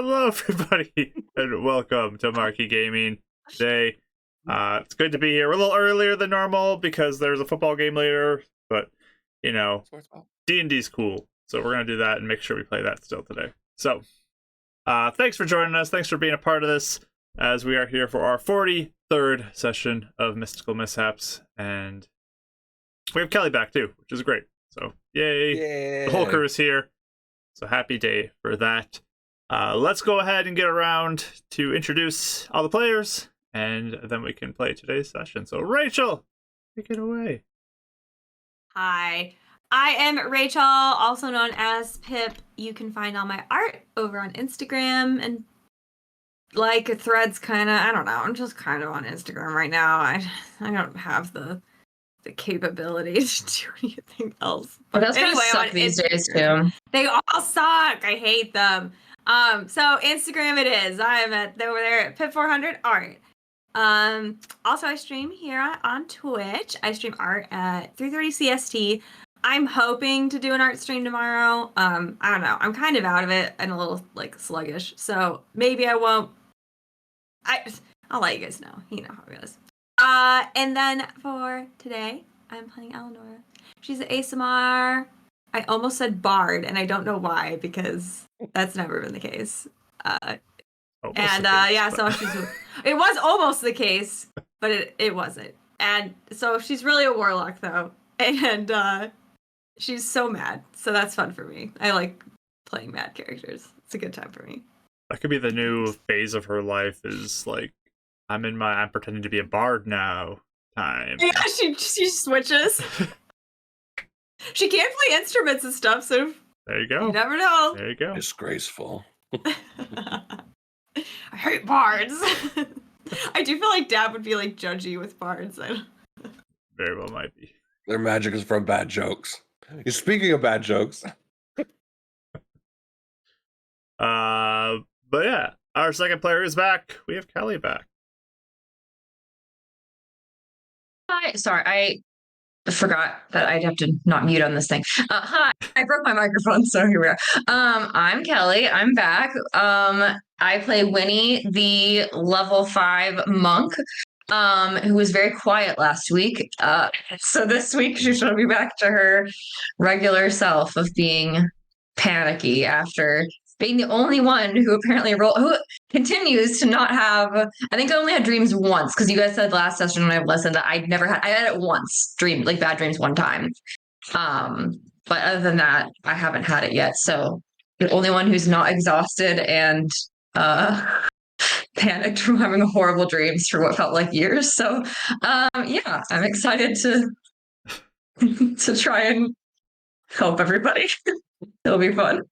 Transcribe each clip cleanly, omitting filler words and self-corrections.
Hello, everybody, and welcome to Marquee Gaming. Today, it's good to be here. We're a little earlier than normal because there's a football game later, but, you know, D&D's cool, so we're going to do that and make sure we play that still today. So, thanks for joining us. Thanks for being a part of this, as we are here for our 43rd session of Mystical Mishaps, and we have Kelly back, too, which is great. So, yay. The whole crew is here, so happy day for that. Let's go ahead and get around to introduce all the players, and then we can play today's session. So, Rachel, take it away. Hi, I am Rachel, also known as Pip. You can find all my art over on Instagram and like Threads, kind of. I don't know. I'm just kind of on Instagram right now. I don't have the capability to do anything else. But those anyway, suck these days too. They all suck. I hate them. So Instagram it is. I am over there at Pip400art. Also I stream here on Twitch. I stream art at 3:30 CST. I'm hoping to do an art stream tomorrow. I don't know. I'm kind of out of it and a little like sluggish. So maybe I won't. I'll let you guys know. You know how it goes. And then for today, I'm playing Eleanor. She's an ASMR. I almost said bard, and I don't know why, because that's never been the case. So it was almost the case, but it wasn't. And so she's really a warlock, though. And she's so mad, so that's fun for me. I like playing mad characters. It's a good time for me. That could be the new phase of her life, is like, I'm pretending to be a bard now time. Yeah, she switches. She can't play instruments and stuff, so there you go. You never know. There you go. Disgraceful. I hate bards. I do feel like Dad would be like judgy with bards. Very well might be. Their magic is from bad jokes. Speaking of bad jokes. But yeah, our second player is back. We have Kelly back. Hi, sorry, I forgot that I'd have to not mute on this thing. Hi, I broke my microphone, so here we are. I'm Kelly. I'm back. I play Winnie, the level 5 monk, who was very quiet last week. So this week she's going to be back to her regular self of being panicky after being the only one who apparently who continues to not have. I think I only had dreams once, because you guys said last session when I listened that I had it once, bad dreams one time. But other than that, I haven't had it yet. So the only one who's not exhausted and panicked from having horrible dreams for what felt like years. So yeah, I'm excited to try and help everybody. It'll be fun.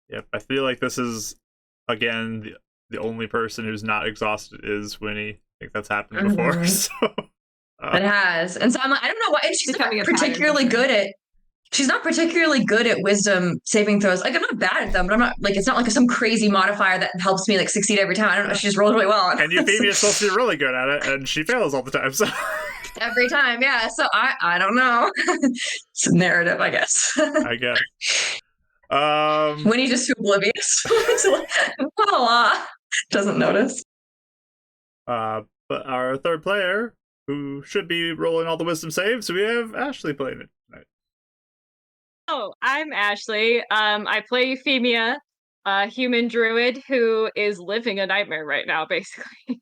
Yep, I feel like this is, again, the only person who's not exhausted is Winnie. I think that's happened before. So, it has. And so I'm like, I don't know why. And she's not particularly good at. She's not particularly good at wisdom saving throws. Like, I'm not bad at them, but I'm not like, it's not like some crazy modifier that helps me like succeed every time. I don't know. She just rolls really well on. And Euphemia's supposed to be really good at it, and she fails all the time. So every time, yeah. So I don't know. It's a narrative, I guess. I guess. Winnie's just too oblivious. Doesn't notice. But our third player, who should be rolling all the wisdom saves, we have Ashley playing it tonight. Oh, I'm Ashley. I play Euphemia, a human druid who is living a nightmare right now, basically.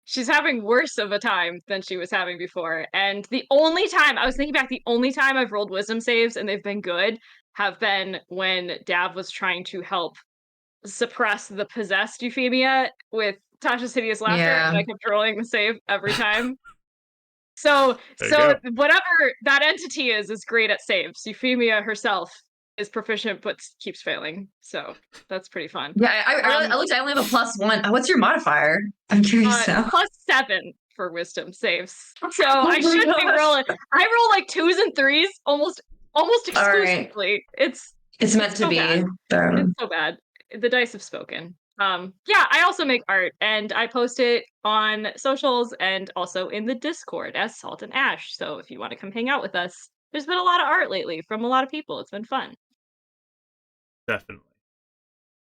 She's having worse of a time than she was having before. And the only time I've rolled wisdom saves and they've been good have been when Dav was trying to help suppress the possessed Euphemia with Tasha's hideous laughter, and I kept rolling the save every time. So whatever that entity is great at saves. Euphemia herself is proficient but keeps failing, so that's pretty fun. Yeah, I looked. I only have a +1. What's your modifier? I'm curious now. +7 for wisdom saves. So I should be rolling. I roll like 2s and 3s almost exclusively. Right. It's meant to be. It's so bad. The dice have spoken. Yeah, I also make art, and I post it on socials and also in the Discord as Salt and Ash. So if you want to come hang out with us, there's been a lot of art lately from a lot of people. It's been fun. Definitely.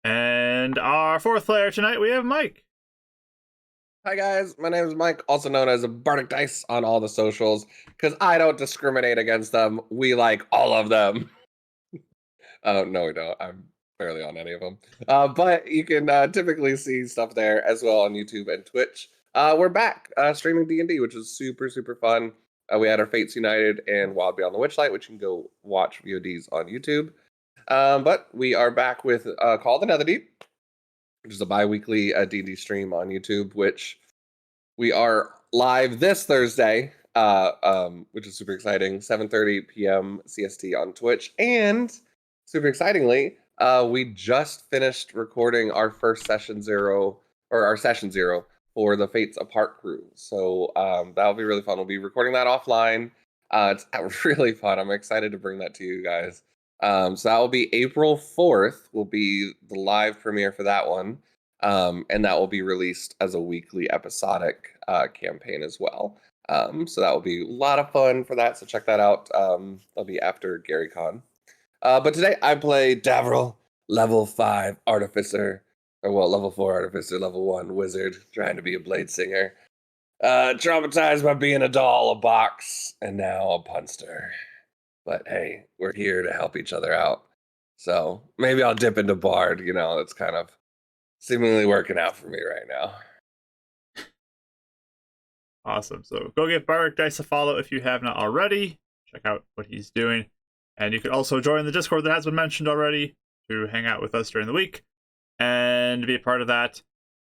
And our fourth player tonight, we have Mike. Hi guys, my name is Mike, also known as Bardic Dice on all the socials, because I don't discriminate against them. We like all of them. No, we don't. I'm barely on any of them. But you can typically see stuff there as well on YouTube and Twitch. We're back streaming D&D, which is super, super fun. We had our Fates United and Wild Beyond the Witchlight, which you can go watch VODs on YouTube. But we are back with Call the Netherdeep, which is a bi-weekly D&D stream on YouTube, which we are live this Thursday, which is super exciting, 7:30 PM CST on Twitch. And super excitingly, we just finished recording our first session zero for the Fates Apart crew. So that'll be really fun. We'll be recording that offline. It's really fun. I'm excited to bring that to you guys. So that will be April 4th, will be the live premiere for that one. And that will be released as a weekly episodic campaign as well. So that will be a lot of fun for that. So check that out. That'll be after GaryCon. But today I play Davril, level 5 artificer, level 4 artificer, level 1 wizard, trying to be a blade singer. Traumatized by being a doll, a box, and now a punster. But hey, we're here to help each other out. So maybe I'll dip into Bard, it's kind of seemingly working out for me right now. Awesome. So go give Bardic Dice a follow if you have not already. Check out what he's doing. And you can also join the Discord that has been mentioned already to hang out with us during the week and be a part of that.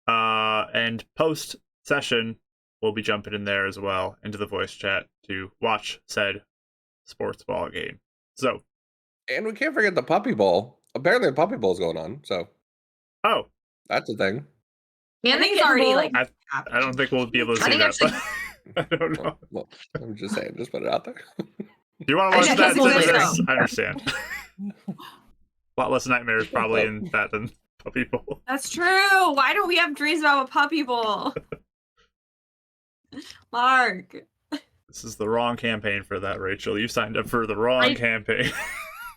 And post-session, we'll be jumping in there as well into the voice chat to watch said sports ball game. So, and we can't forget the Puppy Bowl. Apparently, the Puppy Bowl's going on. So, that's a thing. I think it's already I don't think we'll be able to see that. But I don't know. Well, I'm just saying, just put it out there. Do you want to watch that? Yes, I understand. A lot less nightmares probably in that than Puppy Bowl. That's true. Why don't we have dreams about a Puppy Bowl? Mark. This is the wrong campaign for that, Rachel. You signed up for the wrong campaign.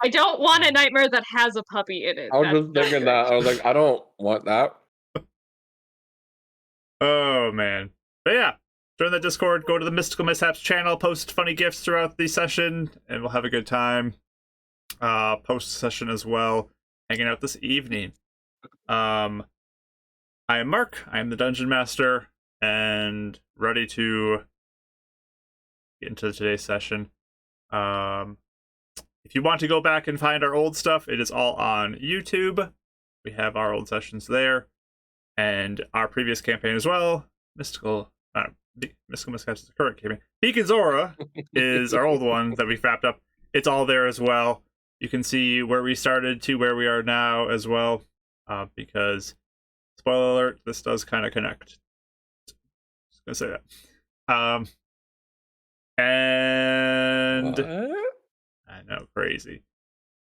I don't want a nightmare that has a puppy in it. I was just thinking that. I was like, I don't want that. Oh, man. But yeah, join the Discord, go to the Mystical Mishaps channel, post funny gifts throughout the session, and we'll have a good time. Post-session as well, hanging out this evening. I am Mark. I am the Dungeon Master, and ready to get into today's session. If you want to go back and find our old stuff, it is all on YouTube. We have our old sessions there, and our previous campaign as well. Mystical Mishaps is the current campaign. Beacon Zora is our old one that we wrapped up. It's all there as well. You can see where we started to where we are now as well, because, spoiler alert, this does kind of connect. Just gonna say that. And What? I know, crazy.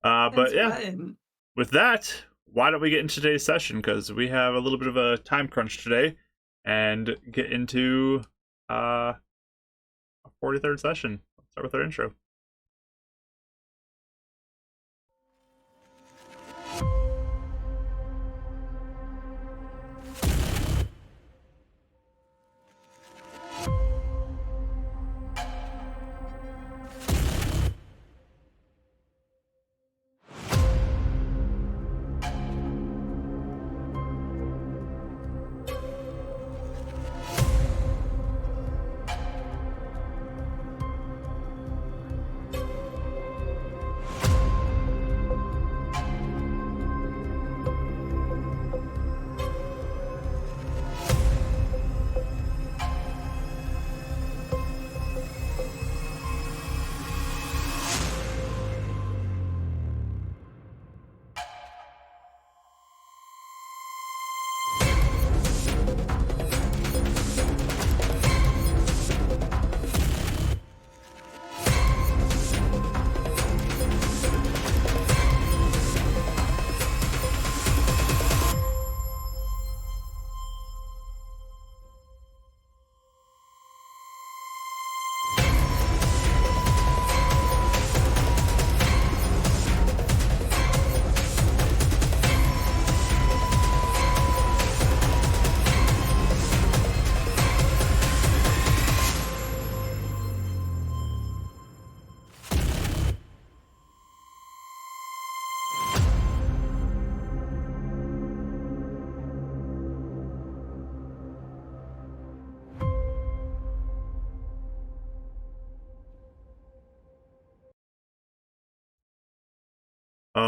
But yeah, fun. with that, why don't we get into today's session? Because we have a little bit of a time crunch today, and get into our 43rd session. Let's start with our intro.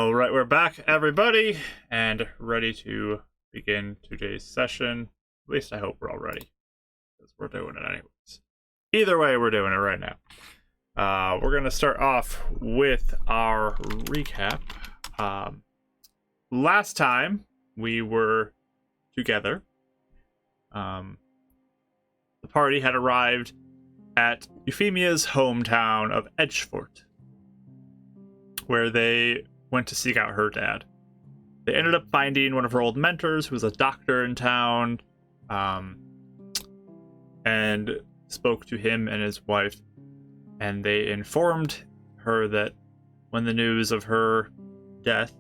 All right, we're back, everybody, and ready to begin today's session. At least I hope we're all ready, because we're doing it anyways. Either way, we're doing it right now. We're going to start off with our recap. Last time we were together, the party had arrived at Euphemia's hometown of Edgefort, where they went to seek out her dad. They ended up finding one of her old mentors, who was a doctor in town, and spoke to him and his wife, and they informed her that when the news of her death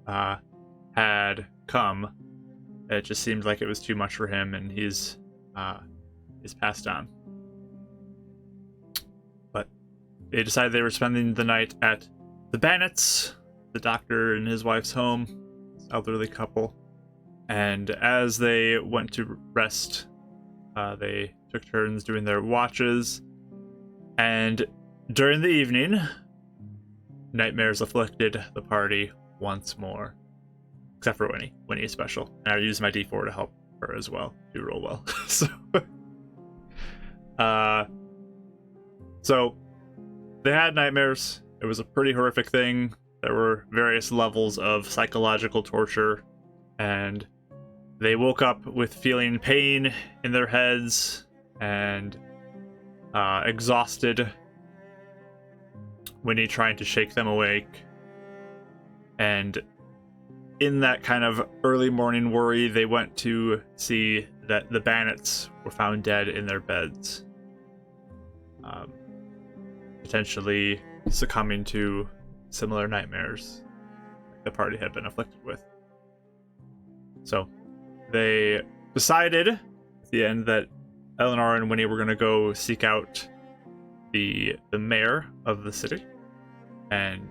had come, it just seemed like it was too much for him, and he's passed on. But they decided they were spending the night at the Bannets, the doctor and his wife's home, this elderly couple. And as they went to rest, they took turns doing their watches. And during the evening, nightmares afflicted the party once more. Except for Winnie. Winnie is special. And I used my D4 to help her as well to roll well. So they had nightmares. It was a pretty horrific thing. There were various levels of psychological torture, and they woke up with feeling pain in their heads and exhausted. Winnie trying to shake them awake. And in that kind of early morning worry, they went to see that the Bannets were found dead in their beds. Potentially succumbing to similar nightmares the party had been afflicted with. So they decided at the end that Eleanor and Winnie were going to go seek out the mayor of the city and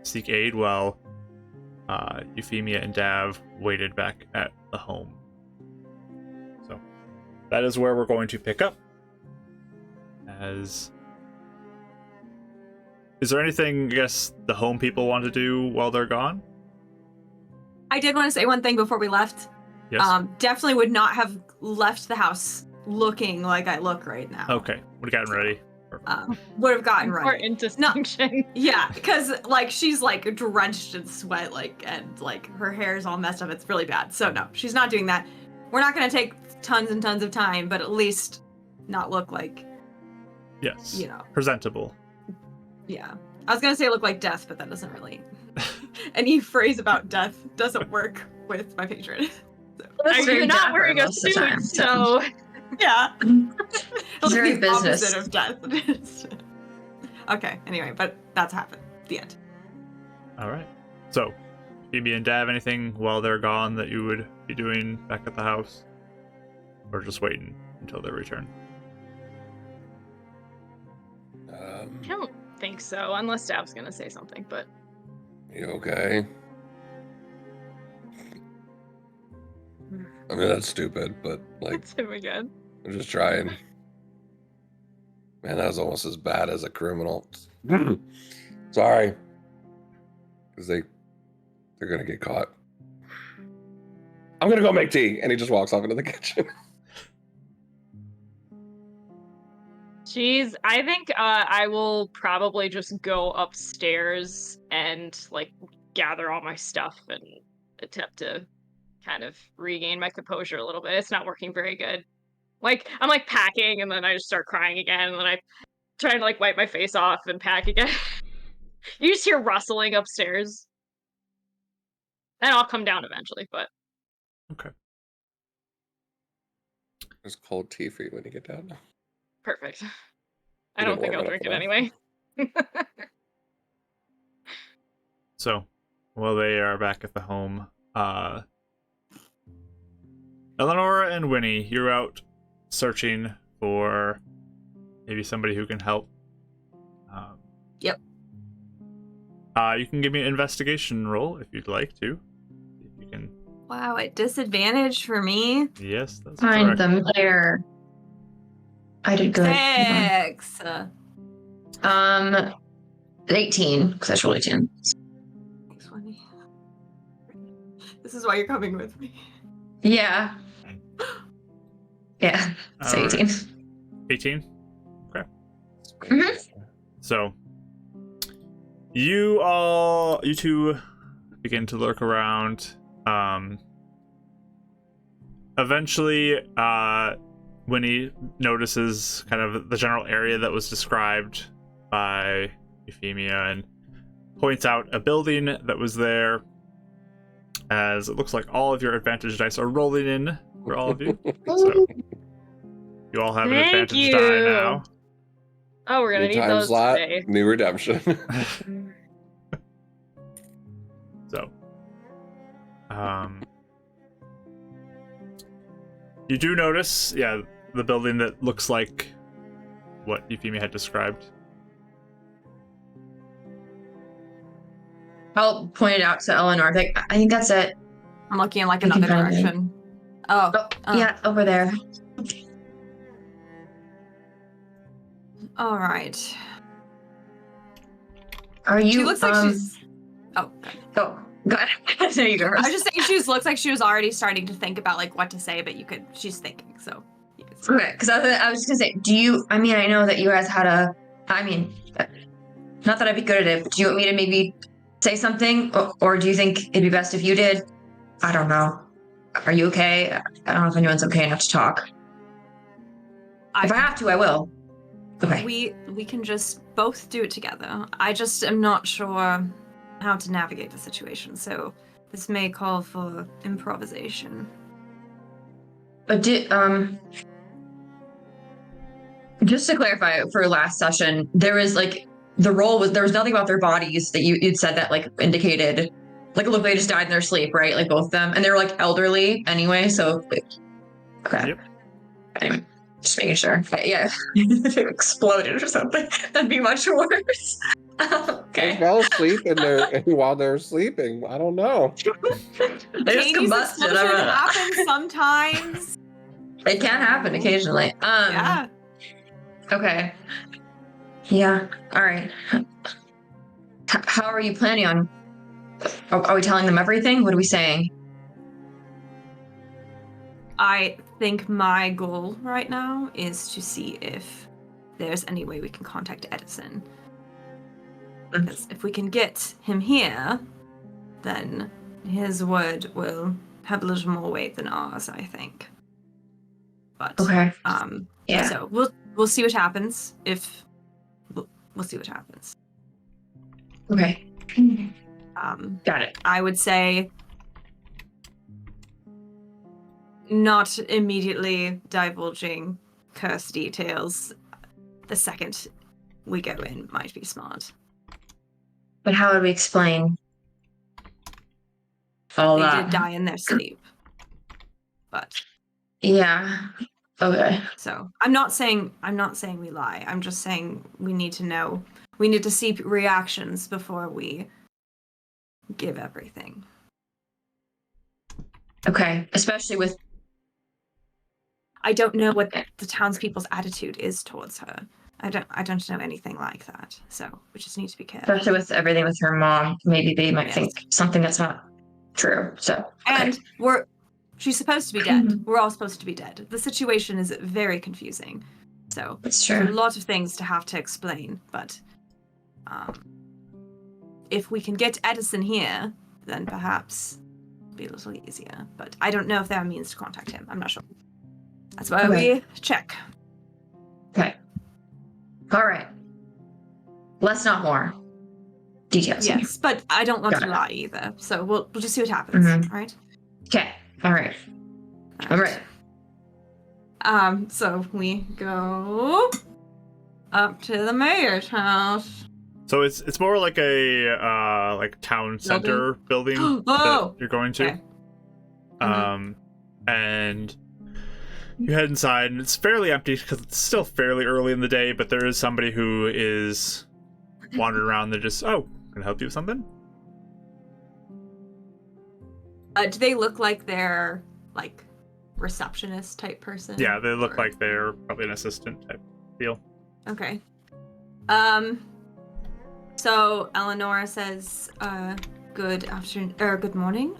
seek aid while Euphemia and Dav waited back at the home. So that is where we're going to pick up. Is there anything, I guess, the home people want to do while they're gone? I did want to say one thing before we left. Yes. Definitely would not have left the house looking like I look right now. Okay, would have gotten ready. Would have gotten ready. Important distinction. Yeah, because like she's like drenched in sweat, and her hair is all messed up. It's really bad. So no, she's not doing that. We're not going to take tons and tons of time, but at least not look like. Yes. Presentable. Yeah. I was going to say look like death, but that doesn't really. Any phrase about death doesn't work with my patron. So. You're not wearing a suit, so. Yeah. It's very the business. opposite of death. Okay, anyway, but that's happened. The end. All right. So, Phoebe and Dav, anything while they're gone that you would be doing back at the house? Or just waiting until their return? I don't think so, unless Dav's gonna say something, but. You okay? I mean, that's stupid, but That's him again. I'm just trying. Man, that was almost as bad as a criminal. Sorry. Because they're going to get caught. I'm going to go make tea. And he just walks off into the kitchen. Jeez, I think I will probably just go upstairs and gather all my stuff and attempt to kind of regain my composure a little bit. It's not working very good. I'm packing and then I just start crying again, and then I try to wipe my face off and pack again. You just hear rustling upstairs. And I'll come down eventually, but Okay. There's cold tea for you when you get down. perfect. I don't think I'll drink it anyway. So, while they are back at the home, Eleanor and Winnie, you're out searching for maybe somebody who can help. Yep. You can give me an investigation roll if you'd like to. If you can. Wow, at disadvantage for me. Yes, that's Find correct. them there. I did good. 6. 18, because that's really 10. This is why you're coming with me. Yeah. Yeah. It's All right. 18. 18? Okay. Mhm. So, you two begin to look around. Eventually, Winnie notices kind of the general area that was described by Euphemia and points out a building that was there, as it looks like all of your advantage dice are rolling in for all of you. So you all have an Thank advantage die you. now. Oh, we're gonna New need time those slot, today. new redemption. So, you do notice, yeah, the building that looks like what Euphemia had described. I'll point it out to Eleanor. Like, I think that's it. I'm looking in like We can another find it. direction. Oh, Yeah, over there. all right. Are you? She looks like she's. Oh, Oh, go ahead. There you go. I was just saying she looks like she was already starting to think about like what to say, but she's thinking. So. You could say. Okay, because I was just gonna say, do you? I mean, I know that you guys had a. I mean, not that I'd be good at it, but do you want me to maybe say something, or do you think it'd be best if you did? I don't know. Are you okay? I don't know if anyone's okay enough to talk. If I have to, I will. Okay. We can just both do it together. I just am not sure how to navigate the situation, so this may call for improvisation. But just to clarify, for last session, there was like there was nothing about their bodies that you'd said that like indicated like it looked like they just died in their sleep, right? Like both of them, and they were like elderly anyway. So like, okay. Yep. Anyway, just making sure. But yeah, if it exploded or something, that'd be much worse. They Okay. fell asleep while they're sleeping. I don't know. They just Katie's combusted. explosion happens sometimes. It can happen occasionally. Yeah. Okay. Yeah. All right. How are you planning on? Are we telling them everything? What are we saying? I think my goal right now is to see if there's any way we can contact Edison. Because if we can get him here, then his word will have a little more weight than ours, I think. But Okay. Yeah. so we'll see what happens. We'll see what happens. Okay. Got it. I would say not immediately divulging curse details the second we go in might be smart. But how would we explain all They that? did die in their sleep. But Yeah. Okay. so I'm not saying we lie. I'm just saying we need to know. We need to see reactions before we give everything. Okay. Especially with. I don't know what the townspeople's attitude is towards her. I don't know anything like that. So we just need to be careful. Especially with everything with her mom, maybe they might Yes. think something that's not true. So. Okay. And she's supposed to be dead. We're all supposed to be dead. The situation is very confusing. So That's there's true. a lot of things to have to explain, but if we can get Edison here, then perhaps it'll be a little easier. But I don't know if there are means to contact him. I'm not sure. That's why we check. Okay. All right. Less, not more. Details. Yes, but I don't want Got to it. lie either. So we'll just see what happens, Mhm. right? Okay. All right. All right. So we go up to the mayor's house. So it's more like a like town center building Oh! that you're going to. Okay. And you head inside, and it's fairly empty because it's still fairly early in the day. But there is somebody who is wandering around. They're just, can I help you with something? Do they look like they're like receptionist type person? Yeah, they look or- like they're probably an assistant type deal. Okay. So Eleanor says, good afternoon, or good morning.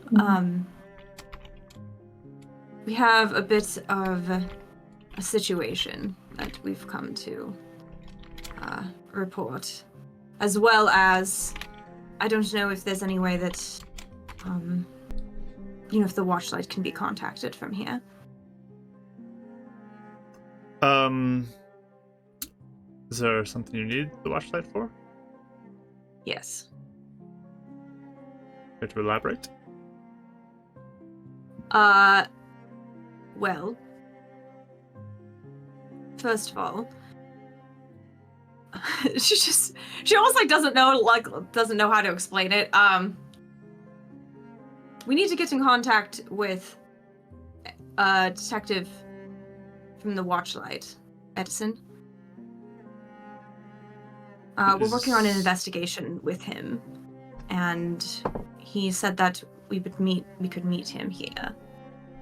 We have a bit of a situation that we've come to report, as well as I don't know if there's any way that, if the Watchlight can be contacted from here. Is there something you need the Watchlight for? Yes. Care to elaborate? Well, first of all, she almost like doesn't know how to explain it. We need to get in contact with a detective from the Watchlight, Edison. We're working on an investigation with him, and he said that we could meet him here.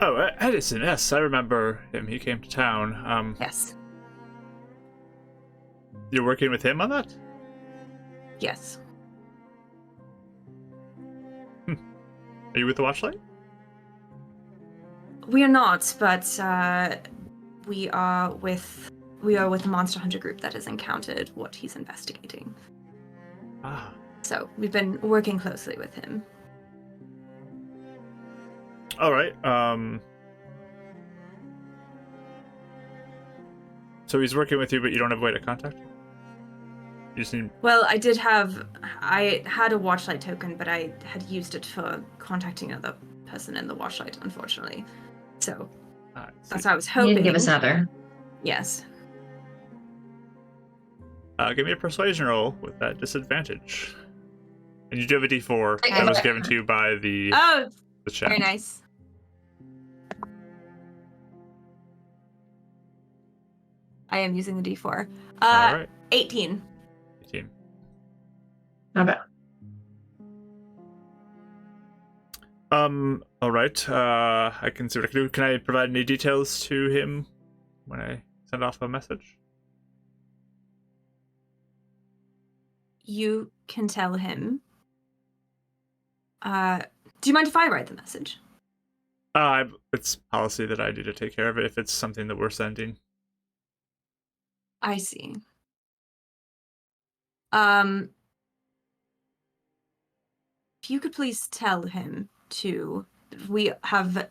Oh, Edison, yes, I remember him. He came to town. Yes. You're working with him on that? Yes. Are you with the Watchlight? We are not, but we are with the Monster Hunter group that has encountered what he's investigating. Ah. So we've been working closely with him. All right. So he's working with you, but you don't have a way to contact him? You just need... Well, I had a Watchlight token, but I had used it for contacting another person in the Watchlight, unfortunately. So that's what I was You hoping. didn't give us another. Yes. Give me a persuasion roll with that disadvantage. And you do have a d4 that was given to you by the chat. Very nice. I am using the d4. All right. 18. 18. Not bad. All right. I can see what I can do. Can I provide any details to him when I send off a message? You can tell him. Do you mind if I write the message? It's policy that I do to take care of it if it's something that we're sending. I see. If you could please tell him we have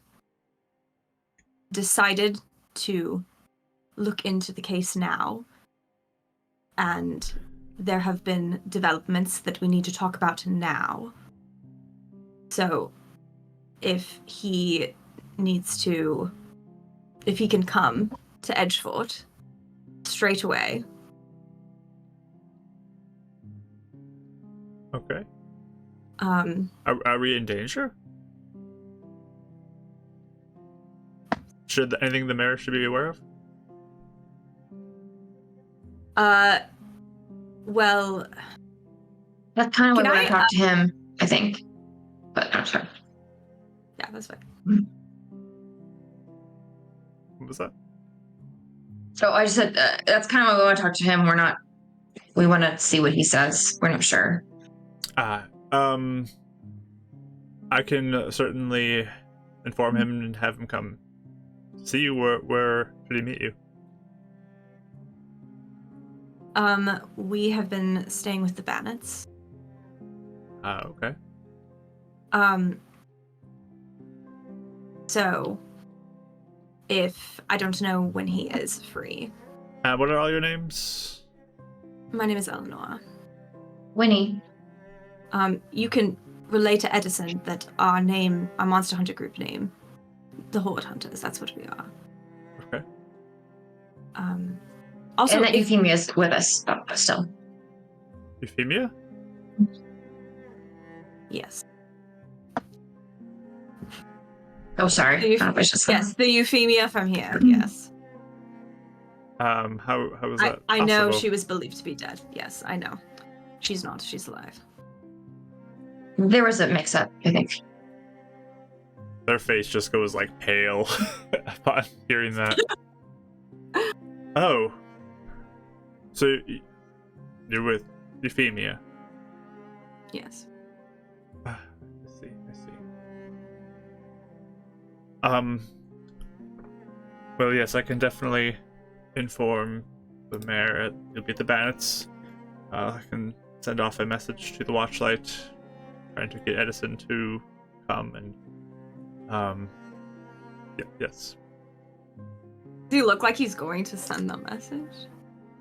decided to look into the case now, and there have been developments that we need to talk about now. So, if he can come to Edgefort straight away. Okay. Are we in danger? Anything the mayor should be aware of? Well, That's kind of what Can I talked to him, I think. But I'm sorry. yeah, that's fine. What was that? So I just said that's kind of what we want to talk to him. We want to see what he says. We're not sure. I can certainly inform him and have him come see you. Where should he meet you? We have been staying with the Bannets. Okay. So, if I don't know when he is free. What are all your names? My name is Eleanor. Winnie. You can relay to Edison that our Monster Hunter group name, the Horde Hunters, that's what we are. Okay. Also, and that Euphemia's with us still. Euphemia? Yes. Oh, sorry. Yes, the Euphemia from here. Yes. How was that? I know she was believed to be dead. Yes, I know. She's not. She's alive. There was a mix-up, I think. Their face just goes like pale upon hearing that. Oh. So you're with Euphemia? Yes. Well, yes, I can definitely inform the mayor at Uppbeat the Bandits. I can send off a message to the Watchlight, trying to get Edison to come and, yes. Do you look like he's going to send the message?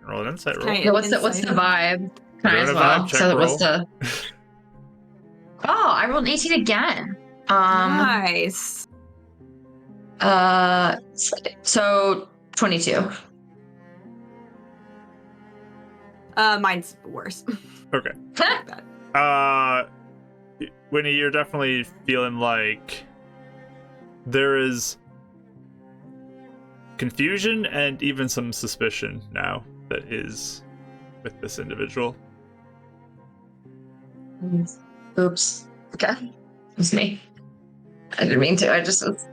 Roll an insight roll. Can I Yeah, what's the insight him? vibe? Can I Doing as a well? vibe check So what's roll. the? Oh, I rolled an 18 again. Nice. So 22. Mine's worse. Okay. Like that. Winnie, you're definitely feeling like there is confusion and even some suspicion now that is with this individual. Oops. Okay. It's me. I didn't mean to. I just was.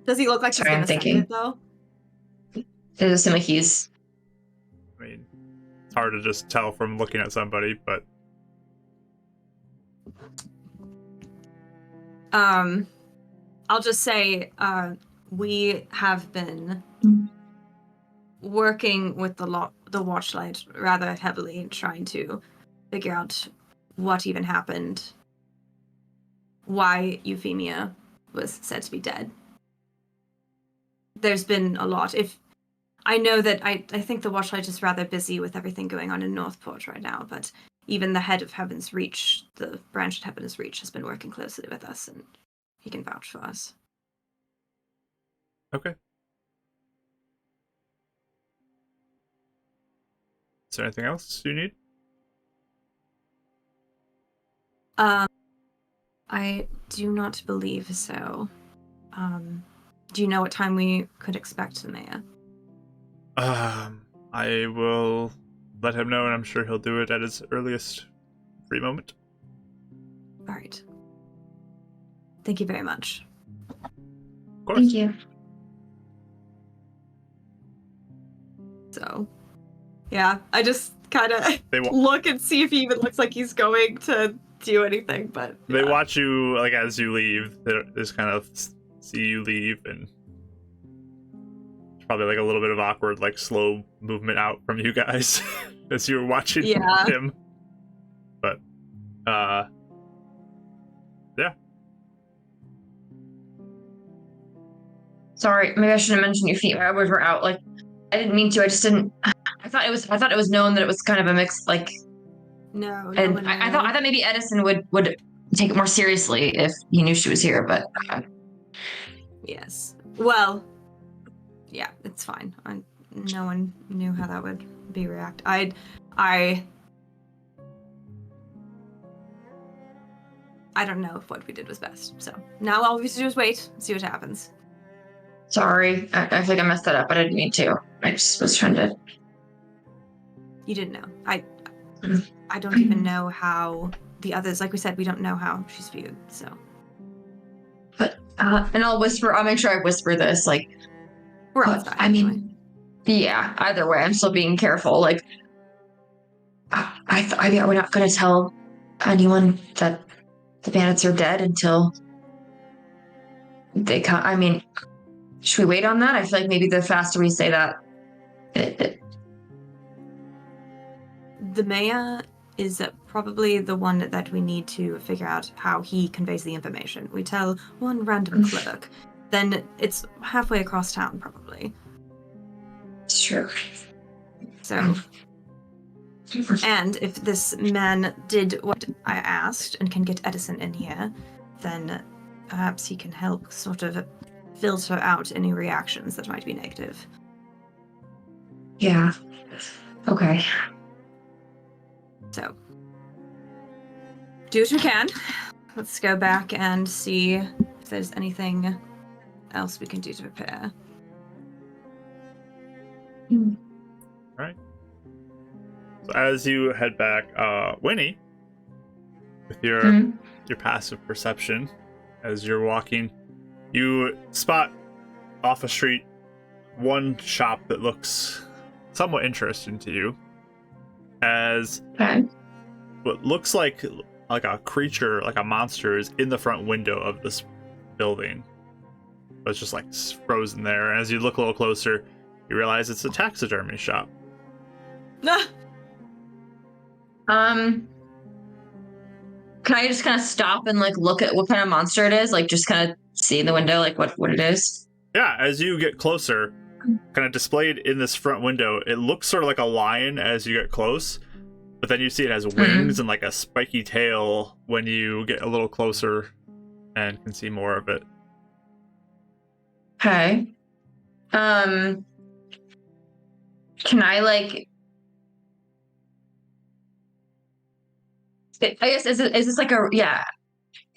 Does he look like Sorry, he's I'm gonna send thinking. it though? It doesn't seem like he's. I mean, it's hard to just tell from looking at somebody, but I'll just say we have been working with the Watchlight rather heavily, trying to figure out what even happened, why Euphemia was said to be dead. There's been a lot. If I know that I think the Watchlight is rather busy with everything going on in Northport right now, but even the head of Heaven's Reach, the branch at Heaven's Reach, has been working closely with us, and he can vouch for us. okay. Is there anything else you need? I do not believe so. Do you know what time we could expect the mayor? I will let him know, and I'm sure he'll do it at his earliest free moment. All right. Thank you very much. Of course. Thank you. So, yeah, I just kind of They wa- look and see if he even looks like he's going to do anything, but They yeah. watch you, like, as you leave. They just kind of see you leave, and probably like a little bit of awkward, like, slow movement out from you guys as you were watching Yeah. him. But, yeah. Sorry, maybe I should have mentioned your feet. My words were out. Like, I didn't mean to. I just didn't. I thought it was known that it was kind of a mix. Like, No, and one I knew. thought maybe Edison would take it more seriously if he knew she was here. But Yes. Well, yeah, it's fine. No one knew how that would be react. I don't know if what we did was best. So now all we have to do is wait and see what happens. sorry, I think I messed that up. I didn't mean to. I just was trying to. You didn't know. I don't even know how the others. Like we said, we don't know how she's viewed. So. But and I'll whisper. I'll make sure I whisper this. Like, We're but, outside. I mean, yeah. Either way, I'm still being careful. Like, we're not going to tell anyone that the bandits are dead until they come. I mean, should we wait on that? I feel like maybe the faster we say that, the mayor is probably the one that we need to figure out how he conveys the information. We tell one random clerk, then it's halfway across town, probably. It's true. So, and if this man did what I asked and can get Edison in here, then perhaps he can help sort of filter out any reactions that might be negative. Yeah. Okay. So, do what you can. Let's go back and see if there's anything else we can do to prepare. Right. So as you head back, Winnie, with your passive perception, as you're walking, you spot off a street one shop that looks somewhat interesting to you, as what looks like like a creature, like a monster, is in the front window of this building. But it's just like frozen there. And as you look a little closer, you realize it's a taxidermy shop. Nah. Can I just kind of stop and like look at what kind of monster it is? Like just kind of see in the window like what it is? Yeah, as you get closer, kind of displayed in this front window, it looks sort of like a lion as you get close, but then you see it has wings and like a spiky tail when you get a little closer and can see more of it. Okay. Can I like? I guess is this like a yeah?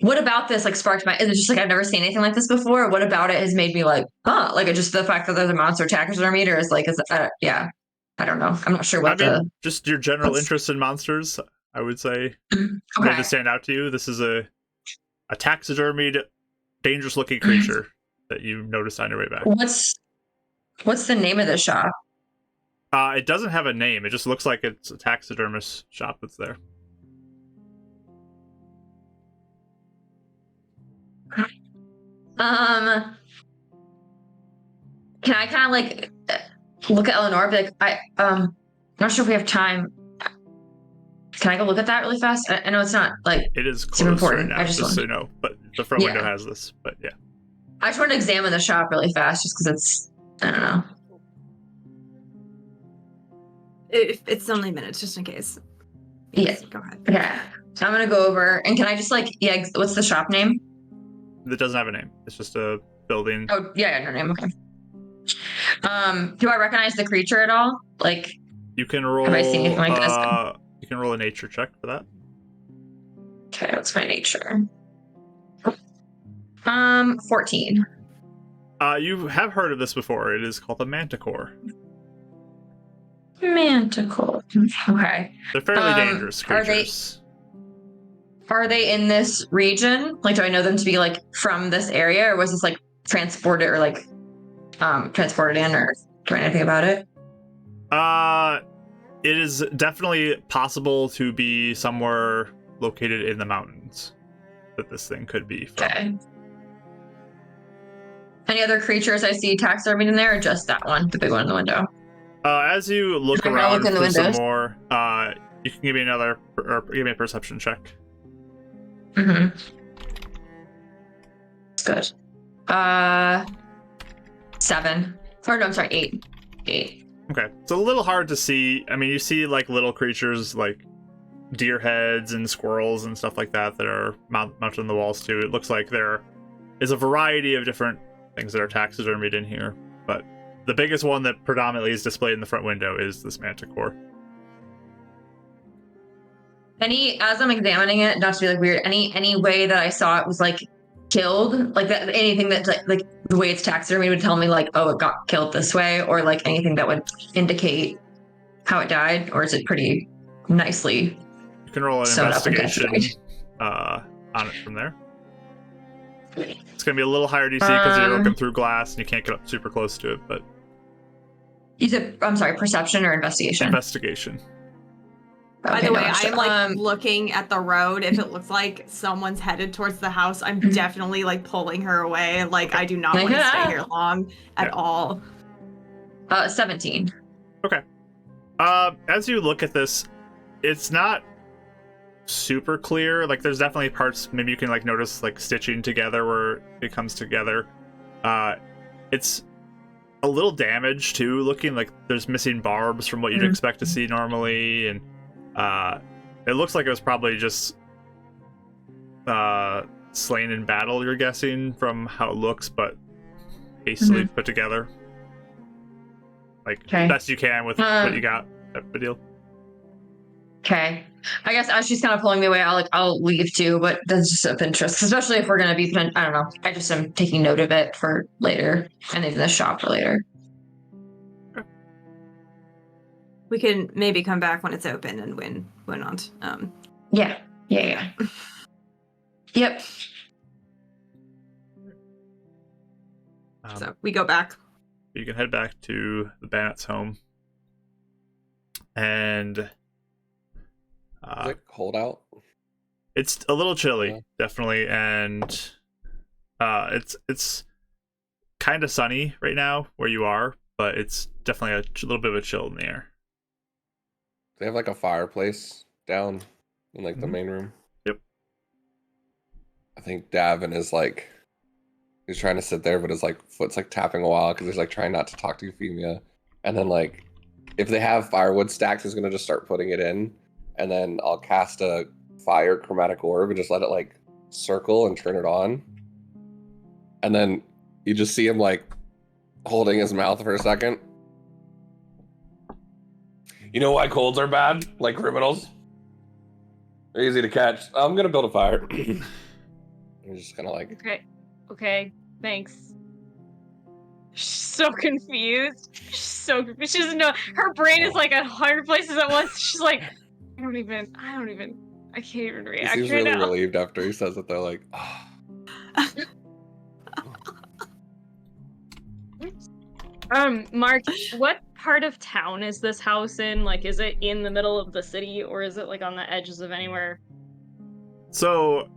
What about this like sparked my? Is it just like I've never seen anything like this before? What about it has made me like, huh? Like just the fact that there's a monster taxidermy or is like is yeah? I don't know. I'm not sure what just your general interest in monsters, I would say, okay. made it stand out to you. This is a taxidermied, dangerous looking creature that you noticed on your way back. What's the name of the shop? It doesn't have a name. It just looks like it's a taxidermist shop that's there. Can I kind of like look at Eleanor and be like, I'm not sure if we have time. Can I go look at that really fast? I know it's not like it is closed super important. Right now, just so you know, but the front window has this. But yeah, I just want to examine the shop really fast, just because it's I don't know. It's only minutes, just in case. Yes. Go ahead. Okay. So I'm gonna go over and can I just like what's the shop name? It doesn't have a name. It's just a building. Oh yeah, no name. Okay. Do I recognize the creature at all? Like, you can roll. Have I seen anything like this? You can roll a nature check for that. Okay, what's my nature? 14. You have heard of this before. It is called a manticore. Manticore. Okay. They're fairly dangerous creatures. Are they in this region? Like, do I know them to be like from this area, or was this like transported or like transported in, or do I know anything about it? It is definitely possible to be somewhere located in the mountains that this thing could be from. Okay. Any other creatures I see taxidermied in there, or just that one, the big one in the window? As you look around for some more, you can give me give me a perception check. Mm-hmm. Good. 7. Or no, I'm sorry, 8. 8. Okay. It's a little hard to see. I mean, you see like little creatures like deer heads and squirrels and stuff like that are mounted on the walls too. It looks like there is a variety of different things that are taxidermied in here, but the biggest one that predominantly is displayed in the front window is this manticore. As I'm examining it, not to be like weird, any way that I saw it was like killed, like that, anything that like the way it's taxidermy would tell me like, oh, it got killed this way, or like anything that would indicate how it died, or is it pretty nicely? You can roll an investigation on it from there. It's gonna be a little higher DC because you're looking through glass and you can't get up super close to it, but I'm sorry, perception or investigation? Investigation. By the way, I'm like looking at the road. If it looks like someone's headed towards the house, I'm definitely like pulling her away. Like I do not want to stay here long at all. 17. Okay. As you look at this, it's not super clear. Like there's definitely parts maybe you can like notice like stitching together where it comes together. It's a little damaged too, looking like there's missing barbs from what you'd expect to see normally, and it looks like it was probably just slain in battle, you're guessing, from how it looks, but hastily put together. Like, best you can with what you got, type of deal. Okay. I guess as she's kind of pulling me away, I'll leave too, but that's just of interest, especially if we're going to be, I don't know. I just am taking note of it for later, and in the shop for later. We can maybe come back when it's open and win on. Yeah. Yep. So we go back. You can head back to the Bannett's home. And is it cold out? It's a little chilly, Yeah. definitely, and it's kind of sunny right now where you are, but it's definitely a little bit of a chill in the air. They have like a fireplace down in like the Mhm. main room. Yep. I think Davin is like he's trying to sit there, but his like foot's like tapping a while because he's like trying not to talk to Euphemia. And then like if they have firewood stacks, he's gonna just start putting it in, and then I'll cast a fire chromatic orb and just let it like circle and turn it on. And then you just see him like holding his mouth for a second. You know why colds are bad? Like criminals. They're easy to catch. I'm gonna build a fire. I'm just kind of like, Okay, thanks. She's so confused. She doesn't know. Her brain is like 100 places at once. She's like, I can't even he react seems right really now. relieved after he says it. They're like, oh. Mark, what part of town is this house in? Like, is it in the middle of the city, or is it like on the edges of anywhere? So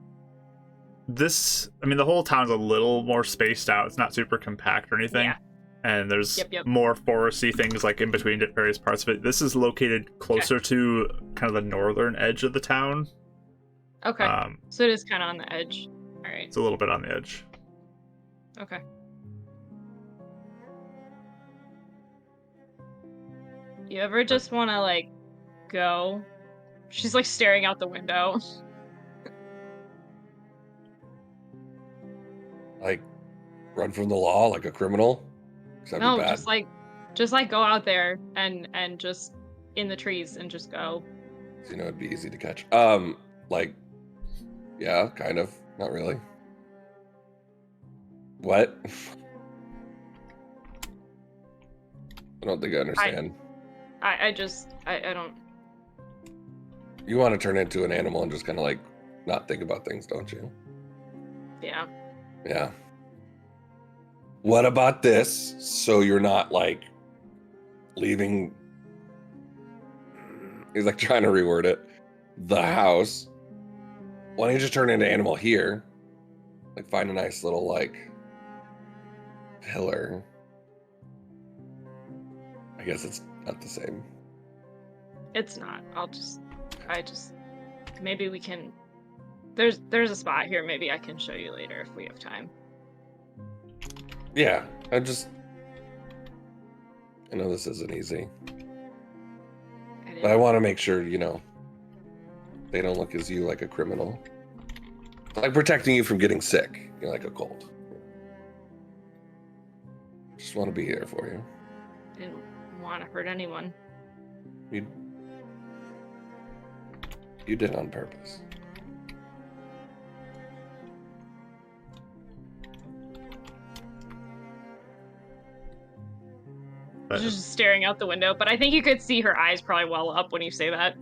the whole town's a little more spaced out. It's not super compact or anything. Yeah. And there's Yep. more foresty things like in between various parts of it. This is located closer to kind of the northern edge of the town. Okay. So it is kind of on the edge. All right. It's a little bit on the edge. Okay. You ever just want to like go? She's like staring out the window. Like, run from the law like a criminal? 'Cause that'd No, be bad. just like go out there and just in the trees and just go. So, it'd be easy to catch. Like, yeah, kind of. Not really. What? I don't think I understand. I don't. You want to turn into an animal and just kind of like not think about things, don't you? Yeah. Yeah. What about this? So you're not like leaving. He's like trying to reword it. The house. Why don't you just turn into an animal here? Like find a nice little like pillar. I guess it's not the same. It's not. Maybe we can. There's a spot here. Maybe I can show you later if we have time. Yeah, I know this isn't easy, but I want to make sure, they don't look as you like a criminal. Like protecting you from getting sick, like a cold. Just want to be here for you. Didn't want to hurt anyone. You did on purpose. She's just staring out the window, but I think you could see her eyes probably well up when you say that.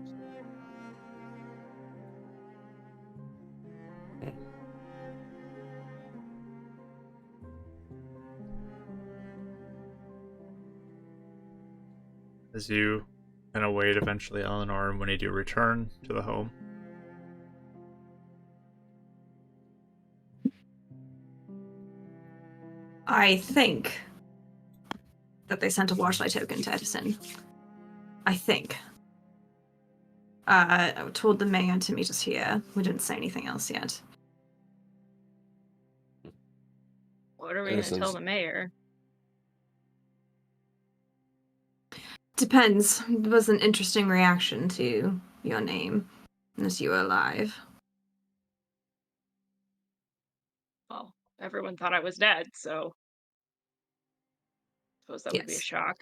As you kind of wait, eventually, Eleanor, when you do return to the home. I think that they sent a Watchlight token to Edison. I think. I told the mayor to meet us here. We didn't say anything else yet. What are we going to tell the mayor? Depends. There was an interesting reaction to your name as you were alive. Well, everyone thought I was dead, so I suppose that would be a shock.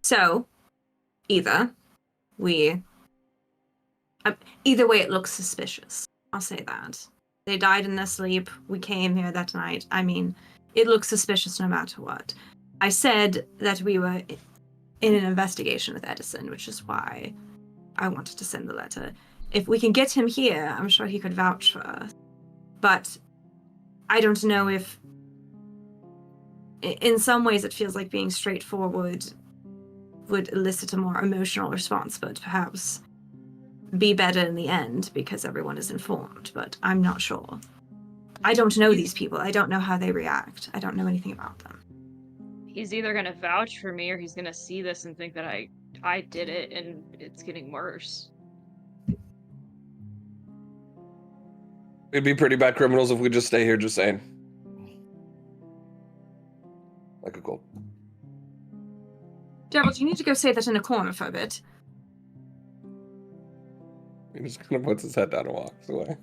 So, either way, it looks suspicious. I'll say that. They died in their sleep. We came here that night. I mean, it looks suspicious no matter what. I said that we were in an investigation with Edison, which is why I wanted to send the letter. If we can get him here, I'm sure he could vouch for us. But I don't know if... In some ways, it feels like being straightforward would elicit a more emotional response, but perhaps be better in the end because everyone is informed, but I'm not sure. I don't know these people. I don't know how they react. I don't know anything about them. He's either going to vouch for me or he's going to see this and think that I did it and it's getting worse. We'd be pretty bad criminals if we just stay here, just saying. Like a goal. Gerald, you need to go say that in a corner for a bit. He just kind of puts his head down and walks away.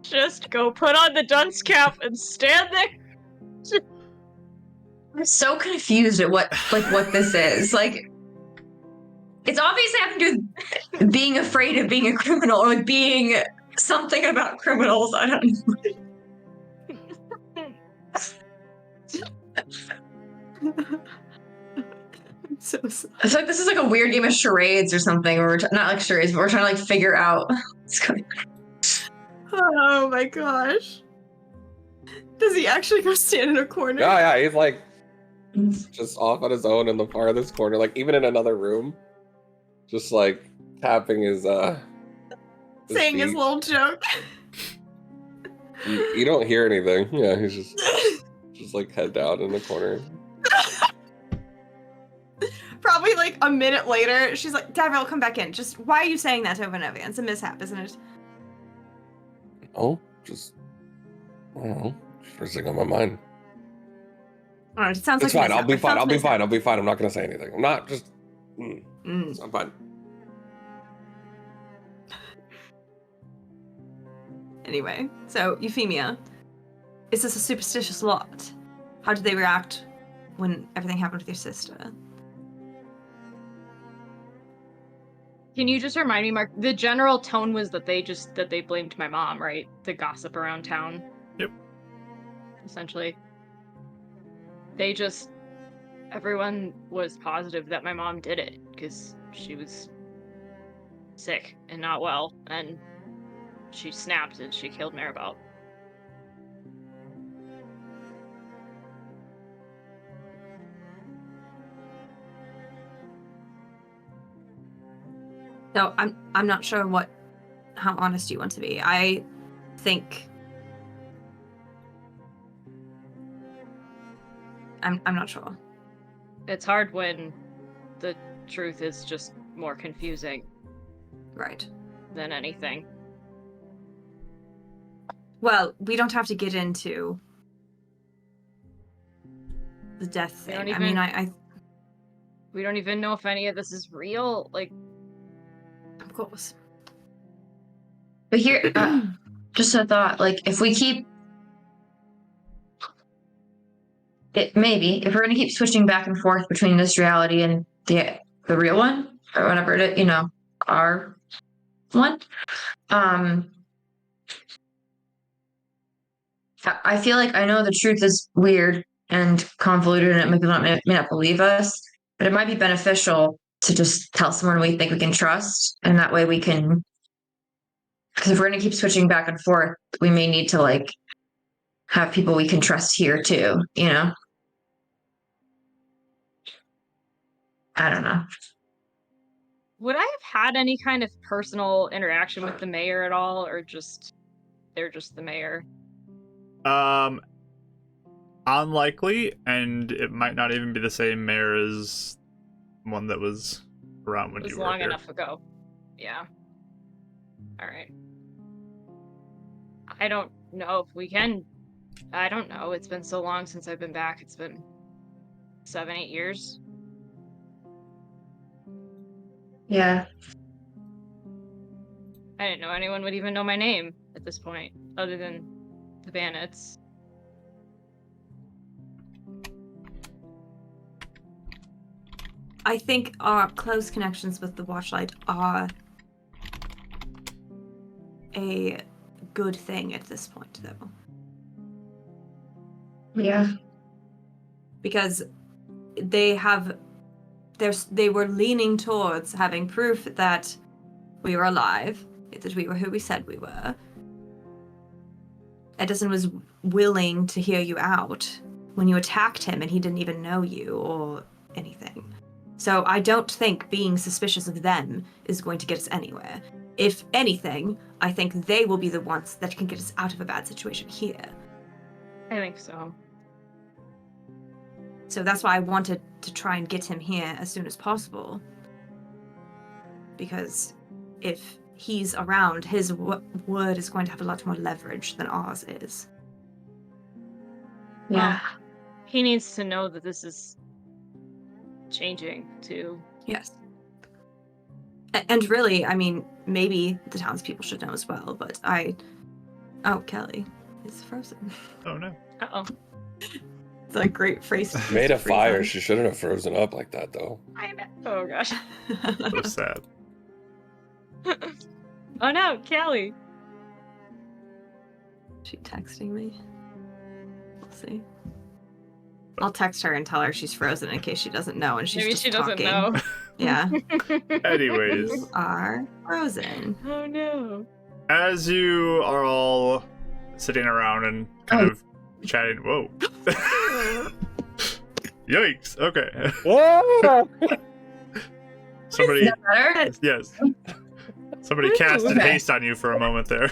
Just go put on the dunce cap and stand there. I'm so confused at what this is. Like, it's obviously having to do with being afraid of being a criminal or like being something about criminals. I don't know. I'm so sorry. It's like this is like a weird game of charades or something. Where we're not like charades, but we're trying to like figure out what's going on. Oh my gosh. Does he actually go stand in a corner? Yeah, he's like just off on his own in the farthest corner, like even in another room. Just like tapping his saying his feet. little joke. You don't hear anything. Yeah, he's just like head down in the corner. Probably like a minute later, she's like, Gabrielle, come back in. Just why are you saying that over and over again? It's a mishap, isn't it? Oh, just I don't know. First thing on my mind. Alright, it sounds It's like fine. I'll be fine. I'll be fine. I'll be fine. I'm not gonna say anything. I'm not just. I'm fine. Anyway, so Euphemia, is this a superstitious lot? How did they react when everything happened with your sister? Can you just remind me, Mark? The general tone was that they blamed my mom, right? The gossip around town. Yep. Essentially. Everyone was positive that my mom did it because she was sick and not well, and she snapped and she killed Maribel. So I'm not sure how honest you want to be. I think I'm not sure. It's hard when the truth is just more confusing Right. than anything. Well, we don't have to get into the death thing. I mean, we don't even know if any of this is real. Like, of course. But here, just a thought. Like, if we keep it, maybe if we're gonna keep switching back and forth between this reality and the real one, or whatever it is, our one. I feel like I know the truth is weird and convoluted, and people may not believe us, but it might be beneficial to just tell someone we think we can trust, and that way we can. Because if we're gonna keep switching back and forth, we may need to like have people we can trust here too. I don't know. would I have had any kind of personal interaction with the mayor at all, or they're just the mayor? Unlikely, and it might not even be the same mayor as one that was around when It was you were long here. enough ago. Yeah. All right. I don't know if we can. I don't know. It's been so long since I've been back. It's been 7-8 years. Yeah. I didn't know anyone would even know my name at this point, other than the Bandits. I think our close connections with the Watchlight are a good thing at this point, though. Yeah. Because they were leaning towards having proof that we were alive, that we were who we said we were. Edison was willing to hear you out when you attacked him and he didn't even know you or anything. So I don't think being suspicious of them is going to get us anywhere. If anything, I think they will be the ones that can get us out of a bad situation here. I think so. So that's why I wanted to try and get him here as soon as possible. Because if he's around, his word is going to have a lot more leverage than ours is. Yeah. He needs to know that this is changing too. Yes. And really, I mean, maybe the townspeople should know as well, but Oh, Kelly is frozen. Oh no. Uh-oh. It's a great phrase to use Made to a freeze fire. them. She shouldn't have frozen up like that, though. Oh gosh. So sad. Oh no, Callie. She texting me. We'll see. I'll text her and tell her she's frozen in case she doesn't know and she's Maybe just she doesn't talking. know. Yeah. Anyways, You are frozen. Oh no. as you are all sitting around and kind of chatting, whoa. Yikes. Okay. Somebody, Is that better? yes. Somebody Ooh, casted okay. haste on you for a moment there.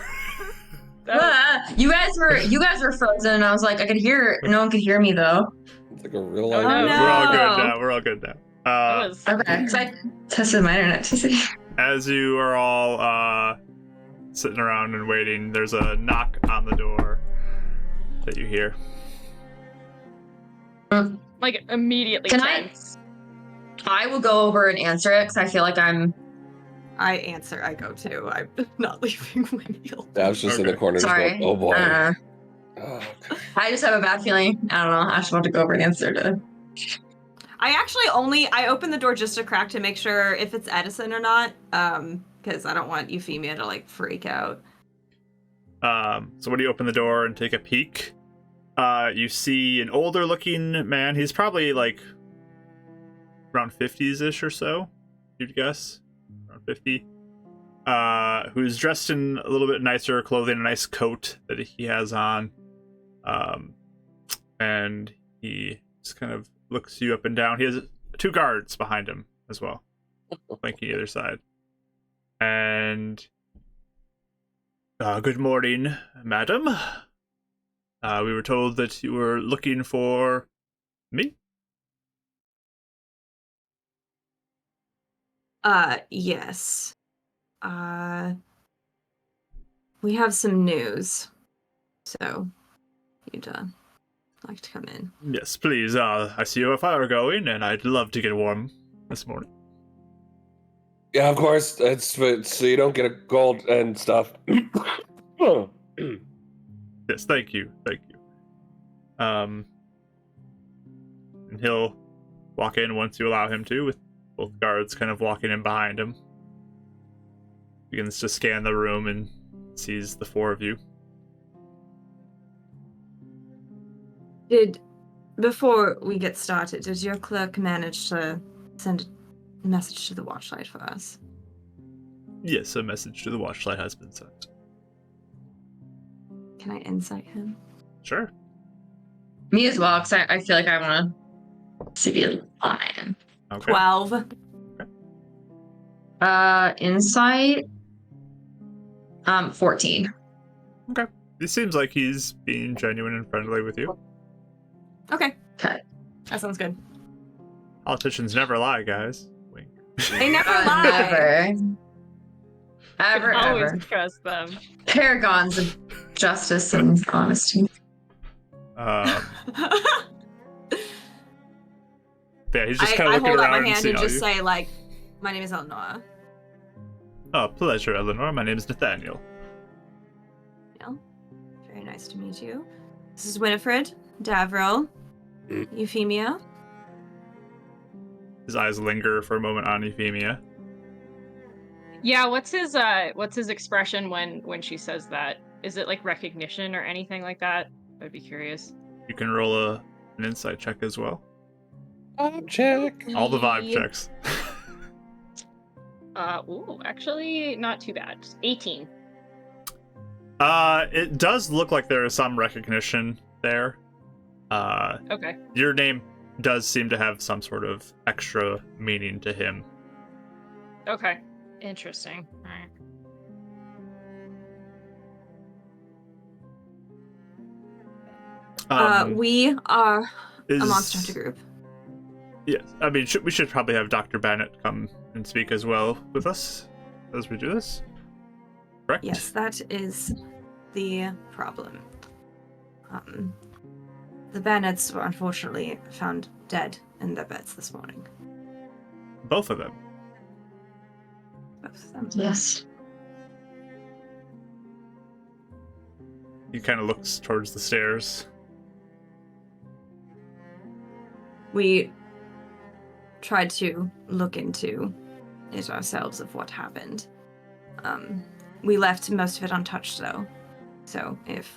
You guys were frozen, and I was like, I could hear. No one could hear me though. It's like a real Oh, life. no. We're all good No. now. We're all good now. That was Okay, because I tested my internet to see. As you are all sitting around and waiting, there's a knock on the door that you hear. like immediately Can I- tense. I will go over and answer it because I feel like I'm I answer, I go too. I'm not leaving Winnie alone. I was just in the Okay. corner just sorry. going, oh boy. Uh, Oh, okay. I just have a bad feeling. I don't know. I just want to go over and answer it. I open the door just a crack to make sure if it's Edison or not. Because I don't want Euphemia to like freak out. So when you open the door and take a peek, you see an older looking man. He's probably like around 50s-ish or so, you'd guess. Around 50. Who's dressed in a little bit nicer clothing, a nice coat that he has on. And he just kind of looks you up and down. He has 2 guards behind him as well, flanking either side. And good morning, madam. We were told that you were looking for me. Yes. We have some news. So, you'd like to come in. Yes, please. I see you have a fire going, and I'd love to get warm this morning. Yeah, of course. It's so you don't get a gold and stuff. Yes, thank you. And he'll walk in once you allow him to, with both guards kind of walking in behind him. Begins to scan the room and sees the 4 of you. Before we get started, did your clerk manage to send a message to the Watchlight for us? Yes, a message to the Watchlight has been sent. Can I insight him? Sure. Me as well, because I feel like I want to see a lion. Okay. 12. Insight. 14. Okay. It seems like he's being genuine and friendly with you. Okay. Okay. That sounds good. Politicians never lie, guys. Wink. They never lie. Ever, Always ever. trust them. Paragons of justice and honesty. Yeah, he's just kind I of looking hold out around my and hand seeing and all just you. say, like, my name is Eleanor. Oh, pleasure, Eleanor. My name is Nathaniel. Yeah. Very nice to meet you. This is Winifred, Davril, Euphemia. His eyes linger for a moment on Euphemia. Yeah, what's his expression when she says that? Is it like recognition or anything like that? I'd be curious. You can roll an insight check as well. Check. All the vibe checks. Actually not too bad. 18. It does look like there is some recognition there. Okay. Your name does seem to have some sort of extra meaning to him. Okay. Interesting. All right. We are a Is- Monster Hunter group. Yes, I mean, we should probably have Dr. Bennett come and speak as well with us as we do this. Correct? Yes, that is the problem. The Bennetts were unfortunately found dead in their beds this morning. Both of them. Both of them. Yes. He kind of looks towards the stairs. We tried to look into it ourselves of what happened. We left most of it untouched, though. So if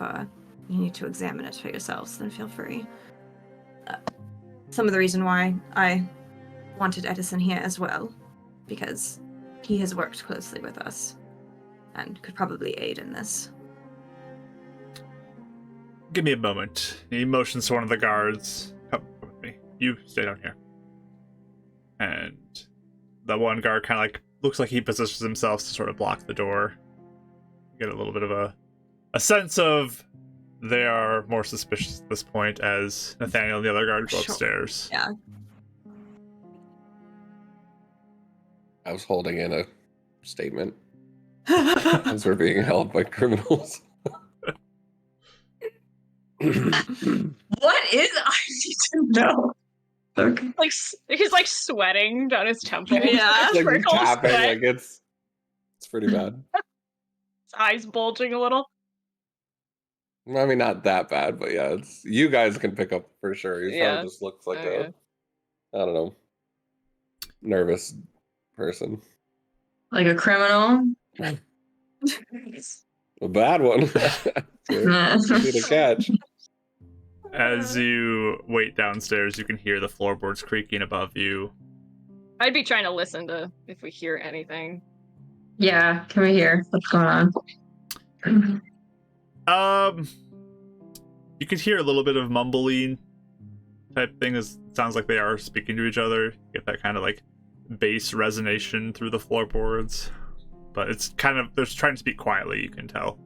you need to examine it for yourselves, then feel free. Some of the reason why I wanted Edison here as well, because he has worked closely with us and could probably aid in this. Give me a moment. He motions to one of the guards. Come with me. You stay down here. And the one guard kind of like looks like he positions himself to sort of block the door. You get a little bit of a sense of they are more suspicious at this point as Nathaniel and the other guard go upstairs. Yeah. I was holding in a statement as we're being held by criminals. What is I need to know? Okay. Like he's like sweating down his temple. Yeah. Like Trickle of tapping, sweat. like it's pretty bad. His eyes bulging a little. I mean, not that bad, but yeah, it's you guys can pick up for sure. He Yeah. probably just looks like Okay. I don't know, nervous person. Like a criminal? A bad one. Easy to catch. As you wait downstairs, you can hear the floorboards creaking above you. I'd be trying to listen to if we hear anything. Yeah, can we hear what's going on? You could hear a little bit of mumbling type thing. It sounds like they are speaking to each other. You get that kind of like bass resonation through the floorboards, but it's kind of they're trying to speak quietly. You can tell.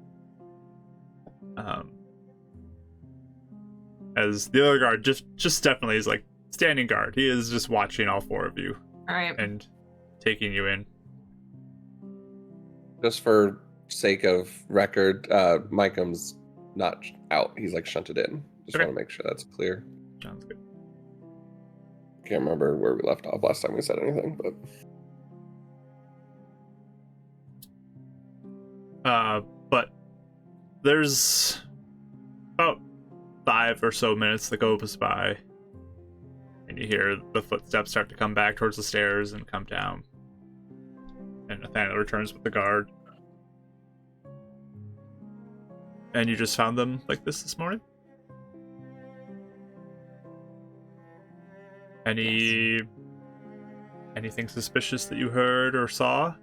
As the other guard just definitely is like standing guard. He is just watching all four of you All right. and taking you in. Just for sake of record, Micum's not out. He's like shunted in. Just Okay. want to make sure that's clear. Sounds good. Can't remember where we left off last time we said anything, but But there's about 5 or so minutes that goes by, and you hear the footsteps start to come back towards the stairs and come down. And Nathaniel returns with the guard. And you just found them like this morning? Anything suspicious that you heard or saw?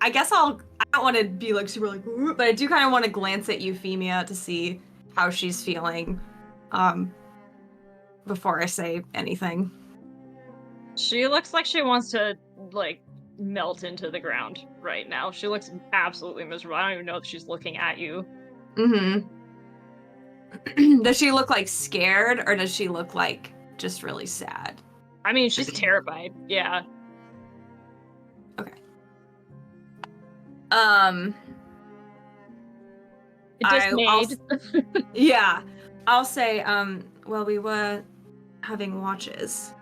I guess I don't want to be like super like, "Ooh," but I do kind of want to glance at Euphemia to see how she's feeling, before I say anything. She looks like she wants to like melt into the ground right now. She looks absolutely miserable. I don't even know if she's looking at you. Mm-hmm. Does she look like scared, or does she look like just really sad? I mean, she's terrified. Yeah. Dismayed. Yeah, I'll say, well, we were having watches,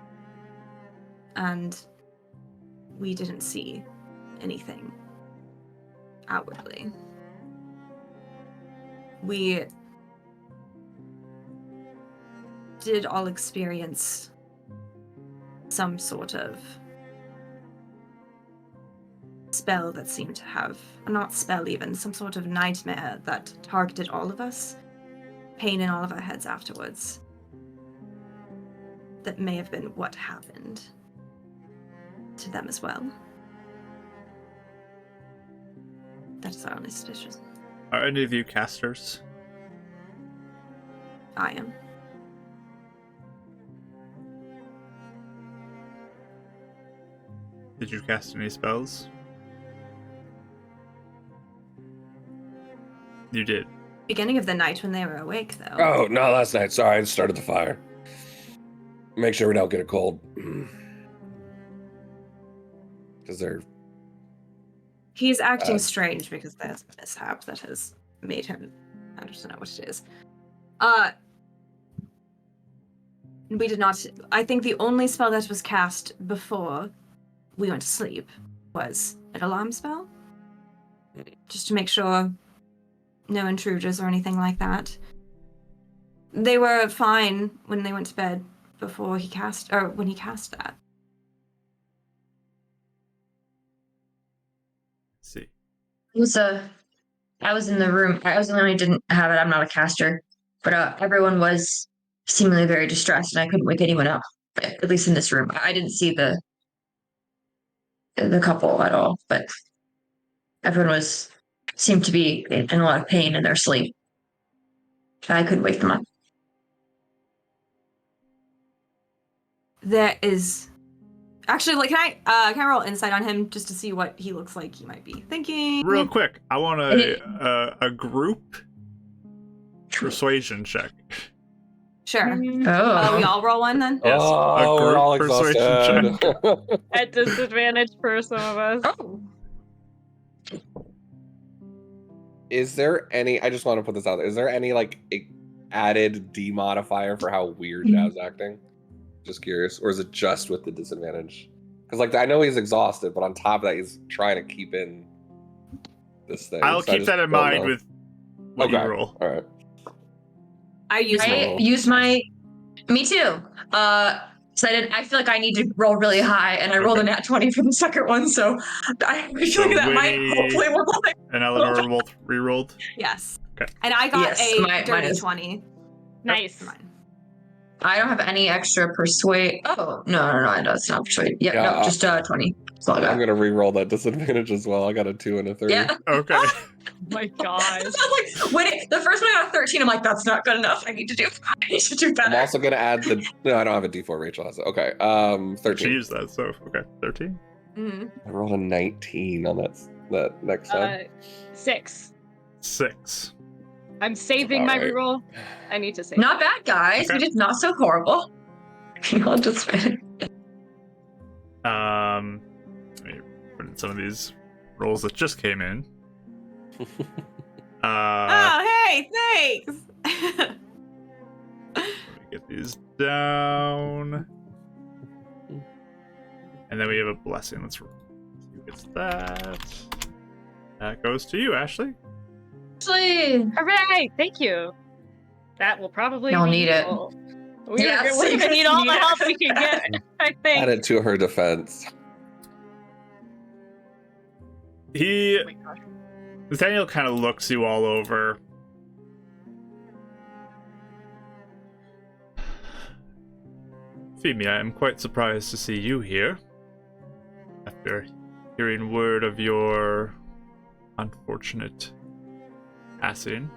and we didn't see anything outwardly. We did all experience some sort of spell that seemed to have, not spell even, some sort of nightmare that targeted all of us, pain in all of our heads afterwards. That may have been what happened to them as well. That is our only suspicion. Are any of you casters? I am. Did you cast any spells? You did. Beginning of the night when they were awake, though. Oh, no, last night. Sorry, I started the fire. Make sure we don't get a cold. Because they're... He's acting strange because there's a mishap that has made him... I don't know what it is. We did not... I think the only spell that was cast before we went to sleep was an alarm spell. Just to make sure no intruders or anything like that. They were fine when they went to bed before he cast... Or when he cast that. See. I was in the room. I was the only one who didn't have it. I'm not a caster, but everyone was seemingly very distressed, and I couldn't wake anyone up. At least in this room, I didn't see the couple at all, but everyone seemed to be in a lot of pain in their sleep. I couldn't wake them up. There is... Actually, like, can I roll insight on him just to see what he looks like he might be thinking? Real quick, I want a group persuasion check. Sure. Oh, We all roll one then? Yes, Oh, a we're all group persuasion exhausted. At disadvantage for some of us. Oh. Is there any... I just want to put this out there. Is there any, like, added demodifier for how weird Dav's acting? Just curious. Or is it just with the disadvantage? Because, like, I know he's exhausted, but on top of that, he's trying to keep in this thing. I'll So I keep just that in don't mind know. with what Okay. you roll. All right. I use Me too. So I feel like I need to roll really high, and I rolled a nat 20 for the second one, so I feel So like that might Winnie hopefully work. and Eleanor both rerolled. Yes. Okay. And I got Yes, a mine dirty is- 20. Nice. Mine. I don't have any extra persuade. Oh, no, it's not persuade. Yeah, Yeah, no, just 20. That's all I got. I'm gonna re-roll that disadvantage as well. I got a 2 and a 3. Yeah. Okay. Oh my god. I was like, the first one I got 13. I'm like, that's not good enough. I need to do better. I'm also gonna add the... No, I don't have a D4. Rachel has it. Okay. She 13. used that, so okay. 13. Mm-hmm. I rolled a 19 on that next time. 6. 6. I'm saving my Alright. reroll. I need to save. Not bad, guys. Okay. We did not so horrible. I'll just Let me put in some of these rolls that just came in. Oh, hey, thanks! Let me get these down. And then we have a blessing. Let's roll. Who gets that? That goes to you, Ashley. Actually, Hooray! Thank you. That will probably You'll be need it. useful. We're Yes, gonna you need all need the it. help we can get, I think. Add it to her defense. He Oh my gosh. Nathaniel kind of looks you all over. Phoebe, I am quite surprised to see you here. After hearing word of your unfortunate passing.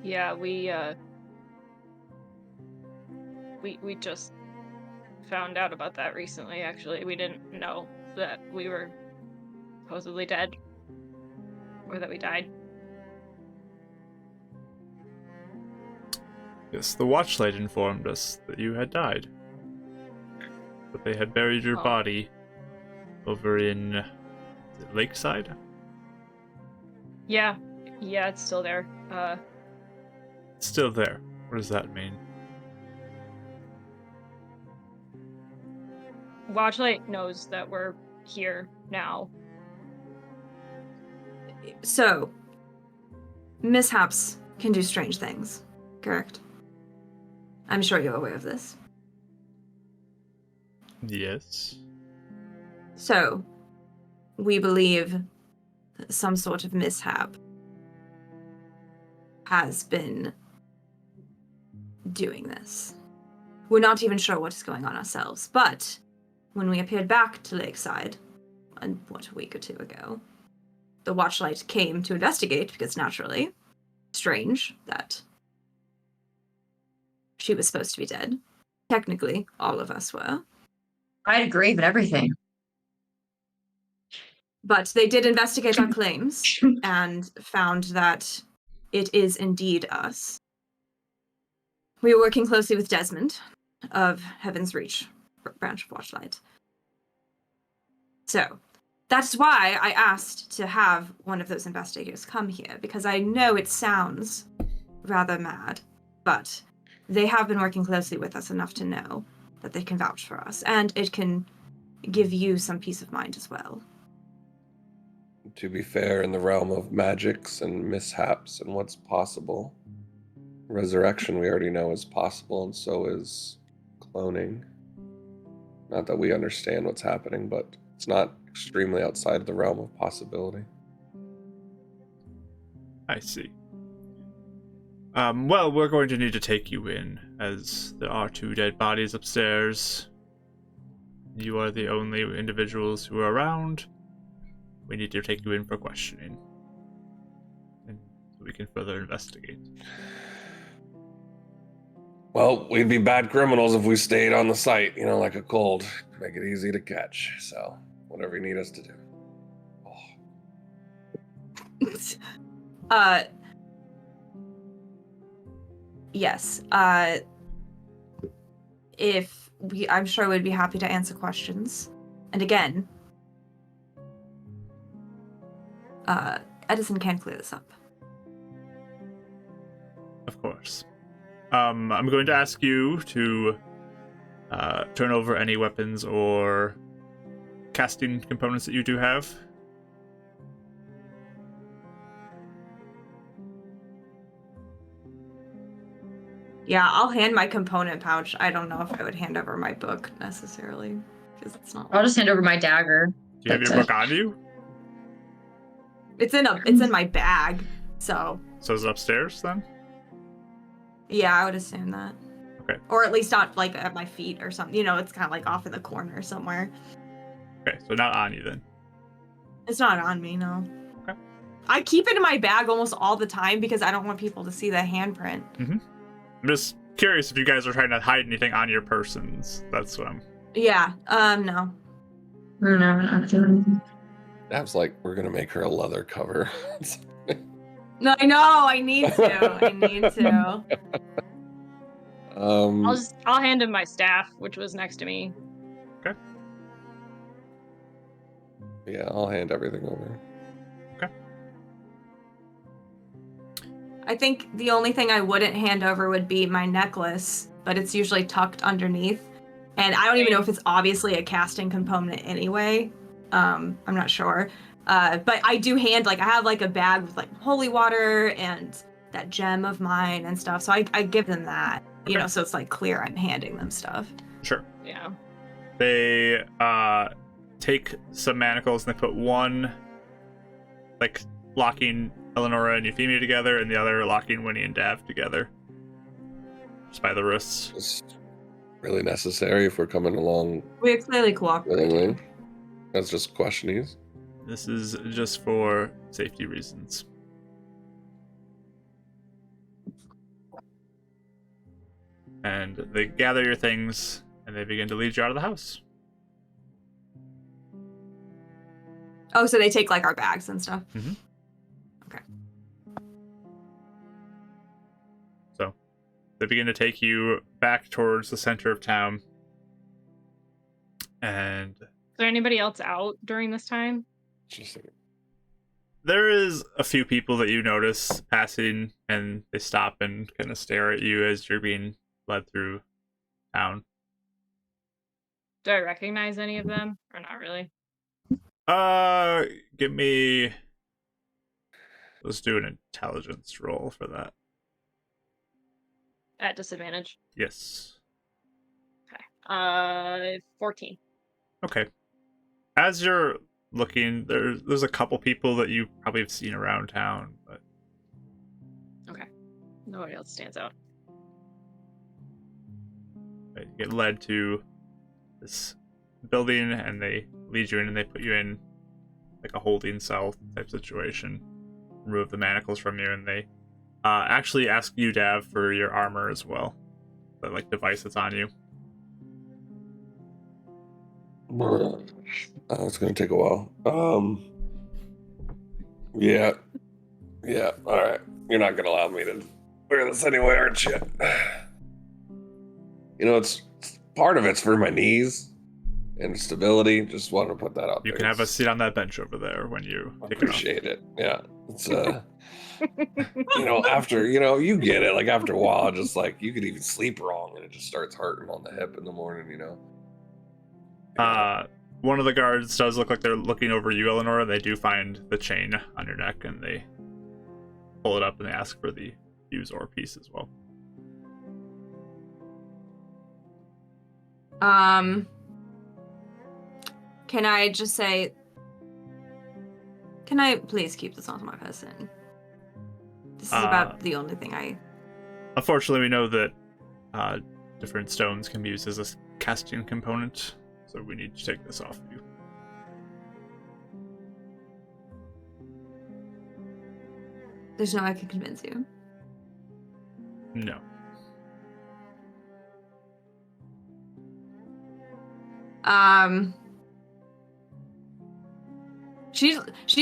Yeah, we just found out about that recently, actually. We didn't know that we were supposedly dead. Or that we died. Yes, the Watchlight informed us that you had died. But they had buried your Oh. body over in is it Lakeside? Yeah, it's still there. It's still there. What does that mean? Watchlight knows that we're here now. So, mishaps can do strange things, correct? I'm sure you're aware of this. Yes. So, we believe that some sort of mishap has been doing this. We're not even sure what is going on ourselves, but when we appeared back to Lakeside, a week or two ago. The Watchlight came to investigate because naturally, strange that she was supposed to be dead. Technically, all of us were. I had a grave and everything. But they did investigate our claims and found that it is indeed us. We were working closely with Desmond of Heaven's Reach, branch of Watchlight. So, that's why I asked to have one of those investigators come here, because I know it sounds rather mad, but they have been working closely with us enough to know that they can vouch for us, and it can give you some peace of mind as well. To be fair, in the realm of magics and mishaps and what's possible, resurrection we already know is possible, and so is cloning. Not that we understand what's happening, but it's not extremely outside of the realm of possibility. I see. Well, we're going to need to take you in, as there are 2 dead bodies upstairs. You are the only individuals who are around. We need to take you in for questioning, and so we can further investigate. Well, we'd be bad criminals if we stayed on the site, like a cold. Make it easy to catch. So, whatever you need us to do. Yes. I'm sure we'd be happy to answer questions. And again, Edison can clear this up. Of course. I'm going to ask you to turn over any weapons or casting components that you do have. Yeah, I'll hand my component pouch. I don't know if I would hand over my book necessarily, because it's not. I'll just hand over my dagger. Do you have your book on you? It's in my bag, so. So is it upstairs then? Yeah, I would assume that. Okay. Or at least not like at my feet or something. It's kind of like off in the corner somewhere. Okay, so not on you then. It's not on me, no. Okay. I keep it in my bag almost all the time because I don't want people to see the handprint. Mm-hmm. I'm just curious if you guys are trying to hide anything on your persons. That's what I'm... Yeah, no. No, we're not doing. That's like, we're going to make her a leather cover. No, I know, I need to. I'll hand him my staff, which was next to me. Okay. Yeah, I'll hand everything over. Okay. I think the only thing I wouldn't hand over would be my necklace, but it's usually tucked underneath. And I don't even know if it's obviously a casting component anyway. I'm not sure. But I do hand, I have a bag with holy water and that gem of mine and stuff. So I give them that, Okay. So it's clear I'm handing them stuff. Sure. Yeah. They take some manacles and they put one locking Eleonora and Euphemia together, and the other locking Winnie and Dav together. Just by the wrists. It's really necessary if we're coming along We clearly cooperate. willingly. That's just questionings. This is just for safety reasons. And they gather your things, and they begin to lead you out of the house. Oh, so they take our bags and stuff. Mm-hmm. Okay. So they begin to take you back towards the center of town. And Is there anybody else out during this time? there is a few people that you notice passing, and they stop and kind of stare at you as you're being led through town. Do I recognize any of them, or not really? Give me... Let's do an intelligence roll for that. At disadvantage. Yes. Okay. 14. Okay. As you're looking, there's a couple people that you probably have seen around town, but Okay. Nobody else stands out. you get led to this building, and they lead you in, and they put you in like a holding cell type situation. Remove the manacles from you, and they actually ask you, Dav, for your armor as well. The like device that's on you. It's gonna take a while. Yeah. All right. You're not gonna allow me to wear this anyway, aren't you? You know, it's part of it's for my knees and stability. Just wanted to put that out there. You can have a seat on that bench over there when you appreciate it. Yeah. It's you know, after, you know, you get it. Like after a while, just like you could even sleep wrong and it just starts hurting on the hip in the morning, you know. One of the guards does look like they're looking over you, Eleanor. They do find the chain on your neck, and they pull it up and they ask for the fuse or piece as well. Can I just say, can I please keep this onto my person? This is about the only thing I... Unfortunately, we know that different stones can be used as a casting component, so we need to take this off of you. There's no way I can convince you. No. She's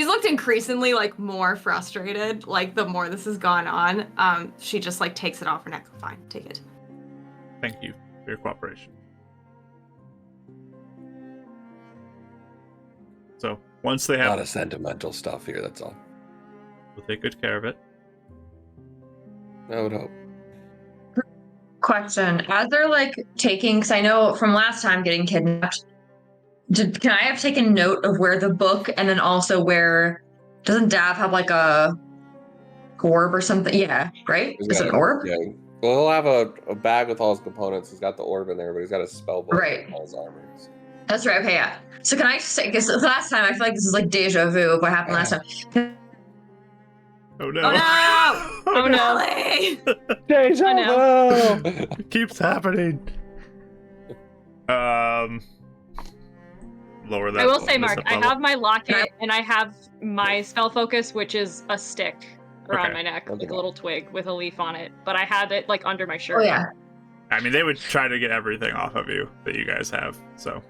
looked increasingly like more frustrated, like the more this has gone on. She just like takes it off her neck. Fine, take it. Thank you for your cooperation. So once they have a lot of sentimental stuff here, that's all. We'll take good care of it. I would hope. Question: as they're like taking, because I know from last time getting kidnapped, can I have taken note of where the book and then also where doesn't Dav have like a orb or something? Yeah, right? Is it an orb? Yeah. Well, he'll have a bag with all his components. He's got the orb in there, but he's got a spell book with all his armors. That's right. Okay, yeah. So can I just say, because last time I feel like this is like deja vu of what happened last time. Oh no! Oh no! Oh no! Deja vu! It keeps happening. Lower that. I will say, Mark, I have my locket and I have my spell focus, which is a stick around my neck, like a little twig with a leaf on it. But I had it like under my shirt. Oh yeah. I mean, they would try to get everything off of you that you guys have. So,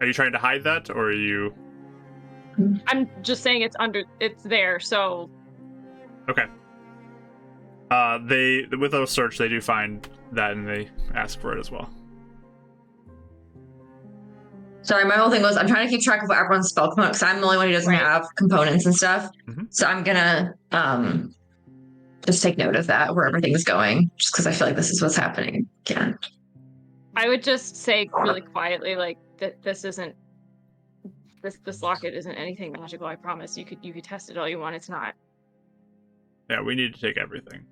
are you trying to hide that, or are you? I'm just saying it's there. So. Okay. They with a search, they do find that, and they ask for it as well. Sorry, my whole thing was I'm trying to keep track of what everyone's spell components, because I'm the only one who doesn't have components and stuff. Mm-hmm. So I'm gonna just take note of that, where everything's going, just because I feel like this is what's happening again. I would just say really quietly, like that this locket isn't anything magical. I promise. You could test it all you want. It's not. Yeah, we need to take everything.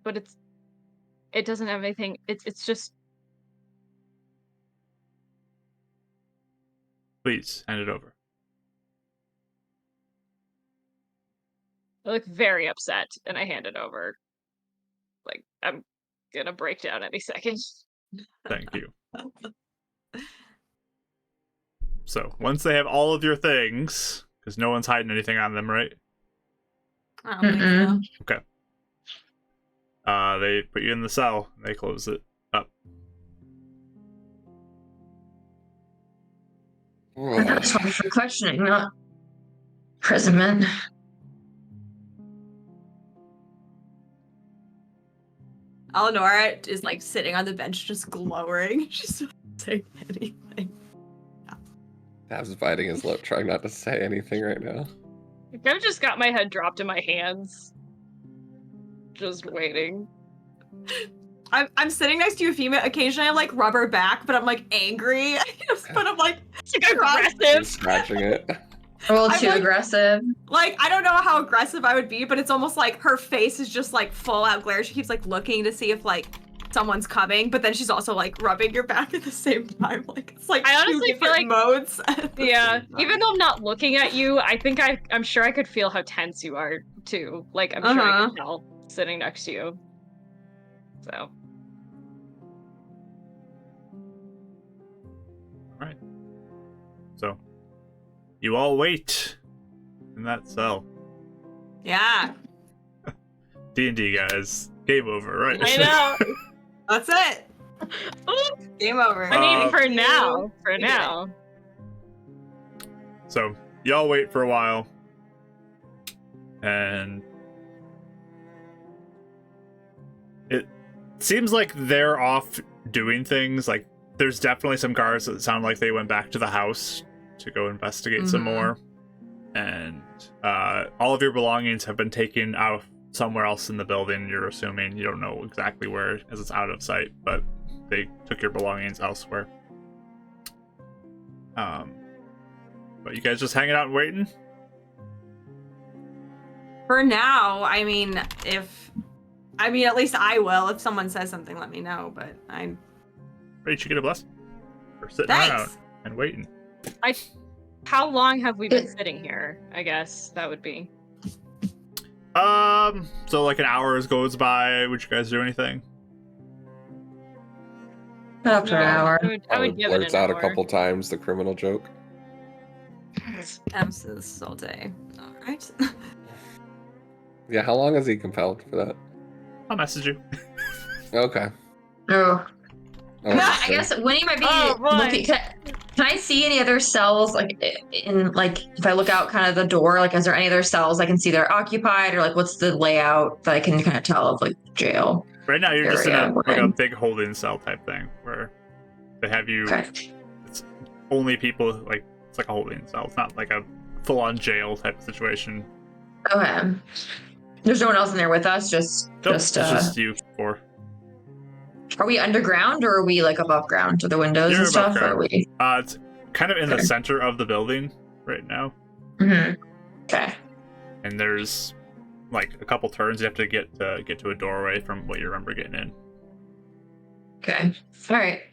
But it doesn't have anything. It's just. Please hand it over. I look very upset, and I hand it over. Like I'm gonna break down any second. Thank you. So once they have all of your things, because no one's hiding anything on them, right? I don't think so. Okay. They put you in the cell. They close it up. That's one for questioning, not imprisonment. Eleanor is like sitting on the bench, just glowering. She's not saying anything. Dav's biting his lip, trying not to say anything right now. I've just got my head dropped in my hands, just waiting. I'm sitting next to Euphemia. Occasionally, I like rub her back, but I'm like angry. But I'm like aggressive, scratching it. A little too like, aggressive. Like, I don't know how aggressive I would be, but it's almost like her face is just like full out glare. She keeps like looking to see if like someone's coming, but then she's also like rubbing your back at the same time. Like it's like I honestly feel like modes. Yeah, even though I'm not looking at you, I think I'm sure I could feel how tense you are too. Like I'm sure I can tell sitting next to you. So. All right. So you all wait in that cell. Yeah, D&D, guys. Game over, right? I know. that's it. Game over. I mean, for Thank now. you. For We did it. now. So, y'all wait for a while. And it seems like they're off doing things. Like, there's definitely some guards that sound like they went back to the house to go investigate some more. And all of your belongings have been taken out somewhere else in the building. You're assuming, you don't know exactly where, as it's out of sight, but they took your belongings elsewhere. But you guys just hanging out and waiting? For now, I mean, at least I will. If someone says something, let me know. But I'm. Ready to get a blessing? We're sitting around Thanks. and waiting. How long have we been sitting here? I guess that would be. So like an hour goes by. Would you guys do anything? After an hour. I would give it blurts an out hour. a couple times the criminal joke. This all day. All right. Yeah, how long is he compelled for that? I'll message you. Okay. Oh. Oh, I guess Winnie might be Oh, boy. looking. Can I see any other cells? Like, if I look out kind of the door, like, is there any other cells I can see they're occupied, or like, what's the layout that I can kind of tell of like jail? Right now, you're just in area a we're in. big holding cell type thing where they have you. Okay. It's only people like it's like a holding cell. It's not like a full-on jail type of situation. Okay. There's no one else in there with us. Nope, it's just you four. Are we underground or are we like above ground to the windows You're and stuff? above Or are we? It's kind of in the Okay. center of the building right now, Okay. and there's like a couple turns you have to get to a doorway from what you remember getting in. Okay. All right.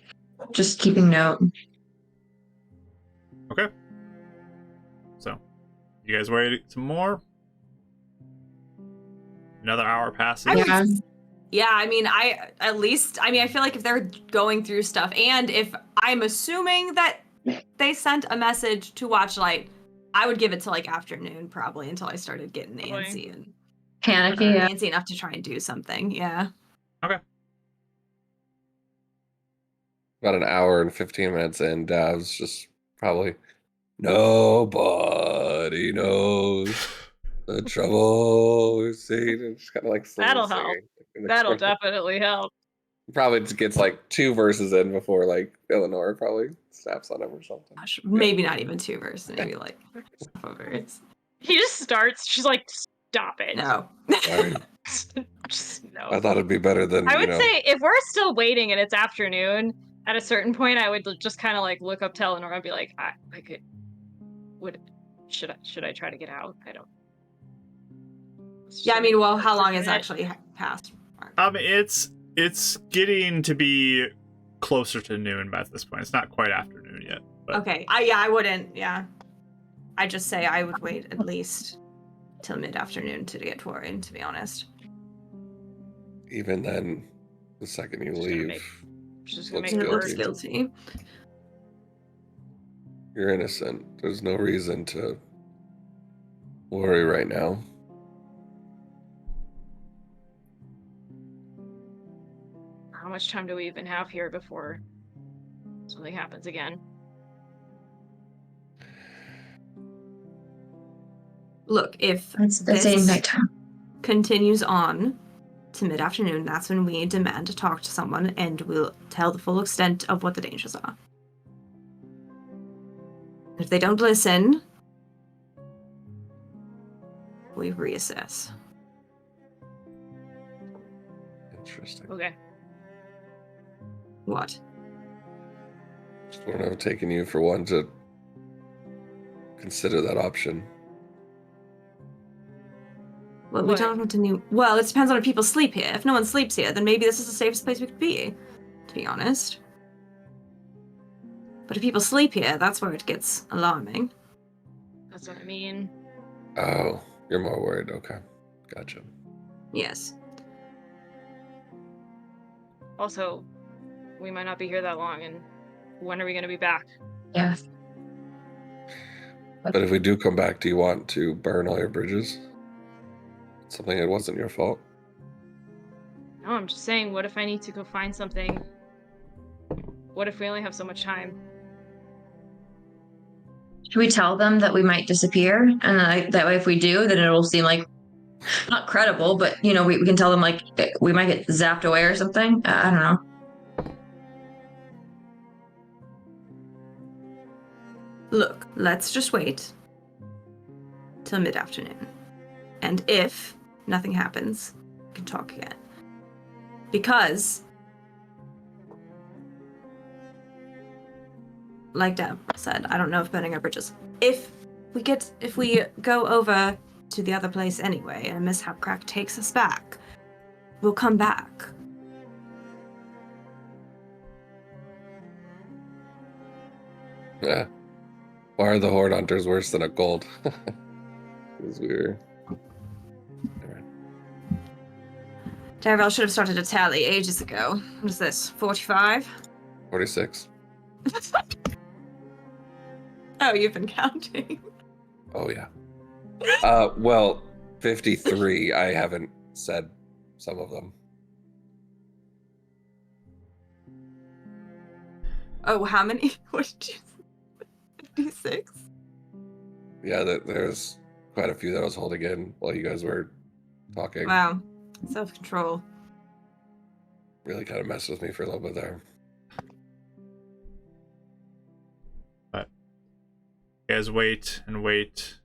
Just keeping note. Okay. So, you guys wait some more. Another hour passes. Yeah. I mean, I feel like if they're going through stuff, and if I'm assuming that they sent a message to Watchlight, I would give it to like afternoon probably until I started getting antsy and Panicky. Yeah. antsy enough to try and do something. Yeah. Okay. About an hour and 15 minutes in, Dav's just probably nobody knows the trouble we've seen. And just kind of like That'll singing help. in the That'll corner. definitely help. Probably just gets like 2 verses in before like Eleanor probably snaps on him or something. Gosh, maybe not even 2 verses, maybe like half a verse. He just starts. She's like, "Stop it." No. Sorry. Just no. I thought it'd be better than I would say if we're still waiting and it's afternoon, at a certain point, I would just kind of like look up to Eleanor and be like, I could. Should I try to get out? I don't. Yeah, I mean, well, how long has actually passed? It's getting to be closer to noon at this point. It's not quite afternoon yet. But... Okay. I wouldn't. Yeah. I just say I would wait at least till mid-afternoon to get to Warren, to be honest. even then, the second you leave, She's gonna looks make it Looks worse. guilty. you're innocent. There's no reason to worry right now. How much time do we even have here before something happens again? Look, if That's this nighttime. continues on to mid-afternoon, that's when we demand to talk to someone, and we'll tell the full extent of what the dangers are. If they don't listen, we reassess. Interesting. Okay. What? Just wouldn't have taken you for one to consider that option. Well, we What? don't continue. Well, it depends on if people sleep here. If no one sleeps here, then maybe this is the safest place we could be, to be honest. But if people sleep here, that's where it gets alarming. That's what I mean. Oh, you're more worried. Okay. Gotcha. Yes. Also, we might not be here that long, and when are we going to be back? Yeah. But if we do come back, do you want to burn all your bridges? Something that wasn't your fault. No, I'm just saying, what if I need to go find something? What if we only have so much time? Should we tell them that we might disappear? And then that way, if we do, then it'll seem like not credible, but you know, we can tell them like we might get zapped away or something. I don't know. Look, let's just wait till mid-afternoon. And if nothing happens, we can talk again. Because, like Deb said, I don't know if burning our bridges. If we go over to the other place anyway, and a mishap crack takes us back, we'll come back. Yeah. Why are the Horde Hunters worse than a gold? Because we're... Darrell should have started a tally ages ago. What is this, 45? 46. Oh, you've been counting. Oh, yeah. Well, 53. I haven't said some of them. Oh, how many? What did you 56? Yeah, there's quite a few that I was holding in while you guys were talking. Wow. Self-control. Really kind of messed with me for a little bit there. But you guys wait and wait.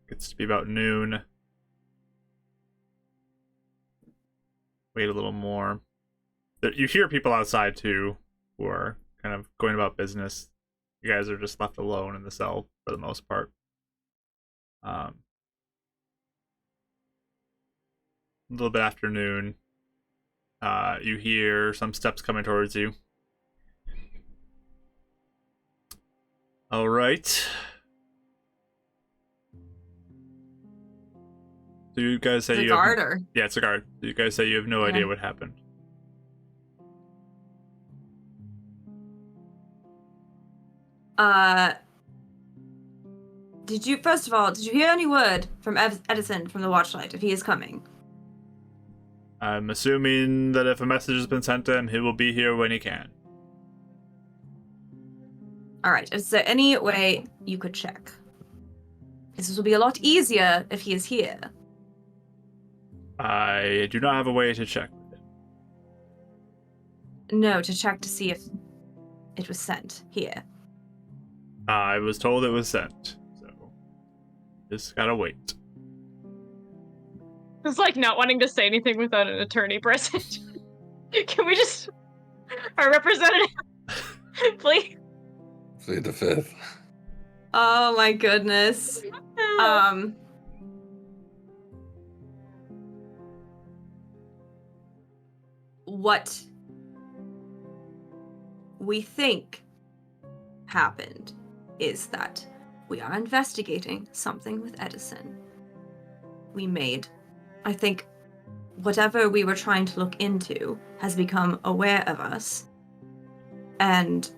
Gets to be about noon. Wait a little more. You hear people outside too who are kind of going about business. You guys are just left alone in the cell for the most part. A little bit after noon, you hear some steps coming towards you. All right. So you guys say It's a guard or? Yeah, it's a guard. You guys say you have no idea what happened. Did you hear any word from Edison from the Watchlight if he is coming? I'm assuming that if a message has been sent to him, he will be here when he can. Alright, is there any way you could check? This will be a lot easier if he is here. I do not have a way to check. No, to check to see if it was sent here. I was told it was sent, so just gotta wait. It's like not wanting to say anything without an attorney present. Can we just... Our representative, please? Plead the fifth. Oh my goodness. What we think happened is that we are investigating something with Edison. I think whatever we were trying to look into has become aware of us and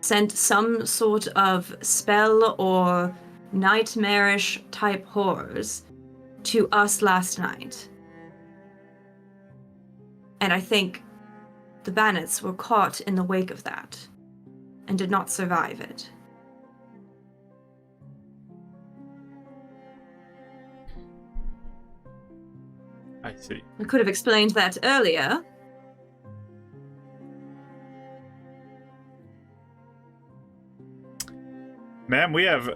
sent some sort of spell or nightmarish type horrors to us last night. And I think the Bannets were caught in the wake of that and did not survive it. I see. I could have explained that earlier. Ma'am, we have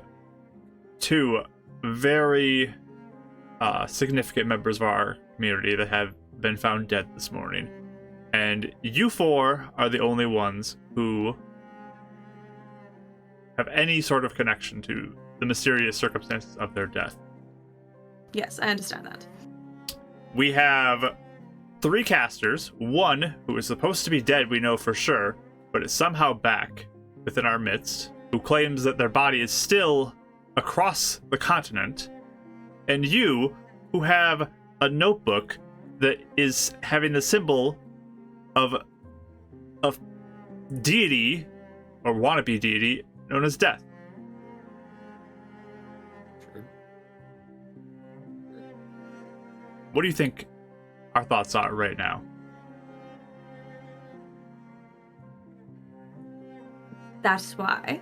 two very significant members of our community that have been found dead this morning. And you four are the only ones who have any sort of connection to the mysterious circumstances of their death. Yes, I understand that. We have 3 casters, one who is supposed to be dead, we know for sure, but is somehow back within our midst, who claims that their body is still across the continent, and you, who have a notebook that is having the symbol of deity, or wannabe deity, known as death. what do you think our thoughts are right now? That's why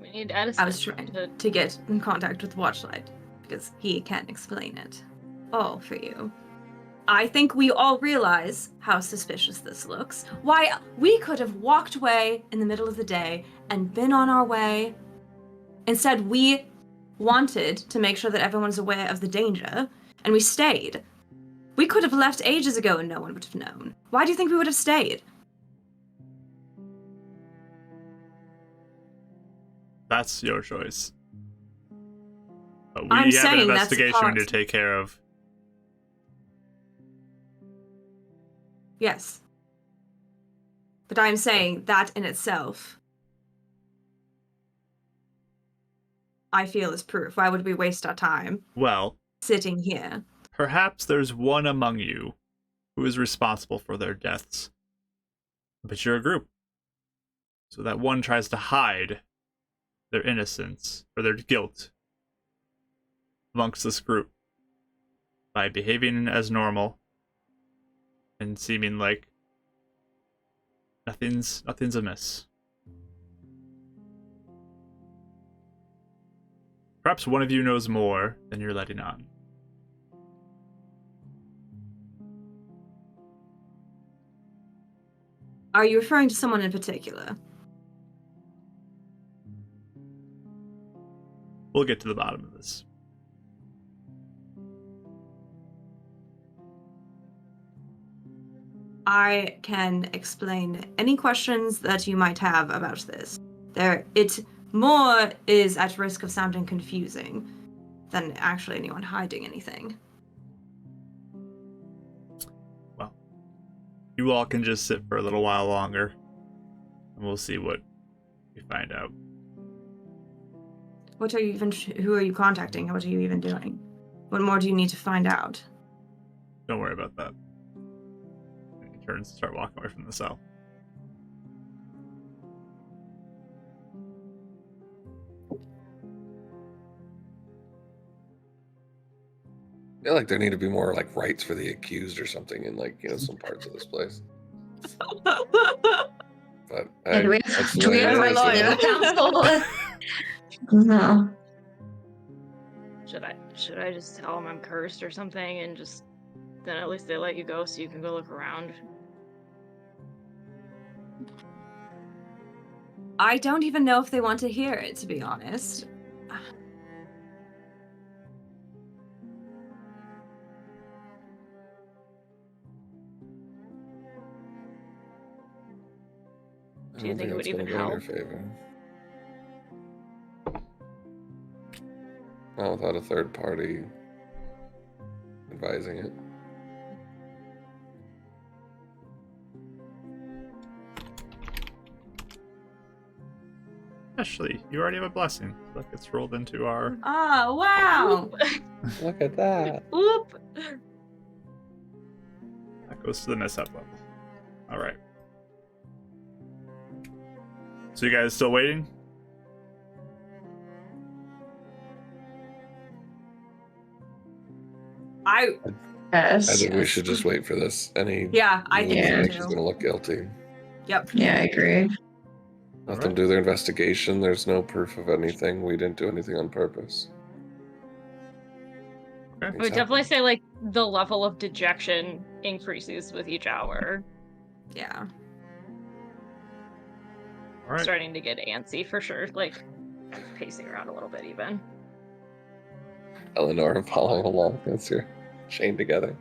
We need Edison. I was trying to get in contact with Watchlight, because he can explain it all for you. I think we all realize how suspicious this looks. Why, we could have walked away in the middle of the day and been on our way. Instead, we wanted to make sure that everyone was aware of the danger, and we stayed. We could have left ages ago and no one would have known. Why do you think we would have stayed? That's your choice. But we I'm have an saying that's investigation to part- take care of. Yes. But I'm saying that in itself, I feel is proof. Why would we waste our time Well, sitting here? perhaps there's one among you who is responsible for their deaths. But you're a group. So that one tries to hide their innocence or their guilt amongst this group by behaving as normal and seeming like nothing's amiss. Perhaps one of you knows more than you're letting on. Are you referring to someone in particular? We'll get to the bottom of this. I can explain any questions that you might have about this. It more is at risk of sounding confusing than actually anyone hiding anything. Well, you all can just sit for a little while longer, and we'll see what we find out. Who are you contacting? What are you even doing? What more do you need to find out? Don't worry about that. And he turns to start walking away from the cell. I feel like there need to be more like rights for the accused or something in like, you know, some parts of this place. But Yeah, do we have, that's the do we way have it is, rights you to know? legal counsel? No. Should I just tell them I'm cursed or something and just then at least they let you go so you can go look around? I don't even know if they want to hear it, to be honest. I Do you don't think it would that's gonna even go in your help? favor. Not without a third party advising it. Ashley, you already have a blessing. That gets rolled into our... Oh, wow! Look at that. Oop! That goes to the mishap level. Alright. So you guys still waiting? Yes. I think we should just wait for this. I think Yeah. so She's too. gonna look guilty. Yep. Yeah, I agree. Let Alright. them do their investigation. There's no proof of anything. We didn't do anything on purpose. Okay. I Things would definitely happen. say like the level of dejection increases with each hour. Yeah. Alright. Starting to get antsy for sure. Like pacing around a little bit even. Eleanor following along as you're chained together.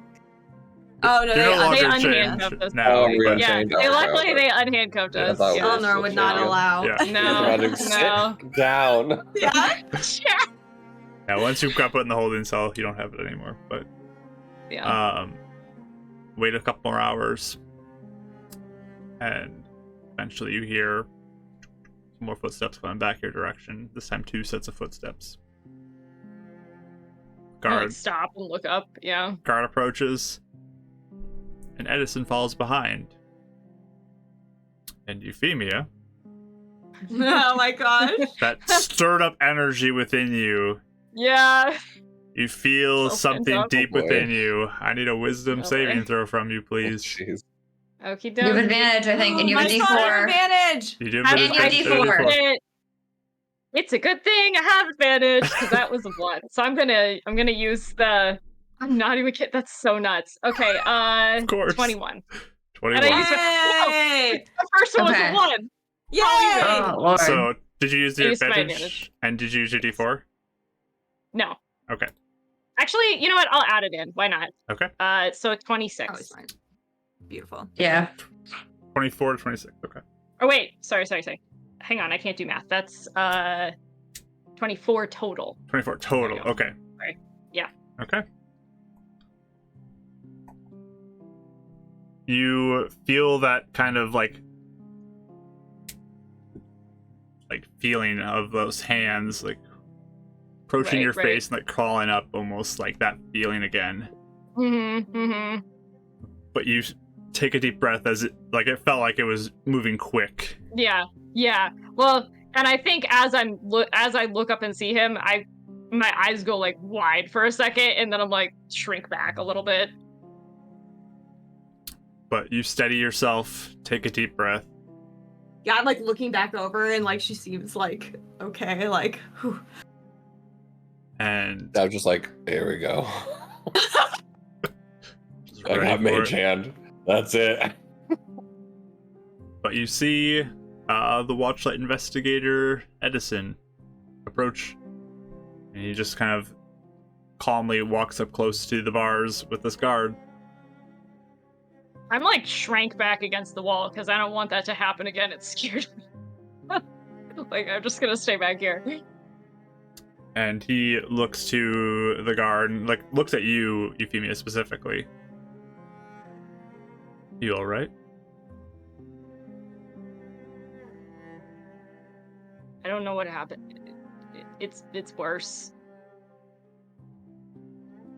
Oh, no, You're no They longer unhandcuffed chained us. now, Oh, we but Yeah, unchained? they Oh, okay, luckily okay. they unhandcuffed Yeah, I us. thought we Yeah. were Eleanor would not chained. allow. Yeah. No, Running no. sit down. Yeah. now once you've got put in the holding cell, you don't have it anymore. But Yeah. wait a couple more hours, and eventually you hear some more footsteps coming back your direction. This time, 2 sets of footsteps. I, like Guard stop and look up. Yeah. guard approaches, and Edison falls behind. And Euphemia, Oh my gosh. that stirred up energy within you Yeah. You feel something deep boy. within you. I need a wisdom Okay. saving throw from you, please. Jeez. Okie You have dokie. advantage, I think, and you have a I still have D4. advantage. You do Have have And you have advantage. D4. It's a good thing I have advantage because that was a 1. So I'm gonna use the. I'm not even kidding. That's so nuts. Okay, Of course. 21. 21. And I used my, Yay! the first one was Okay. a 1. Yay! Oh, Lord. So, did you use I your used my advantage? advantage. And did you use your D4? No. Okay. Actually, you know what? I'll add it in. Why not? Okay. So 26. Oh, it's fine. Beautiful. Yeah. 24 to 26. Okay. Oh wait, sorry. Hang on, I can't do math. That's 24 total. 24 total. There you go. Okay. Right. Yeah. Okay. You feel that kind of like feeling of those hands like approaching your Right. face and like crawling up, almost like that feeling again. Mm-hmm. But you take a deep breath as it felt like it was moving quick. Yeah. Well, and I think as I look up and see him, my eyes go like wide for a second, and then I'm like shrink back a little bit. But you steady yourself, take a deep breath. Yeah, I'm like looking back over and like she seems like okay, like whew. And I was just like, there we go. just I ready got for mage it. hand. That's it. But you see the Watchlight investigator Edison approach, and he just kind of calmly walks up close to the bars with this guard. I'm like shrank back against the wall because I don't want that to happen again. It scared me. Like I'm just gonna stay back here. And he looks to the guard and looks at you, Euphemia, specifically. You all right? I don't know what happened. It's worse.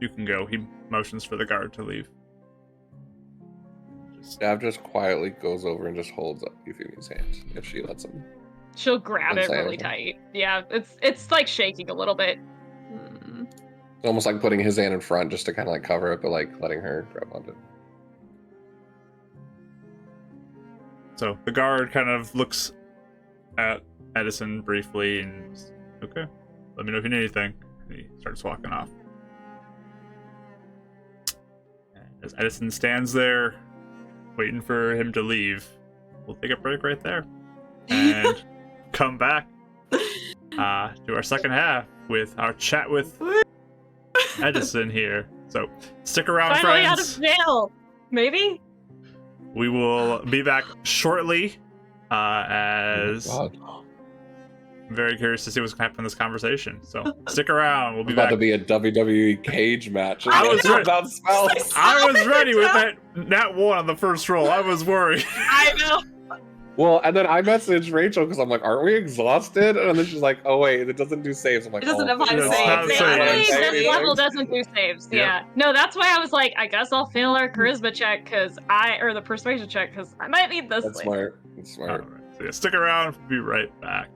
You can go. He motions for the guard to leave. Dav just quietly goes over and just holds up Euphemia's hand if she lets him. She'll grab it Don't say really anything. tight. Yeah, it's like shaking a little bit. Mm. It's almost like putting his hand in front just to kind of like cover it, but like letting her grab onto it. So the guard kind of looks at Edison briefly and says, okay, let me know if you need anything. And he starts walking off. And as Edison stands there, waiting for him to leave, we'll take a break right there and come back to our second half with our chat with Edison here. So stick around, Finally out of friends. jail. Maybe. We will be back shortly. As Oh my God. I'm very curious to see what's going to happen in this conversation. So stick around. We'll It's be about back. to be a WWE cage match. I was ready. Without spells. I was ready with that one on the first roll. I was worried. I know. Well, and then I messaged Rachel because I'm like, aren't we exhausted? And then she's like, oh wait, it doesn't do saves. I'm like, It doesn't oh, apply to It's saves. not Thankfully, saves. this level doesn't do saves. Yep. Yeah. No, that's why I was like, I guess I'll fail our charisma check or the persuasion check because I might need this That's later. smart. That's All smart. right. So yeah, stick around. We'll be right back.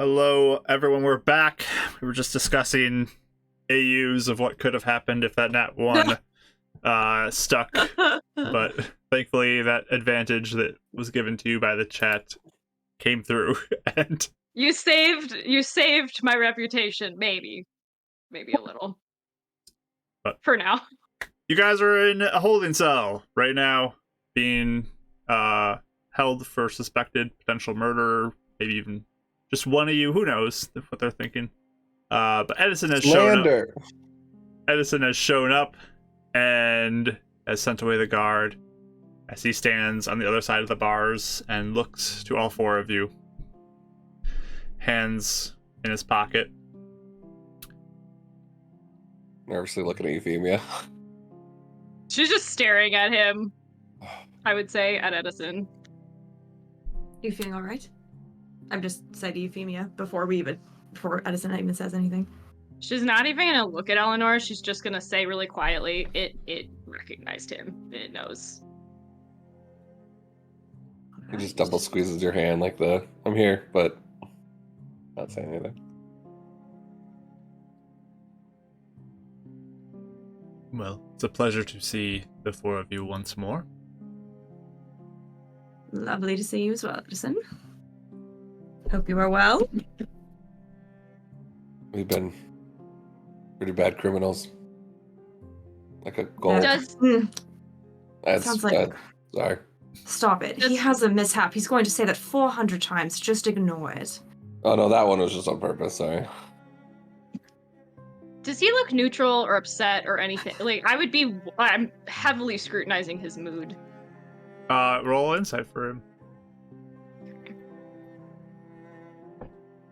Hello, everyone. We're back. We were just discussing AUs of what could have happened if that nat 1 stuck. But thankfully, that advantage that was given to you by the chat came through. And you saved my reputation, maybe a little. But for now. You guys are in a holding cell right now, being held for suspected potential murder, maybe even just one of you. Who knows what they're thinking? But Edison has shown up. Edison has shown up and has sent away the guard as he stands on the other side of the bars and looks to all four of you. Hands in his pocket. Nervously looking at Euphemia. She's just staring at him, I would say, at Edison. You feeling all right? I'm just saying to Euphemia before Edison even says anything. She's not even gonna look at Eleanor. She's just gonna say really quietly, it recognized him. It knows. He just double squeezes your hand like I'm here, but not saying anything. Well, it's a pleasure to see the four of you once more. Lovely to see you as well, Edison. Hope you are well. We've been pretty bad criminals. Like a gold. Does Sounds like... Sorry. Stop it. He has a mishap. He's going to say that 400 times. Just ignore it. Oh no, that one was just on purpose, sorry. Does he look neutral or upset or anything? Like, I'm heavily scrutinizing his mood. Roll insight for him.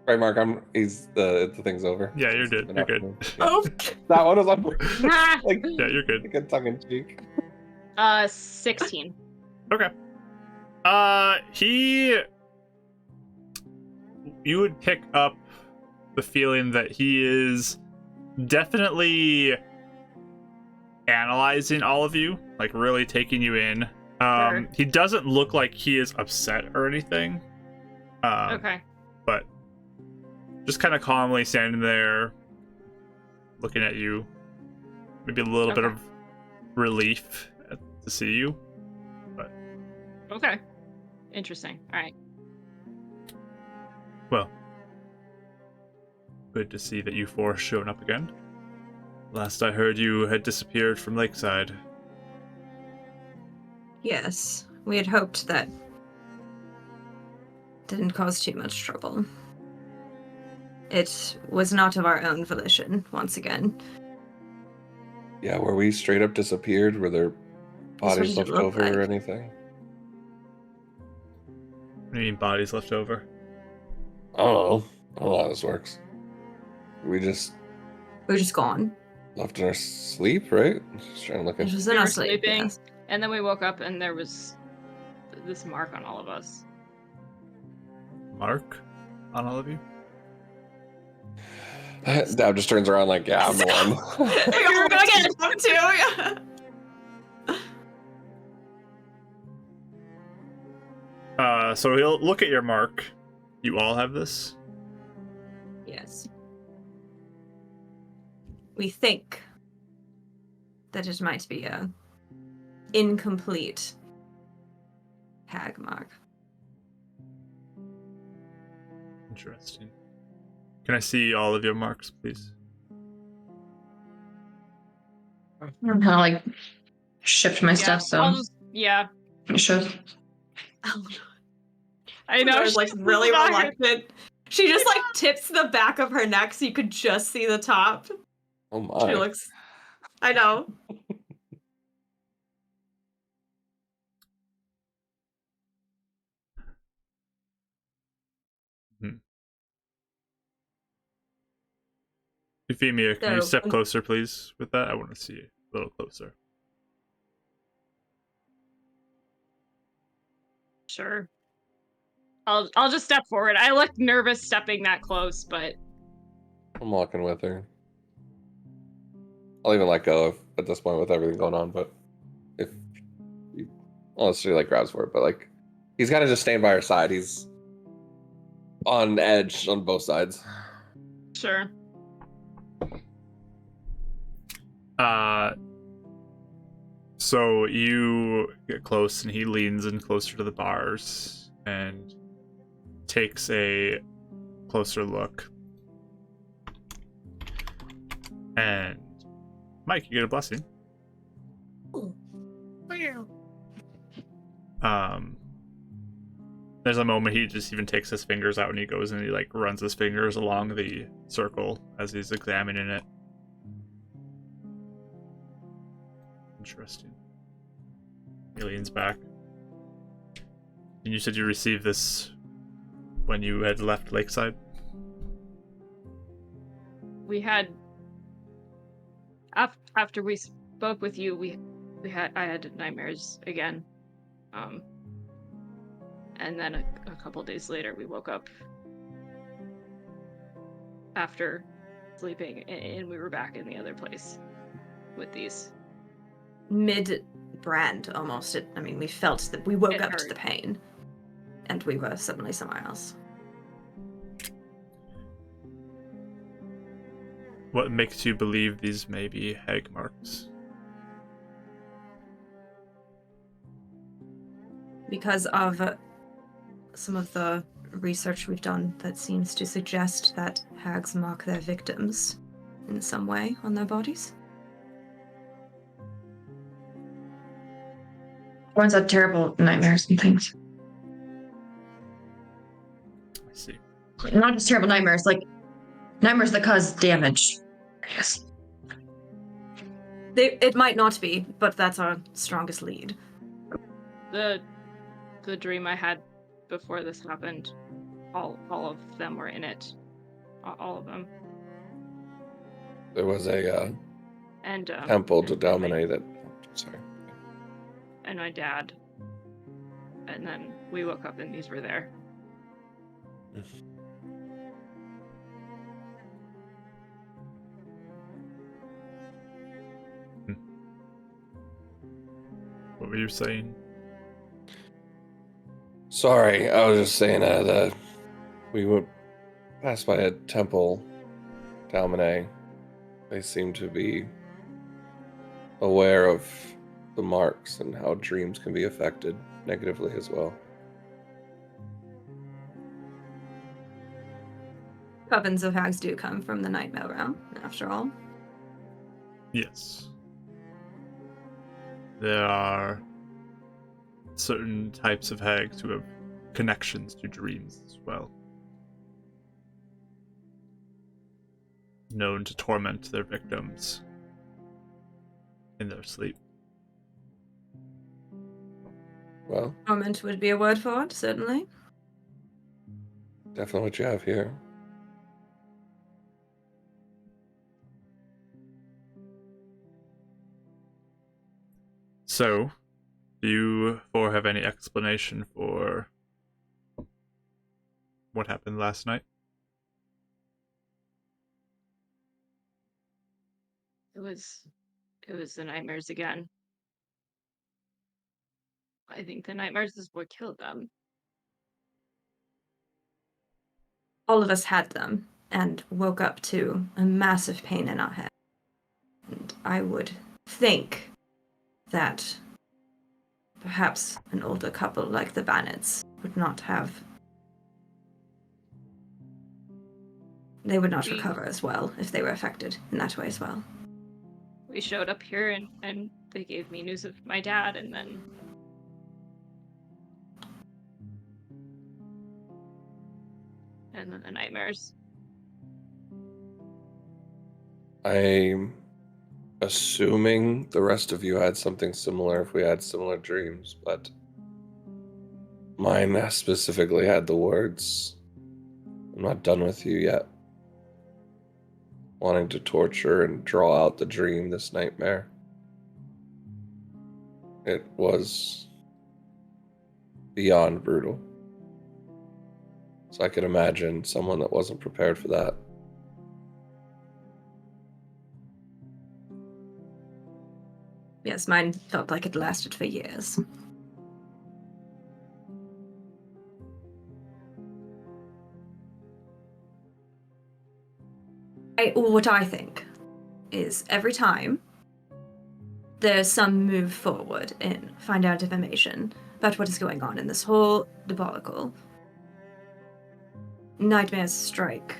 Right, Mark, the thing's over. Yeah, you're good. You're good. Yeah. Oh. That one was on purpose. Like, yeah, you're good. like a tongue in cheek. 16. Okay. You would pick up the feeling that he is definitely analyzing all of you, like really taking you in. Sure. He doesn't look like he is upset or anything. Okay. But just kind of calmly standing there, looking at you. Maybe a little bit of relief to see you. But okay. Interesting. All right. Well, good to see that you four shown up again. Last I heard, you had disappeared from Lakeside. Yes, we had hoped that didn't cause too much trouble. It was not of our own volition, once again. Yeah, were we straight up disappeared? Were there bodies left over or anything? What do you mean bodies left over? I don't know. I don't know how this works. We just gone. left in our sleep, right? Just trying to look at. It was We in were our sleep, sleeping, yes. and then we woke up, and there was this mark on all of us. Mark on all of you? Dab just turns around like, yeah, I'm the one. You're going too, yeah. So he'll look at your mark. You all have this? Yes. We think that it might be a incomplete tag mark. Interesting. Can I see all of your marks, please? I'm kind of like shipped my stuff, so I'll just, it shows. I know. She's like really reluctant. She just like tips the back of her neck so you could just see the top. Oh my. She looks. I know. Euphemia, can you So- step closer, please, with that? I want to see it a little closer. Sure. I'll just step forward. I look nervous stepping that close, but I'm walking with her. I'll even let go of at this point with everything going on, but if unless she like grabs for it, but like he's gotta just stand by her side. He's on edge on both sides. Sure. So you get close, and he leans in closer to the bars and takes a closer look. And Mike, you get a blessing. There's a moment he just even takes his fingers out, and he goes and he like runs his fingers along the circle as he's examining it. Interesting. He leans back. And you said you received this when you had left Lakeside? We had after we spoke with you, I had nightmares again. And then a couple days later we woke up after sleeping, and we were back in the other place with these. Mid-brand, almost. We felt that we woke It up hurt. to the pain, and we were suddenly somewhere else. What makes you believe these may be hag marks? Because of some of the research we've done that seems to suggest that hags mark their victims in some way on their bodies. Ones have terrible nightmares and things. I see. Not just terrible nightmares, like nightmares that cause damage, I guess. It might not be, but that's our strongest lead. The dream I had before this happened, all of them were in it. All of them. There was a And temple to and my- dominate it. Sorry. And my dad. And then we woke up and these were there. What were you saying? Sorry, I was just saying that we went past by a temple, Dalmanet. They seem to be aware of the marks and how dreams can be affected negatively as well. Covens of hags do come from the nightmare realm, after all. Yes. There are certain types of hags who have connections to dreams as well. Known to torment their victims in their sleep. Well, Torment would be a word for it, certainly. definitely what you have here. So, do you four have any explanation for what happened last night? It was the nightmares again. I think the nightmares is what killed them. All of us had them and woke up to a massive pain in our head. And I would think that perhaps an older couple like the Bannets would not have... They would not We- recover as well if they were affected in that way as well. We showed up here and they gave me news of my dad, and then the nightmares. I'm assuming the rest of you had something similar if we had similar dreams, but mine specifically had the words, "I'm not done with you yet." Wanting to torture and draw out the dream, this nightmare. It was beyond brutal. So I could imagine someone that wasn't prepared for that. Yes, mine felt like it lasted for years. what I think is every time there's some move forward and find out information about what is going on in this whole debacle, nightmares strike.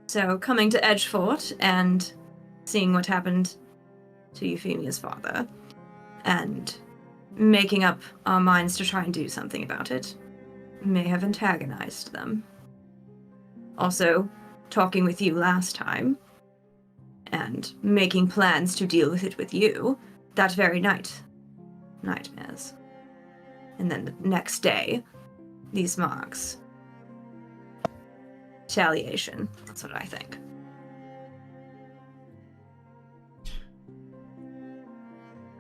So coming to Edgefort and seeing what happened to Euphemia's father and making up our minds to try and do something about it may have antagonized them. Also, talking with you last time and making plans to deal with it with you that very night. Nightmares. And then the next day, these marks. Retaliation. That's what I think.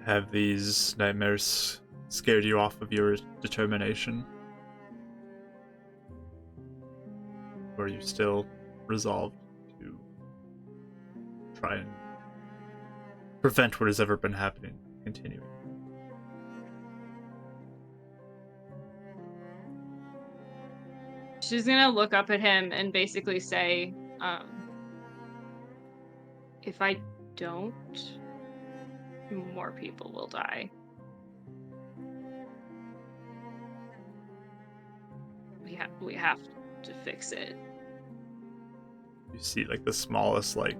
Have these nightmares scared you off of your determination? Or are you still resolved to try and prevent what has ever been happening continuing? She's gonna look up at him and basically say, if I don't, more people will die. We have to fix it. You see like the smallest like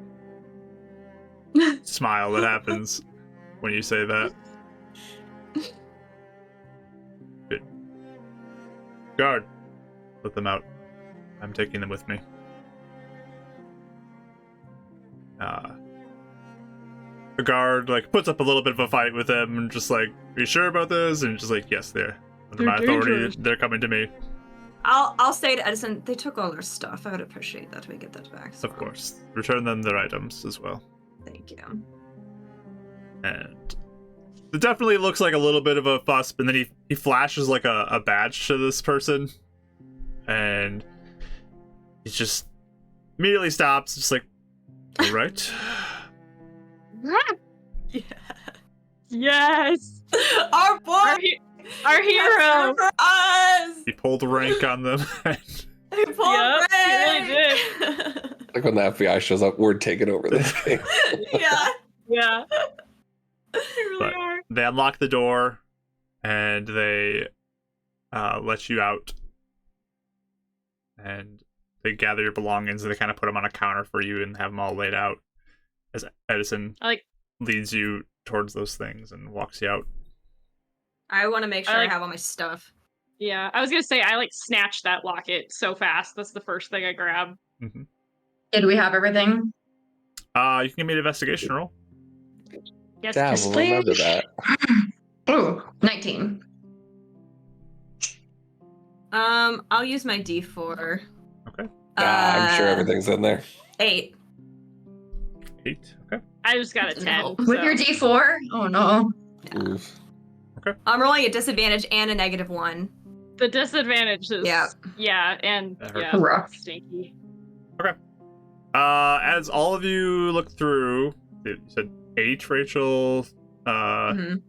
smile that happens when you say that. Good. Guard. Let them out. I'm taking them with me. The guard like puts up a little bit of a fight with them and just like, are you sure about this? And just like, yes, they're under my authority. Dangerous. They're coming to me. I'll say to Edison, they took all our stuff. I would appreciate that we get that back. Of course. Return them their items as well. Thank you. And it definitely looks like a little bit of a fuss, but then he flashes like a badge to this person. And he just immediately stops, just like, all right. Yeah. Yes, Our boy! our hero. For us! He pulled rank on them. He pulled Yep, he really did. Like when the FBI shows up, we're taking over this game. Yeah. Yeah, they really But are. they unlock the door and they let you out. And they gather your belongings and they kind of put them on a counter for you and have them all laid out as Edison leads you towards those things and walks you out. I want to make sure I have all my stuff. Yeah, I was gonna say I snatched that locket so fast. That's the first thing I grab. Mm-hmm. Did we have everything? You can give me an investigation roll. Yes, Yeah, yes, we'll please. remember that. Ooh, 19. I'll use my D4. Okay. I'm sure everything's in there. 8. 8. Okay. I just got a 10. No. With your D4? Oh no. Yeah. Oof. I'm rolling a disadvantage and a -1. The disadvantage is and Rough. stinky. As all of you look through, you said 8, Rachel. Mhm.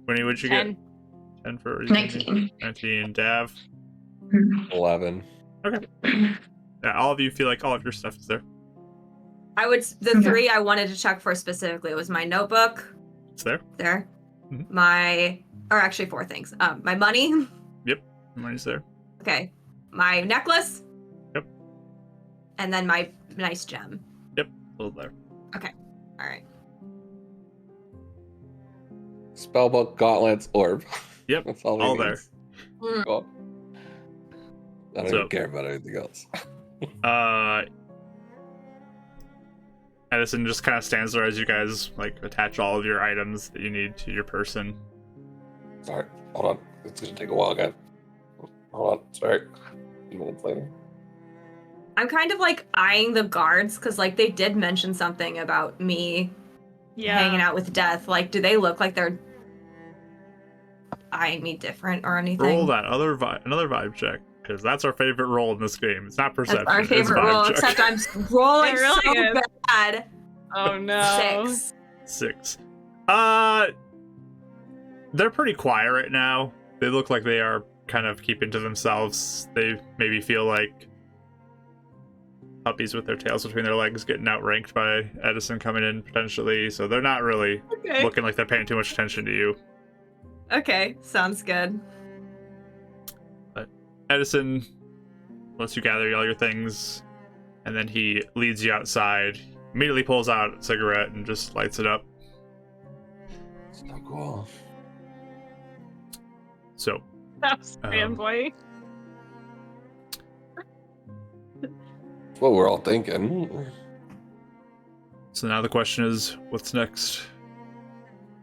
Winnie, what'd you 10. get? 10 for 19. 19. Dav. 11. Yeah, all of you feel like all of your stuff is there. The Okay. 3 I wanted to check for specifically was my notebook. It's there. There. Mhm. Or actually 4 things. My money. Money's there. Okay. My necklace. Yep. And then my nice gem. All there. All right. Spellbook, gauntlets, orb. Yep, That's all, all he there. needs. Mm. Cool. I don't So- even care about anything else. Edison just kind of stands there as you guys attach all of your items that you need to your person. Sorry, hold on. It's gonna take a while, guys. Hold on, sorry. A few minutes later. I'm kind of eyeing the guards because they did mention something about me hanging out with Death. Do they look like they're eyeing me different or anything? Roll that another vibe check, because that's our favorite roll in this game. It's not perception. That's our it's favorite vibe roll, check. except I'm rolling It really so is. bad. Oh no. 6. 6. They're pretty quiet right now. They look like they are kind of keeping to themselves. They maybe feel like puppies with their tails between their legs getting outranked by Edison coming in potentially, so they're not really looking like they're paying too much attention to you. Okay, sounds good. But Edison lets you gather all your things, and then he leads you outside, immediately pulls out a cigarette and just lights it up. So cool. So, That's fanboy. That's what we're all thinking. So now the question is, what's next?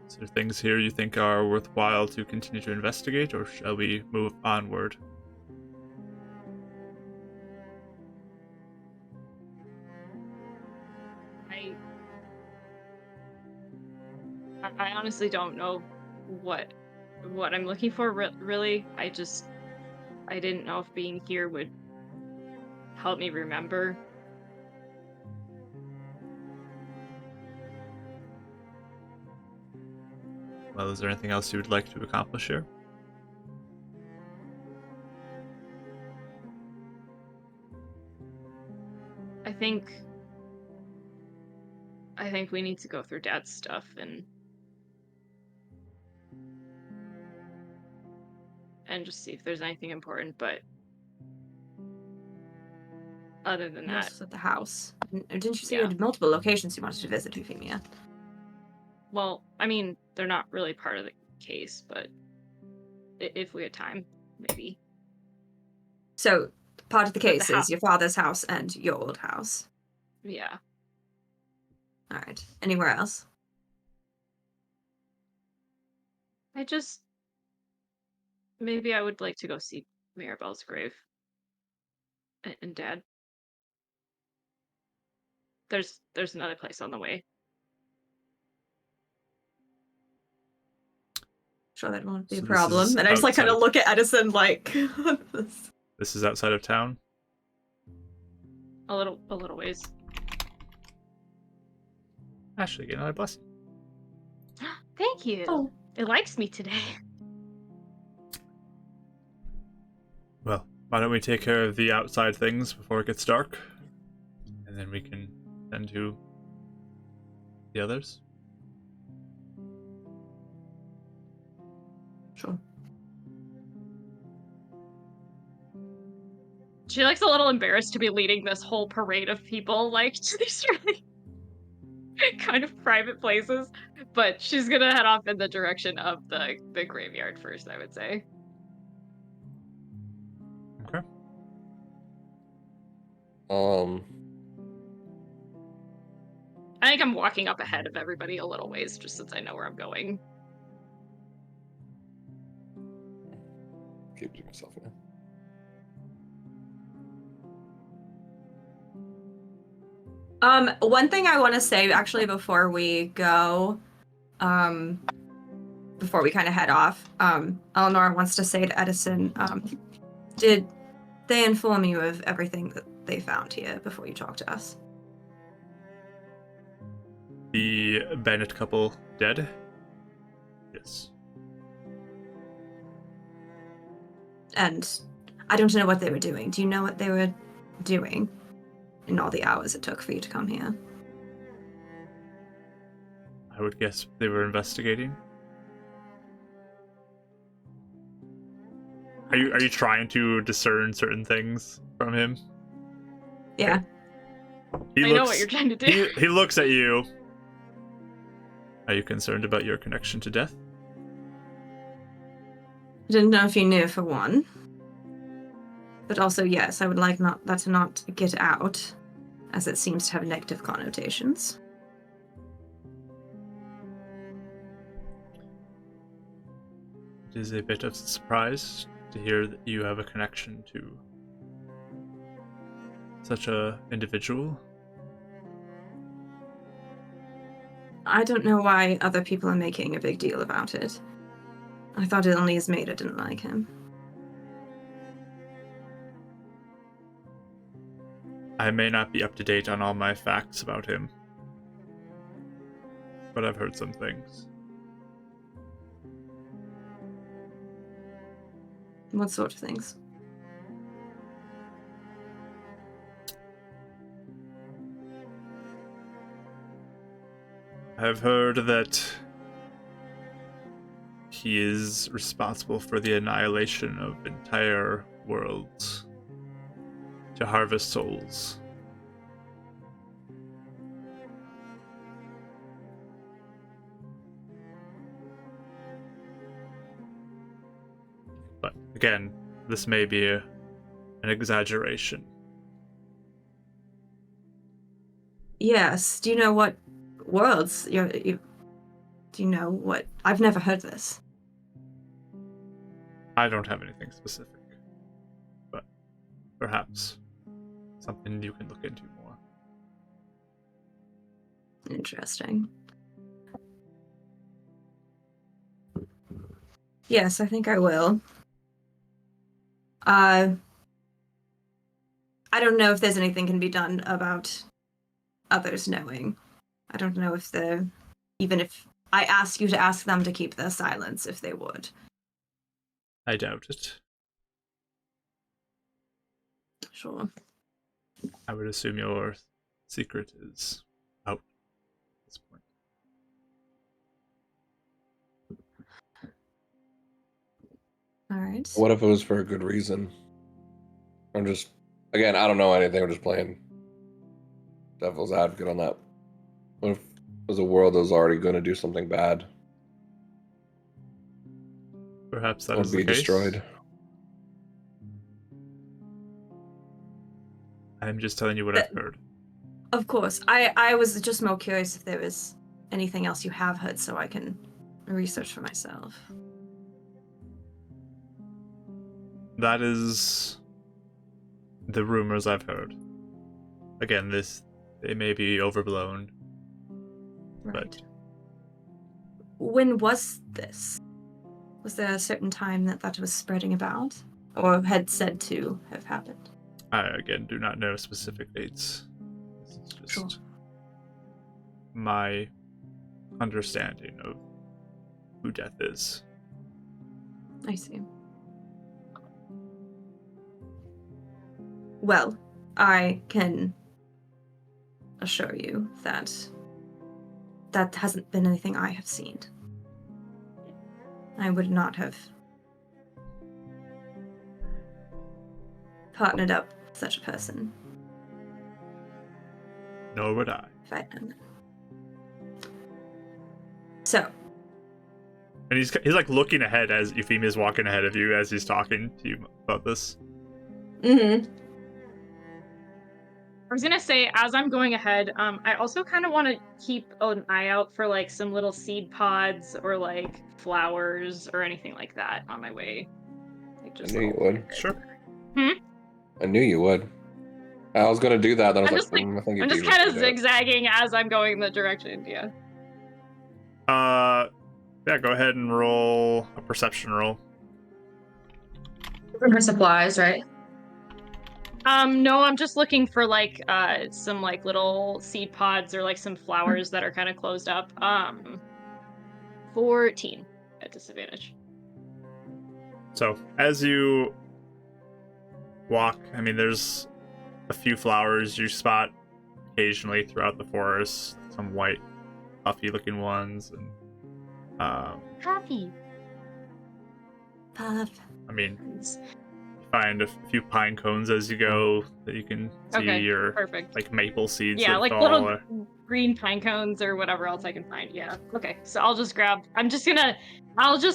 Is there things here you think are worthwhile to continue to investigate, or shall we move onward? I honestly don't know what I'm looking for, really. I didn't know if being here would help me remember. Well, is there anything else you would like to accomplish here? I think we need to go through Dad's stuff and just see if there's anything important, but other than that... At the house. Didn't you say Yeah. you had multiple locations you wanted to visit, Euphemia? Well, I mean, they're not really part of the case, but if we had time, maybe. So, part of the case the is your father's house and your old house. Yeah. Alright. Anywhere else? Maybe I would like to go see Mirabelle's grave. And Dad. There's another place on the way. Sure, that won't be So a this problem. is And I just like kind of outside- look at Edison like This is outside of town? A little ways. Ashley, get another blessing. Thank you. Oh. It likes me today. Well, why don't we take care of the outside things before it gets dark? And then we can tend to the others? Sure. She looks a little embarrassed to be leading this whole parade of people, like, to these really kind of private places. But she's gonna head off in the direction of the graveyard first, I would say. Okay. I think I'm walking up ahead of everybody a little ways, just since I know where I'm going. Keep to myself now. One thing I want to say actually before we go, before we kind of head off, Eleanor wants to say to Edison, did they inform you of everything that they found here before you talked to us? The Bennett couple dead? Yes. And I don't know what they were doing. Do you know what they were doing in all the hours it took for you to come here? I would guess they were investigating. Are you trying to discern certain things from him? Yeah. I know what you're trying to do. He looks at you. Are you concerned about your connection to death? I didn't know if you knew, for one. But also, yes, I would like that to not get out, as it seems to have negative connotations. It is a bit of a surprise to hear that you have a connection to such a individual. I don't know why other people are making a big deal about it. I thought only his maid didn't like him. I may not be up to date on all my facts about him, but I've heard some things. What sort of things? I've heard that he is responsible for the annihilation of entire worlds to harvest souls. But again, this may be an exaggeration. Yes. Do you know what worlds do you know what? I've never heard this. I don't have anything specific, but perhaps something you can look into more. Interesting. Yes, I think I will. I don't know if there's anything can be done about others knowing. I don't know if even if I ask you to ask them to keep their silence, if they would. I doubt it. Sure. I would assume your secret is out at this point. All right. What if it was for a good reason? Again, I don't know anything. I'm just playing devil's advocate on that. What if it was a world that was already going to do something bad? Perhaps that Would is be the case. destroyed. I'm just telling you what I've heard. Of course. I was just more curious if there was anything else you have heard so I can research for myself. That is the rumors I've heard. Again, they may be overblown. Right. But when was this? Was there a certain time that was spreading about? Or had said to have happened? I, again, do not know specific dates. This is just Sure. my understanding of who death is. I see. Well, I can assure you that that hasn't been anything I have seen. I would not have partnered up with such a person Nor would I. if I had known that. So, And he's like looking ahead as Euphemia's walking ahead of you as he's talking to you about this. I was gonna say, as I'm going ahead, I also kind of want to keep an eye out for like some little seed pods or like flowers or anything like that on my way. Like, I knew you would. Sure. I knew you would. I was going to do that, then I was I'm like, just I think I'm you just beat me kind of to it. zigzagging as I'm going in the direction. Yeah. Yeah, go ahead and roll a perception roll. For supplies, right? No, I'm just looking for like some like little seed pods or like some flowers that are kind of closed up. 14 at disadvantage. So, as you walk, I mean, there's a few flowers you spot occasionally throughout the forest, some white, puffy-looking ones, and Happy. Puff. I mean, you find a few pine cones as you go that you can see, Okay, or perfect. like maple seeds Yeah, that like fall. little green pine cones or whatever else I can find. Yeah. Okay, so I'll just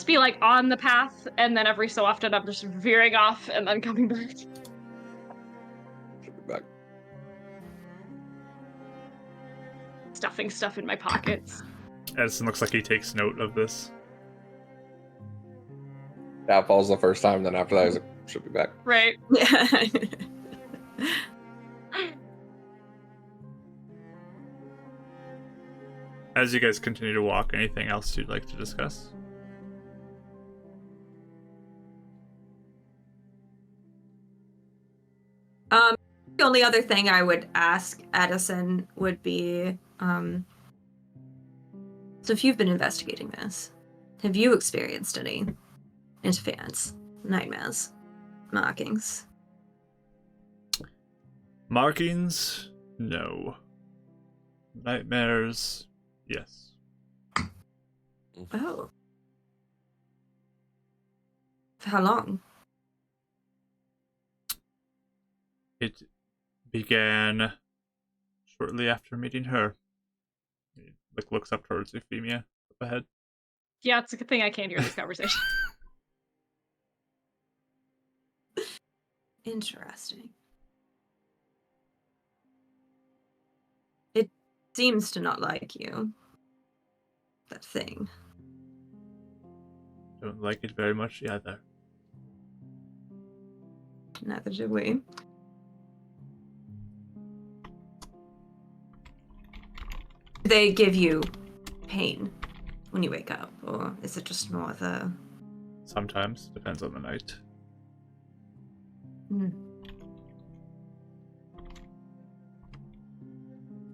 be like on the path, and then every so often I'm just veering off and then coming back. Should be back. Stuffing stuff in my pockets. Edison looks like he takes note of this. That falls the first time, then after that, he's like, should be back. Right. Yeah. As you guys continue to walk, anything else you'd like to discuss? The only other thing I would ask Edison would be, so if you've been investigating this, have you experienced any interference, nightmares, markings? Markings? No. Nightmares? Yes. Oh. For how long? It began shortly after meeting her. He looks up towards Euphemia up ahead. Yeah, it's a good thing I can't hear this conversation. Interesting. It seems to not like you. That thing. Don't like it very much either. Neither do we. Do they give you pain when you wake up, or is it just more of a... Sometimes, depends on the night.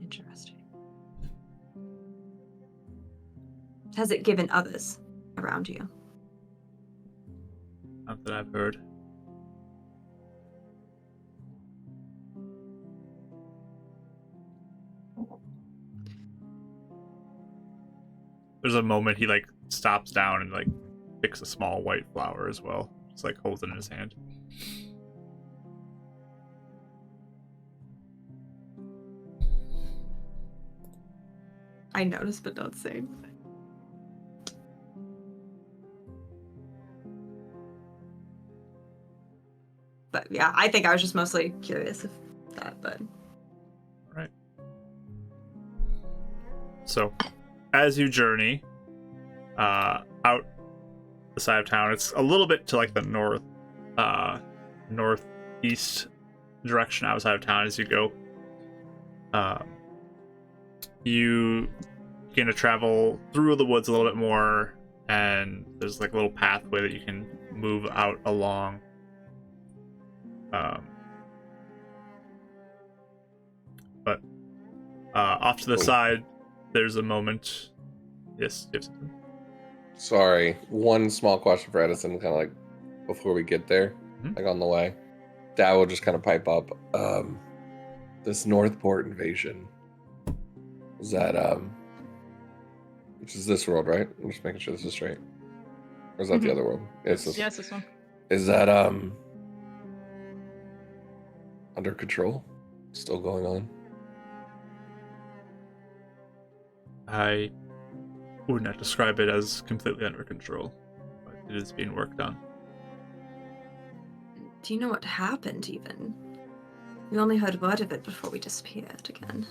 Interesting. Has it given others around you? Not that I've heard. There's a moment he like stops down and like picks a small white flower as well. Just like holds it in his hand. I noticed, but don't say anything. But yeah, I think I was just mostly curious of that, but... Right. So, as you journey out the side of town, it's a little bit to like the northeast direction outside of town as you go. You begin to travel through the woods a little bit more, and there's like a little pathway that you can move out along. But off to the side, there's a moment. Yes, Gibson. Sorry, one small question for Edison, kind of like before we get there, like on the way. Dad will just kind of pipe up. This Northport invasion. Is that which is this world, right? I'm just making sure this is straight. Or is that the other world? It's this. Yes, this one. Is that under control? Still going on? I would not describe it as completely under control, but it is being worked on. Do you know what happened, even? We only heard word of it before we disappeared again.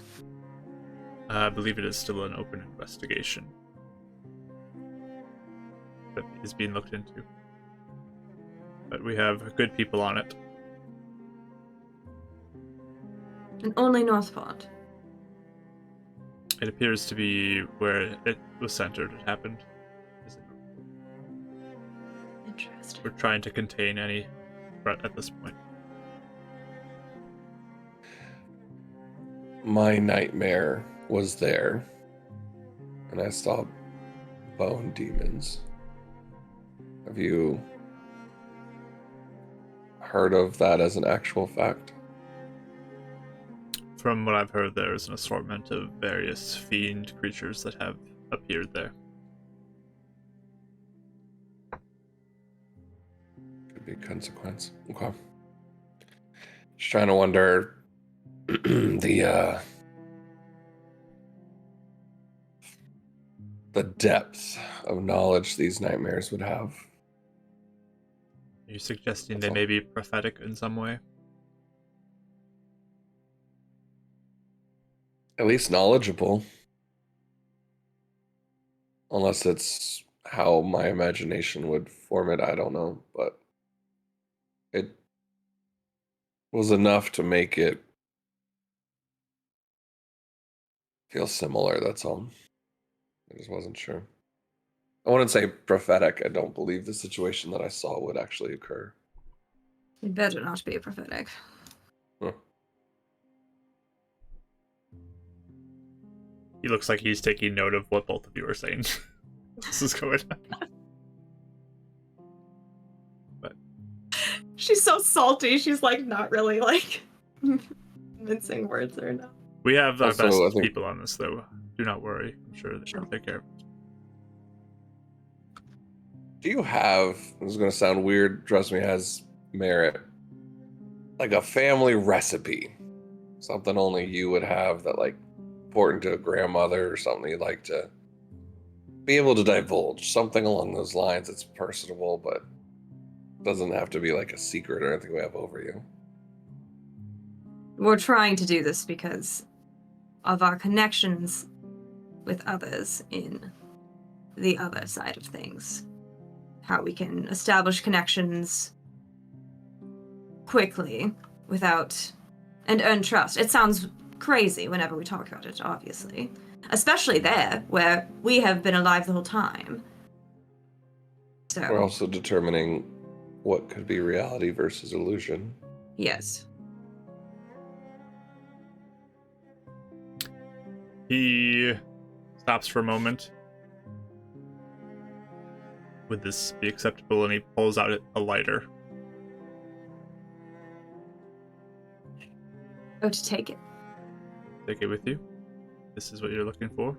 I believe it is still an open investigation that is being looked into. But we have good people on it. And only Northport. It appears to be where it was centered. It happened. Interesting. We're trying to contain any threat at this point. My nightmare was there, and I saw bone demons. Have you heard of that as an actual fact? From what I've heard, there is an assortment of various fiend creatures that have appeared there. Could be a consequence. Okay. Just trying to wonder the depth of knowledge these nightmares would have. Are you suggesting That's they all. may be prophetic in some way? At least knowledgeable. Unless it's how my imagination would form it, I don't know. But it was enough to make it feel similar, that's all. I just wasn't sure. I wouldn't say prophetic. I don't believe the situation that I saw would actually occur. It better not be prophetic. Huh. He looks like he's taking note of what both of you are saying. This is going on. But She's so salty. She's like not really like mincing words or no. we have our Also, I best think- people on this, though. Do not worry. I'm sure they'll take care of it. Do you have, this is going to sound weird, trust me, has merit, like a family recipe? Something only you would have that, like, important to a grandmother or something you'd like to be able to divulge. Something along those lines that's personable, but doesn't have to be like a secret or anything we have over you. We're trying to do this because of our connections with others in the other side of things. How we can establish connections quickly without and earn trust. It sounds crazy whenever we talk about it, obviously. Especially there, where we have been alive the whole time. So We're also determining what could be reality versus illusion. yes. He stops for a moment. Would this be acceptable? And he pulls out a lighter. Go to take it. Take it with you. This is what you're looking for.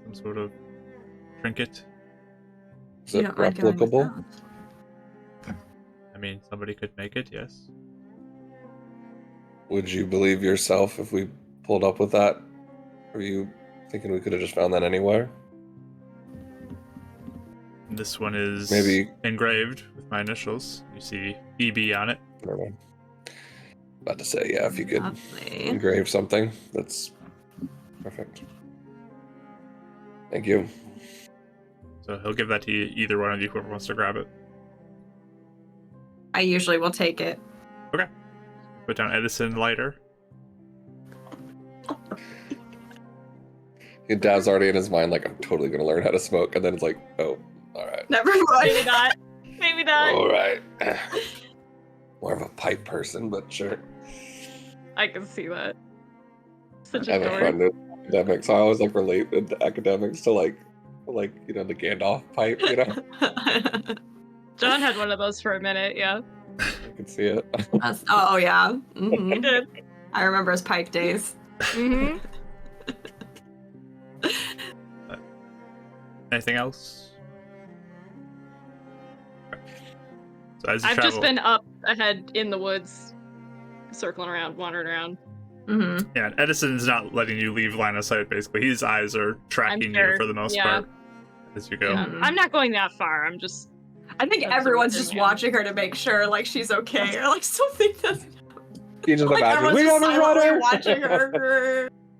Some sort of trinket. Is You it don't mind going replicable? without. I mean, somebody could make it, yes. Would you believe yourself if we pulled up with that? Are you thinking we could have just found that anywhere? This one is Maybe engraved with my initials. You see EB on it. I don't know. About to say, yeah, if you could Lovely. engrave something, that's perfect. Thank you. So he'll give that to you, either one of you, whoever wants to grab it. I usually will take it. Okay. Put down Edison lighter. Your dad's already in his mind, like, I'm totally going to learn how to smoke. And then it's like, oh, all right. Never Maybe mind. not. Maybe not. All right. More of a pipe person, but sure. I can see that. Such I a have a dork. friend in academics. So I always like relate the academics to like you know, the Gandalf pipe, you know? John had one of those for a minute, yeah. I can see it. Oh yeah. I Mhm. did. I remember his pipe days. Mm-hmm. Anything else? Okay. So as you I've travel, just been up ahead in the woods, circling around, wandering around. Mm-hmm. yeah, Edison's not letting you leave line of sight, basically. His eyes are tracking you sure. for the most Yeah. part as you go. Yeah. Mhm. I'm not going that far. I'm just. I think Observe everyone's her, just yeah. watching her to make sure like she's okay or like something doesn't. You just Like imagine, everyone's we just have a silently rudder! watching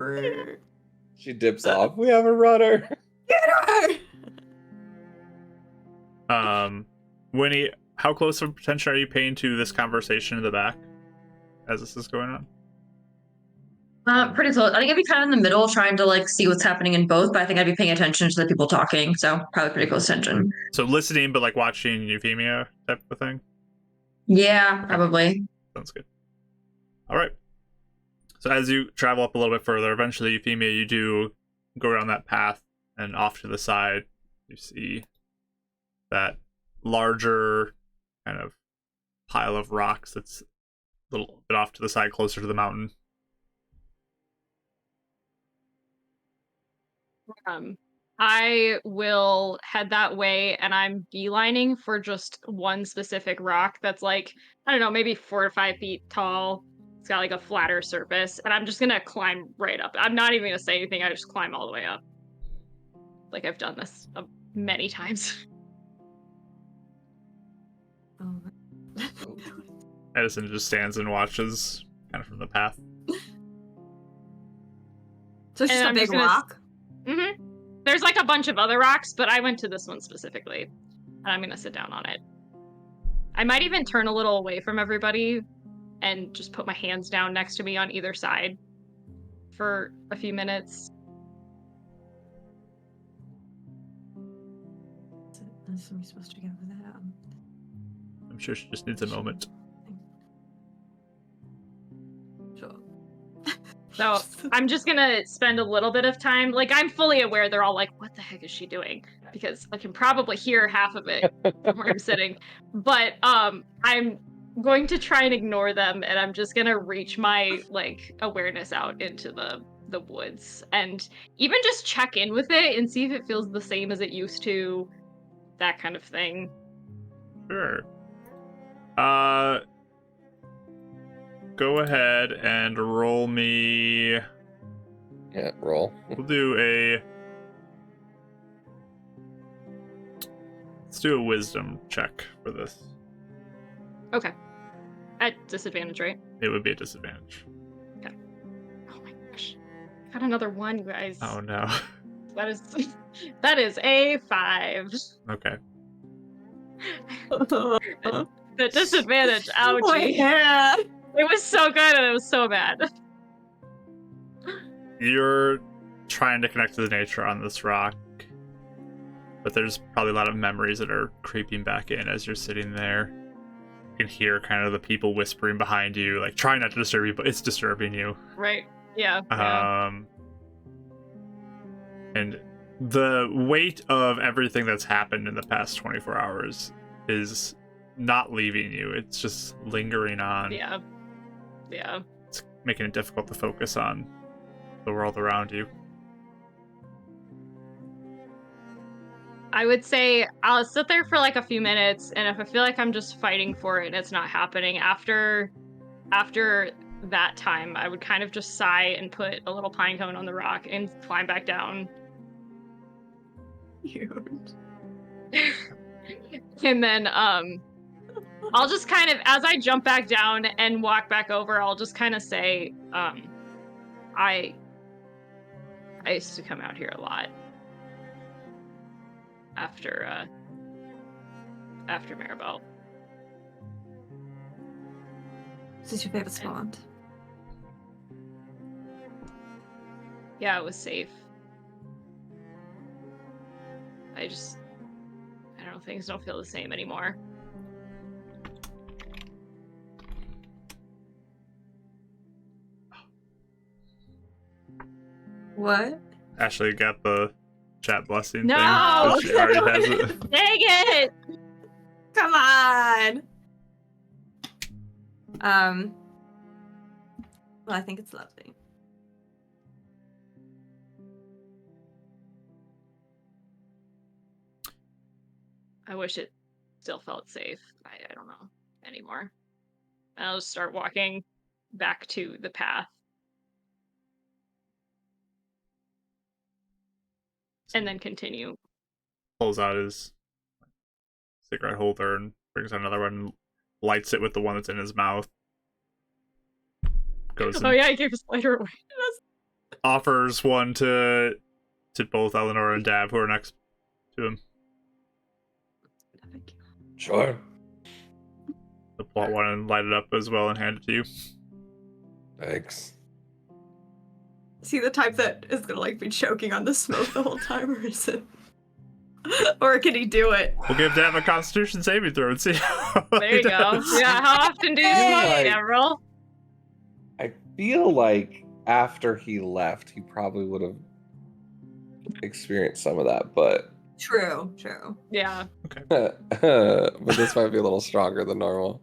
her. She dips off. We have a rudder. Get her! Winnie, how close of attention are you paying to this conversation in the back as this is going on? Pretty close. I think I'd be kind of in the middle, trying to like see what's happening in both, but I think I'd be paying attention to the people talking, so probably pretty close attention. So listening, but like watching Euphemia type of thing? Yeah, probably. Sounds good. All right. So as you travel up a little bit further, eventually, Euphemia, you do go down that path, and off to the side, you see that larger kind of pile of rocks that's a little bit off to the side, closer to the mountain. I will head that way, and I'm beelining for just one specific rock that's like, I don't know, maybe 4 to 5 feet tall. It's got like a flatter surface, and I'm just gonna climb right up. I'm not even gonna say anything. I just climb all the way up. Like I've done this many times. Edison just stands and watches, kind of from the path. So it's just And a I'm big just gonna rock. Mm-hmm. There's like a bunch of other rocks, but I went to this one specifically, and I'm gonna sit down on it. I might even turn a little away from everybody and just put my hands down next to me on either side for a few minutes. That's what we're supposed to get over there. I'm sure she just needs a moment. Sure. So I'm just gonna spend a little bit of time. Like I'm fully aware they're all like, "What the heck is she doing?" Because I can probably hear half of it from where I'm sitting. But I'm going to try and ignore them, and I'm just gonna reach my like awareness out into the woods and even just check in with it and see if it feels the same as it used to that kind of thing. Sure. Go ahead and roll me. Yeah, roll. We'll do let's do a wisdom check for this. Okay. At disadvantage, right? It would be a disadvantage. Oh my gosh. Got another one, you guys. Oh no. That is a 5. Okay. The disadvantage, ouchie. Oh, yeah. It was so good and it was so bad. You're trying to connect to the nature on this rock, but there's probably a lot of memories that are creeping back in as you're sitting there. You can hear kind of the people whispering behind you, like trying not to disturb you, but it's disturbing you. Right. Yeah. And the weight of everything that's happened in the past 24 hours is not leaving you. It's just lingering on. Yeah. Yeah. It's making it difficult to focus on the world around you. I would say I'll sit there for like a few minutes, and if I feel like I'm just fighting for it and it's not happening, after that time, I would kind of just sigh and put a little pine cone on the rock and climb back down. Cute. And then I'll just kind of, as I jump back down and walk back over, I'll just kind of say, I used to come out here a lot after Maribel. This is your favorite spot. Yeah, it was safe. I don't know, things don't feel the same anymore. What? Ashley got the chat blessing No! thing. So she already has it. Dang it! Come on. Well, I think it's lovely. I wish it still felt safe. I don't know anymore. And I'll just start walking back to the path. And then continue. Pulls out his cigarette holder and brings out another one and lights it with the one that's in his mouth. Goes Oh yeah, he gave his lighter away. offers one to both Eleanor and Dab who are next to him. Sure. The plot one and light it up as well and hand it to you. Thanks. Is he the type that is gonna like be choking on the smoke the whole time, or is it? Or can he do it? We'll give Dab a Constitution saving throw and see how There he you go. does. Yeah, how often do you smoke, Like- Avril? I feel like after he left, he probably would have experienced some of that, but True. Yeah. but this might be a little stronger than normal.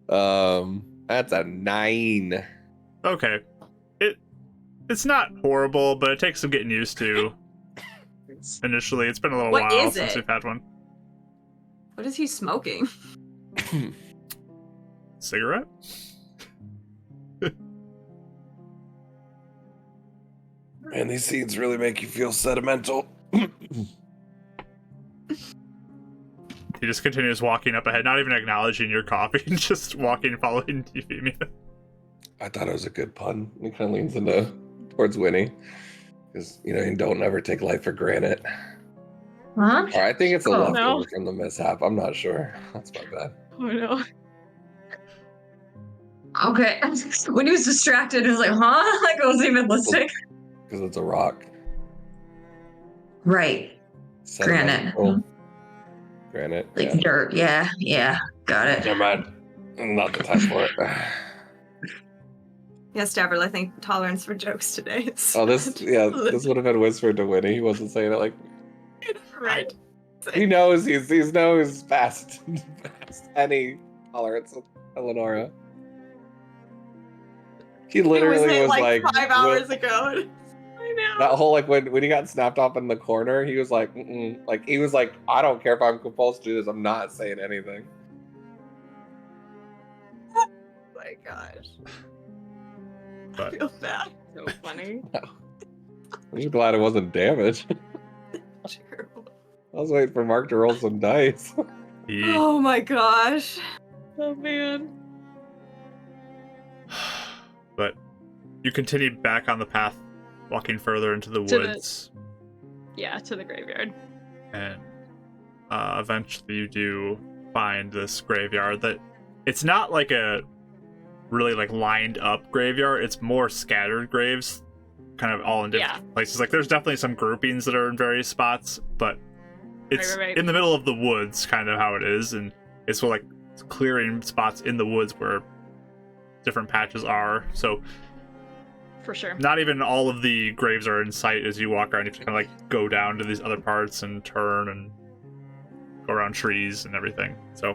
That's a 9. Okay. It's not horrible, but it takes some getting used to. Initially, it's been a little What while is since it? we've had one. What is he smoking? Cigarette? Man, these seeds really make you feel sentimental. He just continues walking up ahead, not even acknowledging your coughing, just walking, following Euphemia. I thought it was a good pun. He kind of leans into towards Winnie. Because, you don't ever take life for granted. Huh? Or I think it's a Oh, leftover no. from the mishap. I'm not sure. That's my bad. Oh no. Okay. When he was distracted, he was like, huh? Like I wasn't even listening. Because it's a rock. Right. Sentimental. Granite. Like Yeah. dirt. Yeah. Got it. Never mind. Not the time for it. Yes, Stavros, I think tolerance for jokes today. Oh, this would have been whispered to Winnie. He wasn't saying it like right. he knows he's knows past any tolerance with Eleonora. He literally was it like 5 hours ago. know. That whole like when he got snapped off in the corner, he was like, mm-mm. Like he was like, I don't care if I'm compelled to do this. I'm not saying anything. Oh my gosh. But- I feel bad. So funny. I'm just glad it wasn't damaged. Terrible. I was waiting for Mark to roll some dice. Oh my gosh. Oh man. But you continue back on the path, walking further into the To the- woods, Yeah, to the graveyard. and eventually you do find this graveyard that it's not like a really like lined up graveyard. It's more scattered graves, kind of all in different places. Like there's definitely some groupings that are in various spots, but it's Right. in the middle of the woods, kind of how it is, and it's sort of like clearing spots in the woods where different patches are. So For sure. not even all of the graves are in sight as you walk around. You have to kind of like go down to these other parts and turn and go around trees and everything. So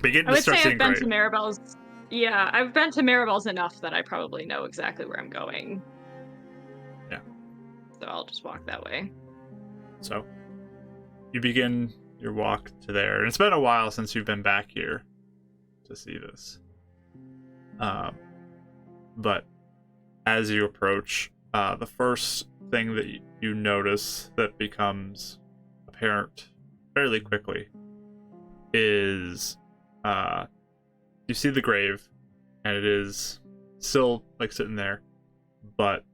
begin I to would start say seeing I've been graves. to Maribel's. Yeah, I've been to Maribel's enough that I probably know exactly where I'm going. Yeah. So I'll just walk that way. So you begin your walk to there, and it's been a while since you've been back here to see this. But as you approach, the first thing that you notice that becomes apparent fairly quickly is you see the grave, and it is still like sitting there, but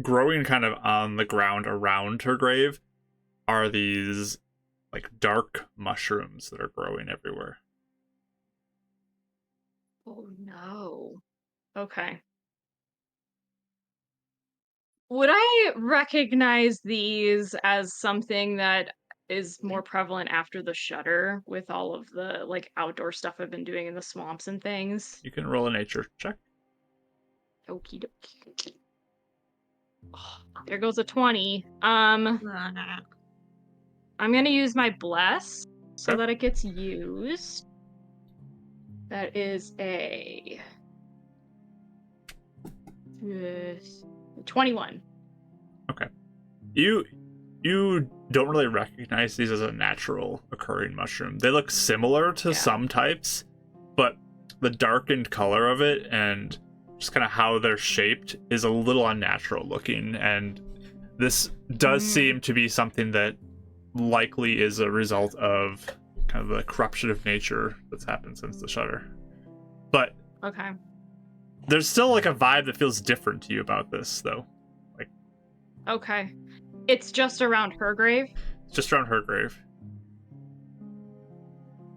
growing kind of on the ground around her grave are these like dark mushrooms that are growing everywhere. Oh no. Okay. Would I recognize these as something that is more prevalent after the shutter with all of the like outdoor stuff I've been doing in the swamps and things? You can roll a nature check. Okie dokie. There goes a 20. I'm gonna use my bless so Okay. that it gets used. That is a 21. You don't really recognize these as a natural occurring mushroom. They look similar to some types, but the darkened color of it and just kind of how they're shaped is a little unnatural looking, and this does seem to be something that likely is a result of kind of the corruption of nature that's happened since the shutter. But Okay. there's still like a vibe that feels different to you about this, though. Okay. It's just around her grave. It's just around her grave.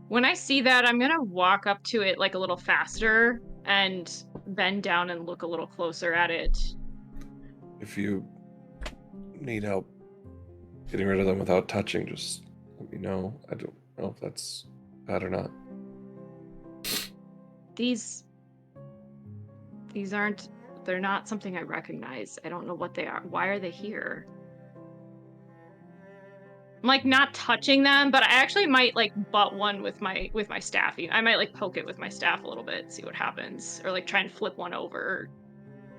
When I see that, I'm gonna walk up to it like a little faster and bend down and look a little closer at it. If you need help getting rid of them without touching, just let me know. I don't know if that's bad or not. These aren't, they're not something I recognize. I don't know what they are. Why are they here? I'm like not touching them, but I actually might like butt one with my staff. I might like poke it with my staff a little bit, see what happens, or like try and flip one over.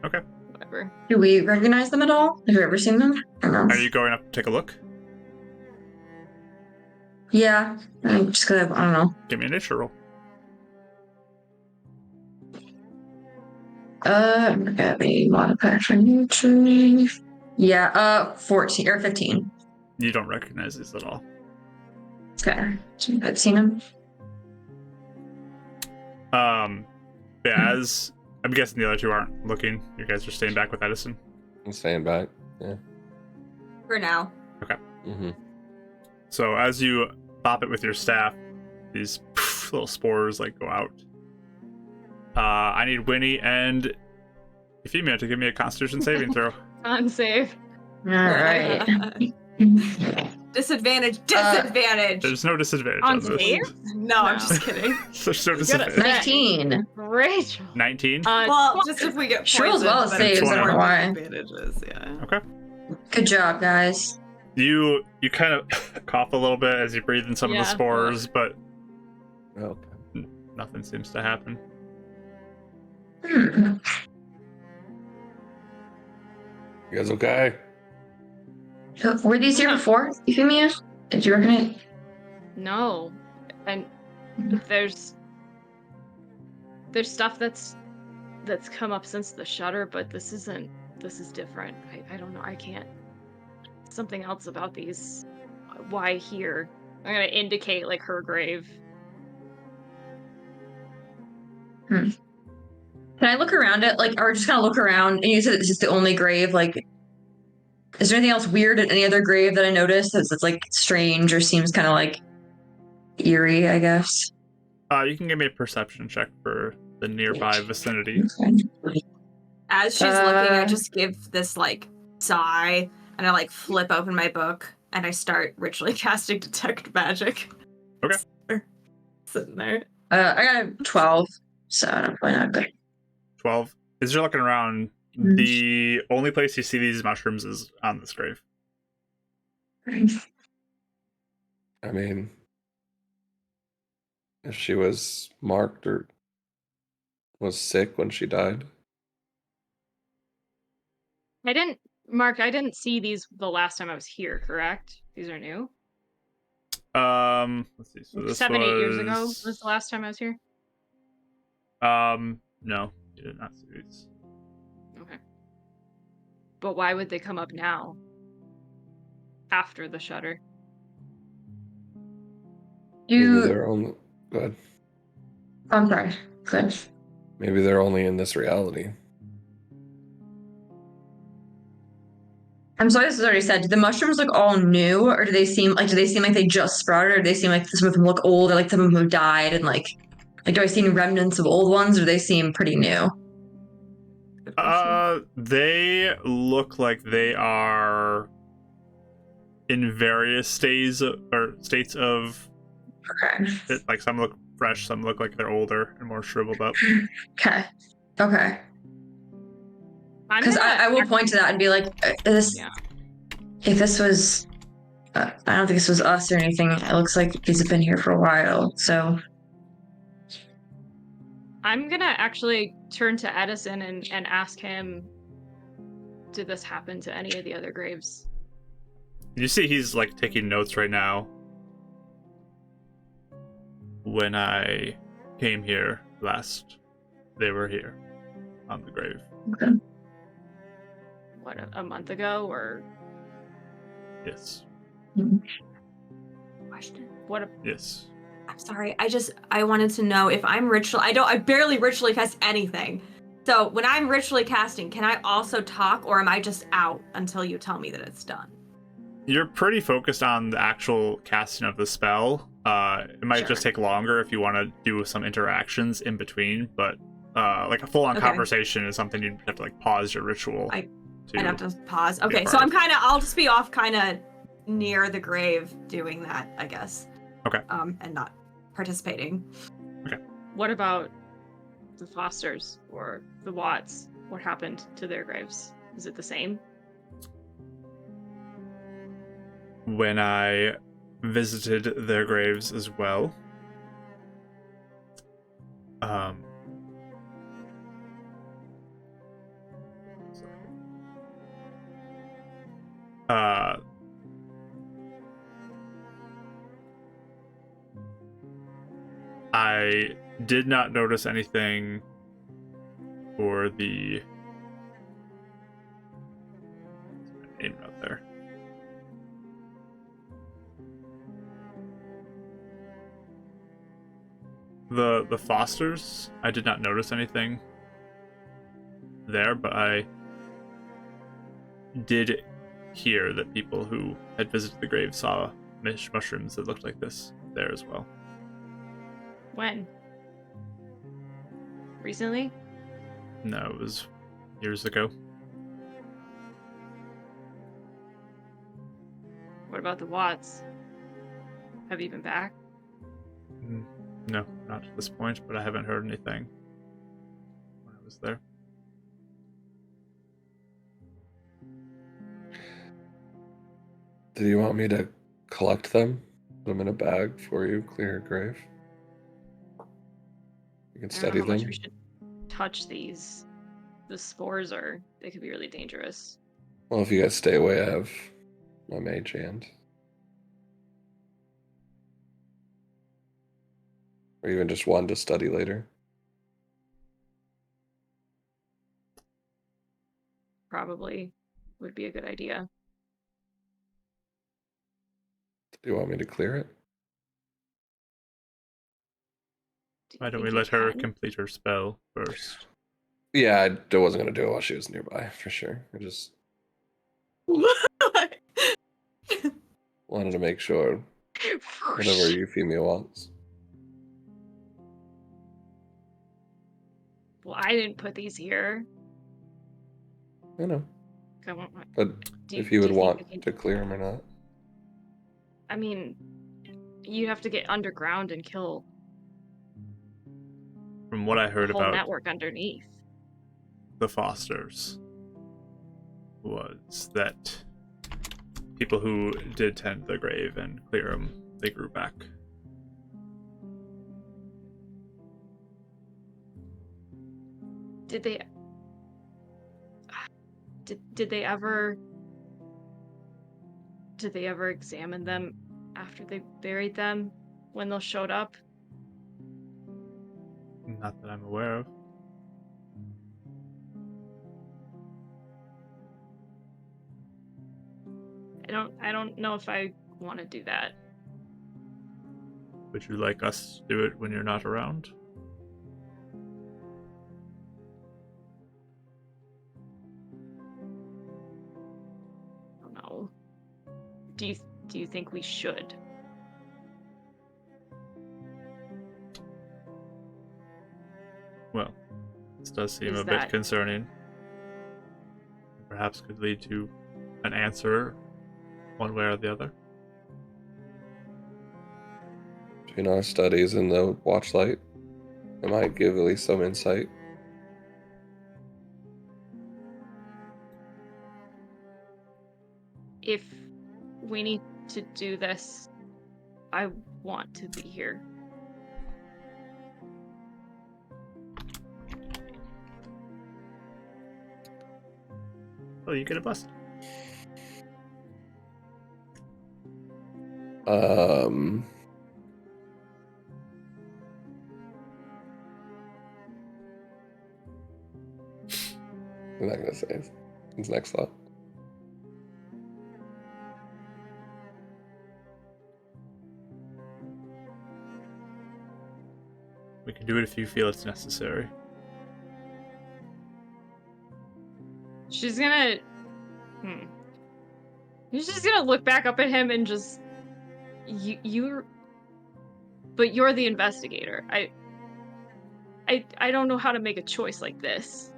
Okay. Whatever. Do we recognize them at all? Have you ever seen them? I don't know. Are you going up to take a look? Yeah, I'm just gonna, I don't know. Give me a nature roll. I'm gonna be modified for nature. Yeah, 14 or 15. You don't recognize these at all. Okay, so I've seen them. Yeah, as I'm guessing the other two aren't looking. You guys are staying back with Edison. I'm staying back. Yeah. For now. Mm-hmm. So as you pop it with your staff, these little spores like go out. I need Winnie and Euphemia to give me a Constitution saving throw. Unsave. All right. Disadvantage. There's no disadvantage on this. Unsave? No, I'm just kidding. There's no Good at disadvantage. that. 19. Rachel. 19. Well, just if we get Sure as poisoned, well as but saves, it's I don't more know why. advantages, yeah. Okay. Good job, guys. You kind of cough a little bit as you breathe in some of the Yeah. spores, but Okay. nothing seems to happen. You guys okay? So, were these here before, Euphemia? Did you recognize? No. And there's stuff that's come up since the shutter, but this is different. I don't know. I can't. Something else about these. Why here? I'm gonna indicate like her grave. Can I look around it, like, or just kind of look around? And you said it's just the only grave. Like, is there anything else weird at any other grave that I noticed that's like strange or seems kind of like eerie? I guess. You can give me a perception check for the nearby vicinity. Okay. As she's looking, I just give this like sigh, and I like flip open my book, and I start ritually casting detect magic. Okay. Sitting there. I got a 12, so I'm probably not good. 12. As you're looking around, the only place you see these mushrooms is on this grave. I mean, if she was marked or was sick when she died. I didn't see these the last time I was here, correct? These are new? Let's see. So this 7-8 years ago was was the last time I was here. No, you did not see these. Okay. But why would they come up now? After the shutter? Maybe they're only. Go ahead. I'm sorry. Good. Maybe they're only in this reality. I'm sorry, this is already said. Do the mushrooms look all new, or do they seem like they just sprouted, or do they seem like some of them look old, or like some of them have died, and like do I see any remnants of old ones, or do they seem pretty new? They look like they are in various states of. Okay. Like some look fresh, some look like they're older and more shriveled up. Okay. Okay. Because I will point to that and be like, this. Yeah. If this was, I don't think this was us or anything. It looks like these have been here for a while. So I'm gonna actually turn to Edison and ask him, did this happen to any of the other graves? You see he's like taking notes right now. When I came here last, they were here on the grave. okay. What, a month ago, or Yes. Question. Yes. I'm sorry. I wanted to know if I'm I barely ritually cast anything. So when I'm ritually casting, can I also talk, or am I just out until you tell me that it's done? You're pretty focused on the actual casting of the spell. It might just take longer if you want to do some interactions in between, but like a full-on conversation is something you'd have to like pause your ritual. I'd have to pause. be a Okay, so part I'll just be off kind of near the grave doing that, I guess. Okay. And not participating. Okay. what about the Fosters or the Watts? What happened to their graves? Is it the same? When I visited their graves as well, I did not notice anything for the name out there. The Fosters, I did not notice anything there, but I did hear that people who had visited the grave saw mushrooms that looked like this there as well. When? Recently? No, it was years ago. What about the Watts? Have you been back? No, not at this point, but I haven't heard anything when I was there. Do you want me to collect them? Put them in a bag for you, clear your grave? You can I don't study know how much them. we should touch these. The spores they could be really dangerous. Well, if you guys stay away, I have my mage hand. Or even just one to study later. Probably would be a good idea. Do you want me to clear it? Why don't we let her complete her spell first? Yeah, I wasn't going to do it while she was nearby, for sure. I just wanted to make sure whatever Euphemia wants. Well, I didn't put these here. I know. Come on. But if you would want to clear them or not. I mean, you have to get underground and kill. From what I heard the whole about network underneath. The Fosters was that people who did tend the grave and clear them, they grew back. Did they? Did they ever? Did they ever examine them after they buried them when those showed up? Not that I'm aware of. I don't know if I want to do that. Would you like us to do it when you're not around? I don't know. Do you think we should? Well, this does seem a bit concerning. Perhaps could lead to an answer one way or the other. Between our studies and the watchlight, it might give at least some insight. If we need to do this, I want to be here. Oh, you get a bus. I'm not gonna say it's next thought. We can do it if you feel it's necessary. She's gonna She's gonna look back up at him and just but you're the investigator. I don't know how to make a choice like this.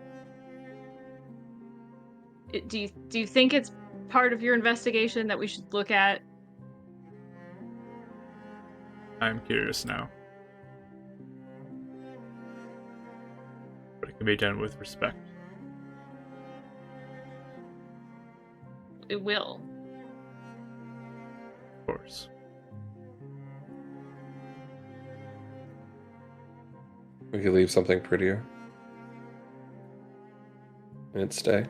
Do you think it's part of your investigation that we should look at? I'm curious now. But it can be done with respect. It will. Of course. We could leave something prettier. And it'd stay.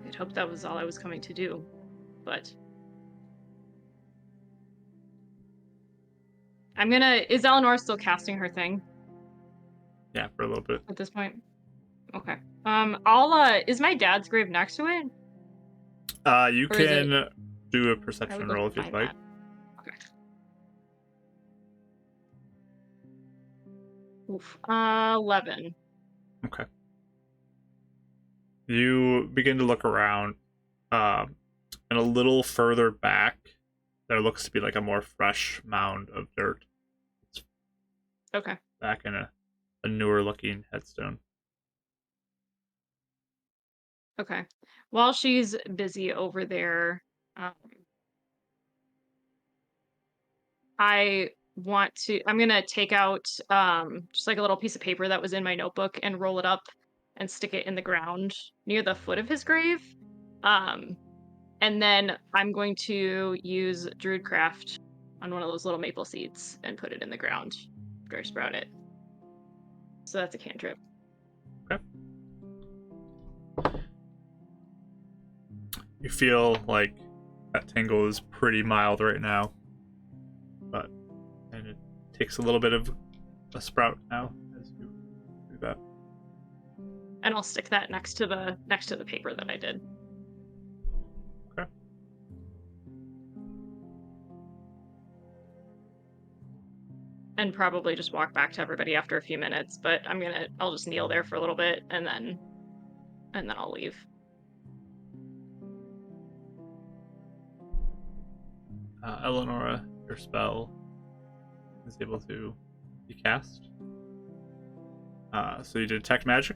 I'd hope that was all I was coming to do, but is Eleanor still casting her thing? Yeah, for a little bit. At this point? Okay. Is my dad's grave next to it? You can do a perception roll if you'd like. That. Okay. Oof. 11. Okay. You begin to look around, and a little further back, there looks to be like a more fresh mound of dirt. Okay. Back in a newer looking headstone. Okay. While she's busy over there, I'm gonna take out just like a little piece of paper that was in my notebook and roll it up and stick it in the ground near the foot of his grave. And then I'm going to use Druidcraft on one of those little maple seeds and put it in the ground after I sprout it. So that's a cantrip. You feel like that tingle is pretty mild right now, and it takes a little bit of a sprout now as you do that. And I'll stick that next to the paper that I did. Okay. And probably just walk back to everybody after a few minutes, but I'll just kneel there for a little bit and then I'll leave. Eleonora, your spell is able to be cast. So you detect magic?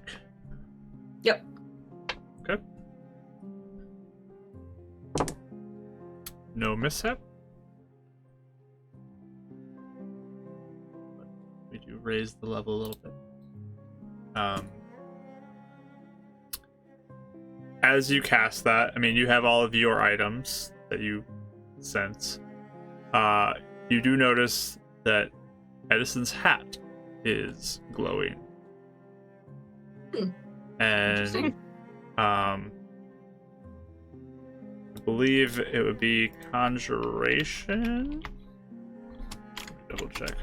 Yep. Okay. No mishap. But we do raise the level a little bit. As you cast that, I mean, you have all of your items that you sense. You do notice that Edison's hat is glowing. And I believe it would be conjuration. Double check.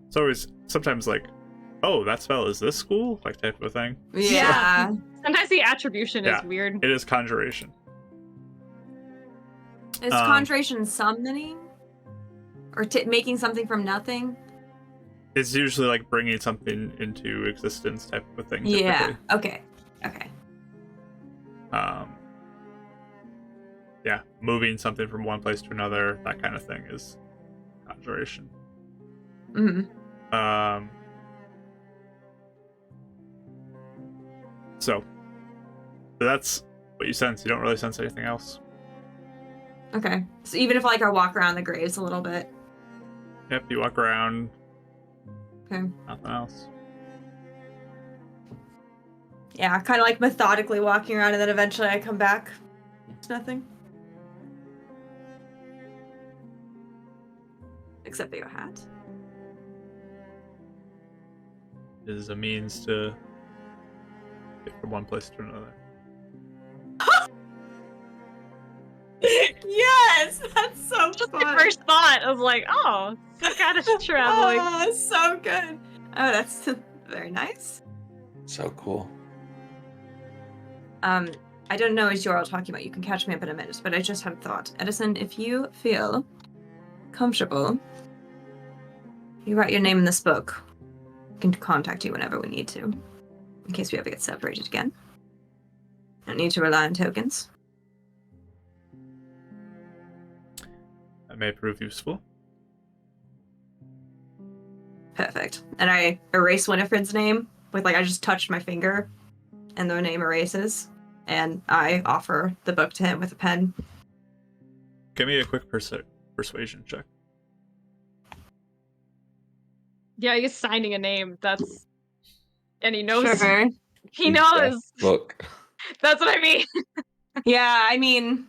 It's always sometimes like, oh, that spell is this school, like type of thing. Yeah. Sometimes the attribution is weird. It is conjuration. Is conjuration summoning? Or making something from nothing? It's usually like bringing something into existence type of a thing. Yeah. Typically. Okay. Yeah, moving something from one place to another, that kind of thing is conjuration. Mm-hmm. So that's what you sense. You don't really sense anything else. Okay. So even if like I walk around the graves a little bit. Yep, you walk around. Okay. Nothing else. Yeah, kind of like methodically walking around, and then eventually I come back. It's nothing. Except for your hat. It is a means to get from one place to another. Yes, that's so Just fun. the first thought of like, oh, some kind of traveling. Oh, so good. Oh, that's very nice. So cool. I don't know as you're all talking about. You can catch me up in a minute, but I just had a thought. Edison, if you feel comfortable, you write your name in this book. We can contact you whenever we need to, in case we ever get separated again. Don't need to rely on tokens. That may prove useful. Perfect. And I erase Winifred's name with I just touched my finger, and the name erases. And I offer the book to him with a pen. Give me a quick persuasion check. Yeah, he's signing a name. And he knows. Sure. He knows. Look. That's what I mean. Yeah, I mean,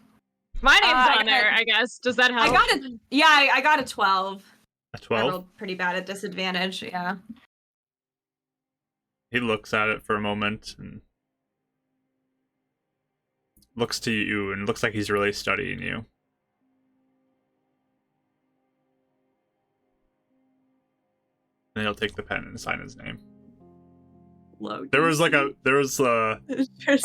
My name's on there, I guess. Does that help? I got it. Yeah, I got a 12. A I 12? rolled pretty bad at disadvantage. Yeah. He looks at it for a moment and looks to you and looks like he's really studying you. Then he'll take the pen and sign his name. Low There was a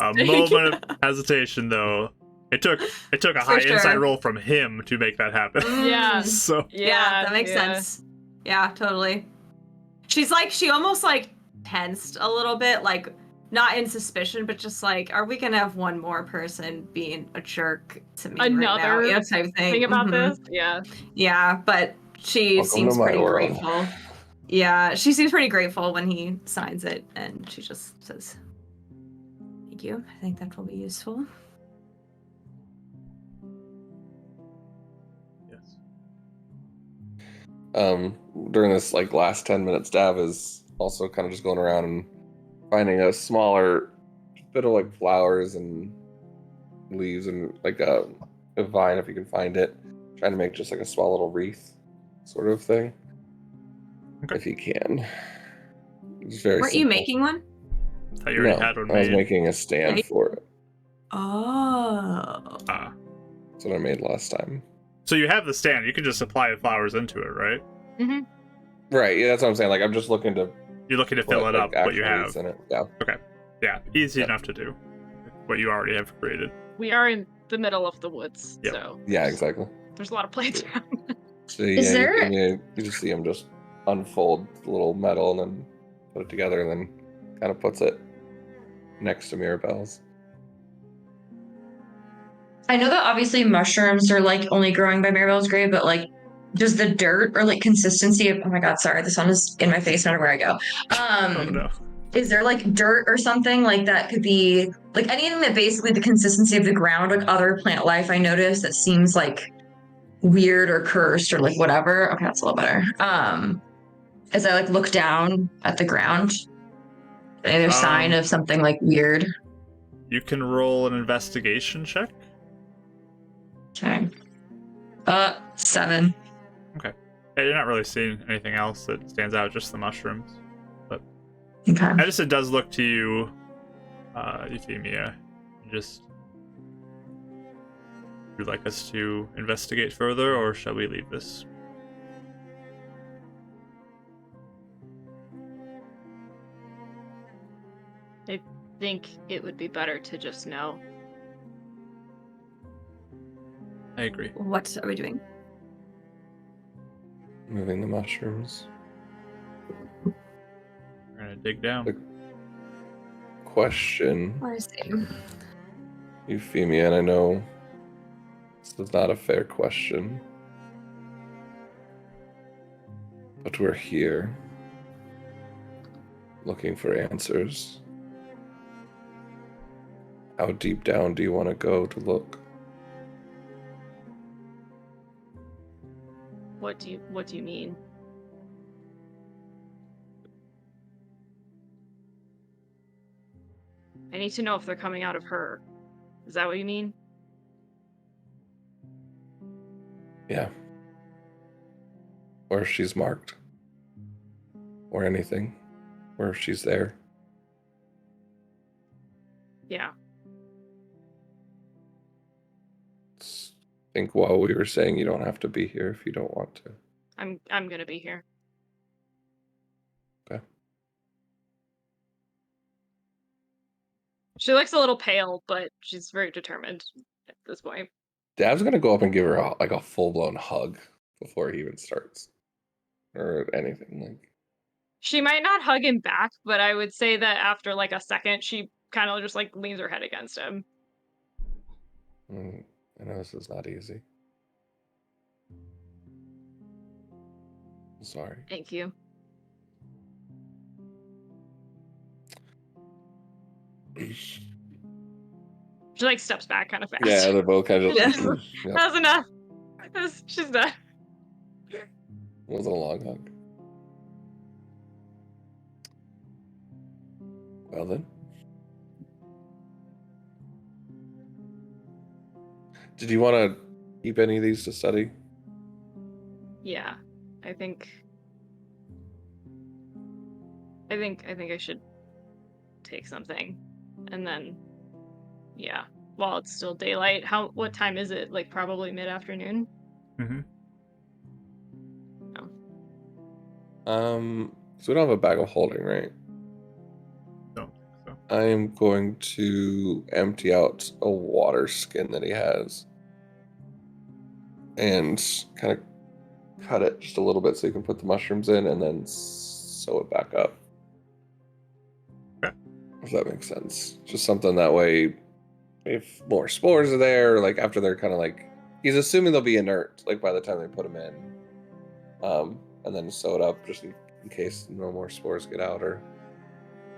moment of hesitation though. It took a high insight roll from him to make that happen. Yeah. So Yeah, that makes sense. Yeah, totally. She almost tensed a little bit, not in suspicion, but just are we gonna have one more person being a jerk to me right now? Another Type of thing about this? Yeah. Yeah, but she Welcome seems to my pretty world. grateful. Yeah, she seems pretty grateful when he signs it, and she just says, "Thank you. I think that will be useful." yes. During this last 10 minutes, Dav is also kind of just going around and finding a smaller bit of flowers and leaves and a vine if you can find it, trying to make just a small little wreath sort of thing. Okay. If you can. It's very Weren't simple. you making one? I thought you already had one I was made. making a stand Right. for it. Oh. That's what I made last time. So you have the stand. You can just apply the flowers into it, right? Mm-hmm. Right, yeah, that's what I'm saying. Like, I'm just looking to You're looking to put, fill it like, up what you actual have. leaves in it. Yeah. Yeah, easy Yep. enough to do. What you already have created. We are in the middle of the woods, Yep. so Yeah, exactly. there's a lot of plants around. So Is yeah, there- you just see him just unfold the little metal and then put it together and then kind of puts it next to Mirabelle's. I know that obviously mushrooms are like only growing by Maribel's grave, but like, does the dirt or like consistency of, oh my God, sorry, the sun is in my face no matter where I go. Oh no. Is there like dirt or something like that could be like anything that basically the consistency of the ground, like other plant life I noticed that seems like weird or cursed or like whatever. Okay, that's a little better. As I like look down at the ground, any other sign of something like weird? You can roll an investigation check. Okay. 7. Yeah, you're not really seeing anything else that stands out, just the mushrooms. Okay. I just, it does look to you, Euphemia. Just, would you like us to investigate further, or shall we leave this? I think it would be better to just know. I agree. What are we doing? Moving the mushrooms. We're gonna dig down. Like- Question, Where is he? Euphemia, and I know this is not a fair question, but we're here looking for answers. How deep down do you want to go to look? What do you mean? I need to know if they're coming out of her. Is that what you mean? Yeah. Or if she's marked. Or anything. Or if she's there. Yeah. I think while we were saying you don't have to be here if you don't want to. I'm gonna be here. Okay. She looks a little pale, but she's very determined at this point. Dav's gonna go up and give her a full-blown hug before he even starts. Or anything like. She might not hug him back, but I would say that after like a second, she kind of just like leans her head against him. I know this is not easy. I'm sorry. Thank you. She like steps back kind of fast. Yeah, they're both kind of. Yeah. Yep. That's enough. She's done. It wasn't a long hug. Well then. Did you want to keep any of these to study? Yeah, I think I should take something, and then, yeah, while it's still daylight. What time is it? Like probably mid-afternoon. Mm-hmm. So we don't have a bag of holding, right? Don't think so. I am going to empty out a water skin that he has and kind of cut it just a little bit so you can put the mushrooms in and then sew it back up. Okay. If that makes sense. Just something that way, if more spores are there, like after they're kind of like, he's assuming they'll be inert, like by the time they put them in. And then sew it up just in case no more spores get out, or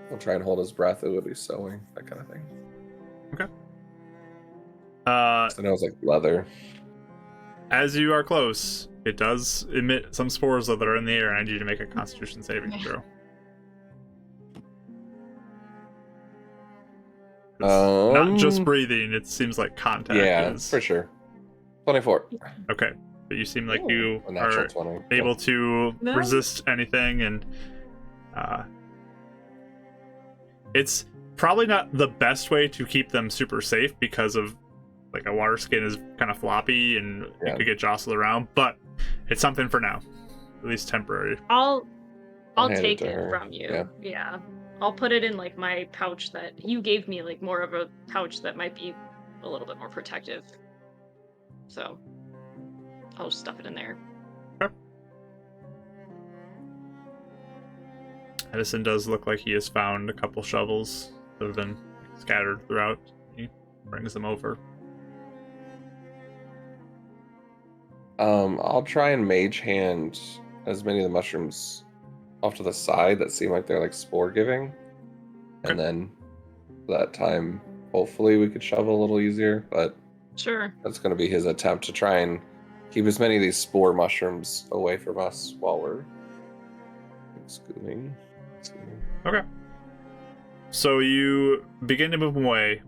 he'll try and hold his breath as he's sewing, that kind of thing. Okay. So now it's like leather. As you are close, it does emit some spores that are in the air, and I need you to make a Constitution saving throw. Not just breathing, it seems like contact is... for sure. 24. Okay, but you seem like Ooh. you A natural are 20. able to Nice. resist anything, and It's probably not the best way to keep them super safe because of like a water skin is kind of floppy and it could get jostled around, but it's something for now, at least temporary. I'll hand take to it her. from you. Yeah. I'll put it in like my pouch that you gave me, like more of a pouch that might be a little bit more protective. So I'll just stuff it in there. Okay. Edison does look like he has found a couple shovels that have been scattered throughout. He brings them over. I'll try and mage hand as many of the mushrooms off to the side that seem like they're like spore giving. And then that time, hopefully we could shovel a little easier, but Sure. that's going to be his attempt to try and keep as many of these spore mushrooms away from us while we're scooping. Okay. So you begin to move away,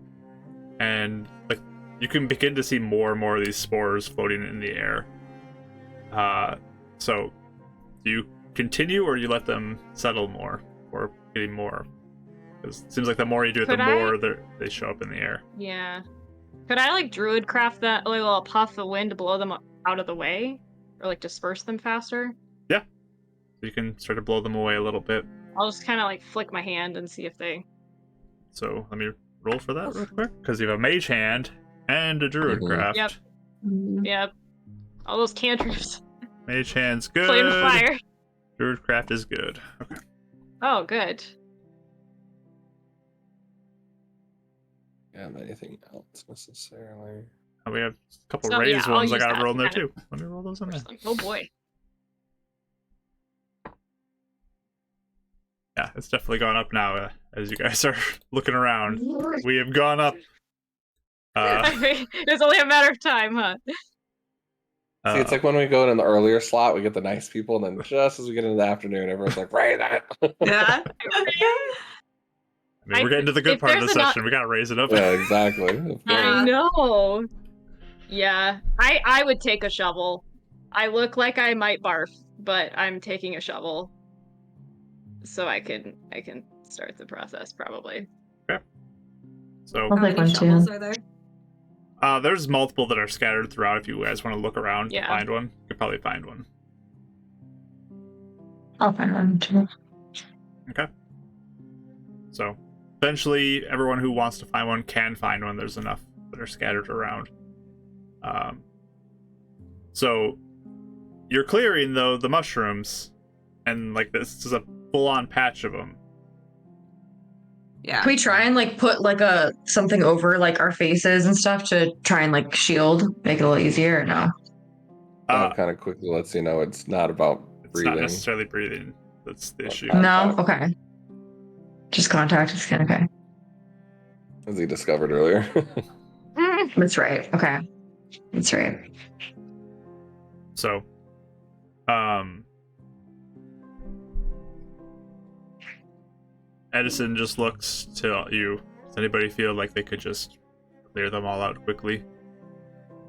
and like you can begin to see more and more of these spores floating in the air. So do you continue, or you let them settle more, or getting more? Because it seems like the more you do it, the more they show up in the air. Yeah. Could I like druid craft that like a little puff of wind to blow them out of the way, or like disperse them faster? Yeah. So you can start to blow them away a little bit. I'll just kind of like flick my hand and see if they. So let me roll for that real quick, because you have a mage hand and a druid craft. Yep. Yep. All those cantrips. Mage hand's good. Flame of fire. Druid craft is good. Okay. Oh, good. Yeah, anything else necessarily? Oh, we have a couple So, raised I'll ones I use gotta that roll in there kind too. Let me roll those in there. Oh boy. Yeah, it's definitely gone up now as you guys are looking around. We have gone up. It's only a matter of time, huh? See, it's like when we go in the earlier slot, we get the nice people, and then just as we get into the afternoon, everyone's like, "Ray that." Yeah. I mean, we're getting to the good part of the session. We gotta raise it up. Yeah, exactly. I know. Yeah, I would take a shovel. I look like I might barf, but I'm taking a shovel, so I can start the process probably. Okay. So How many shovels are there? There's multiple that are scattered throughout. If you guys want to look around to find one, you could probably find one. I'll find one too. Okay. So eventually, everyone who wants to find one can find one. There's enough that are scattered around. So you're clearing though the mushrooms, and like this is a full-on patch of them. Yeah. Can we try and like put like something over like our faces and stuff to try and like shield, make it a little easier, or no? Kind of quickly lets you know it's not about breathing. It's not necessarily breathing. That's the issue. No? Okay. Just contact is kind of okay. As he discovered earlier. That's right. Okay. That's right. So, Edison just looks to you. Does anybody feel like they could just clear them all out quickly?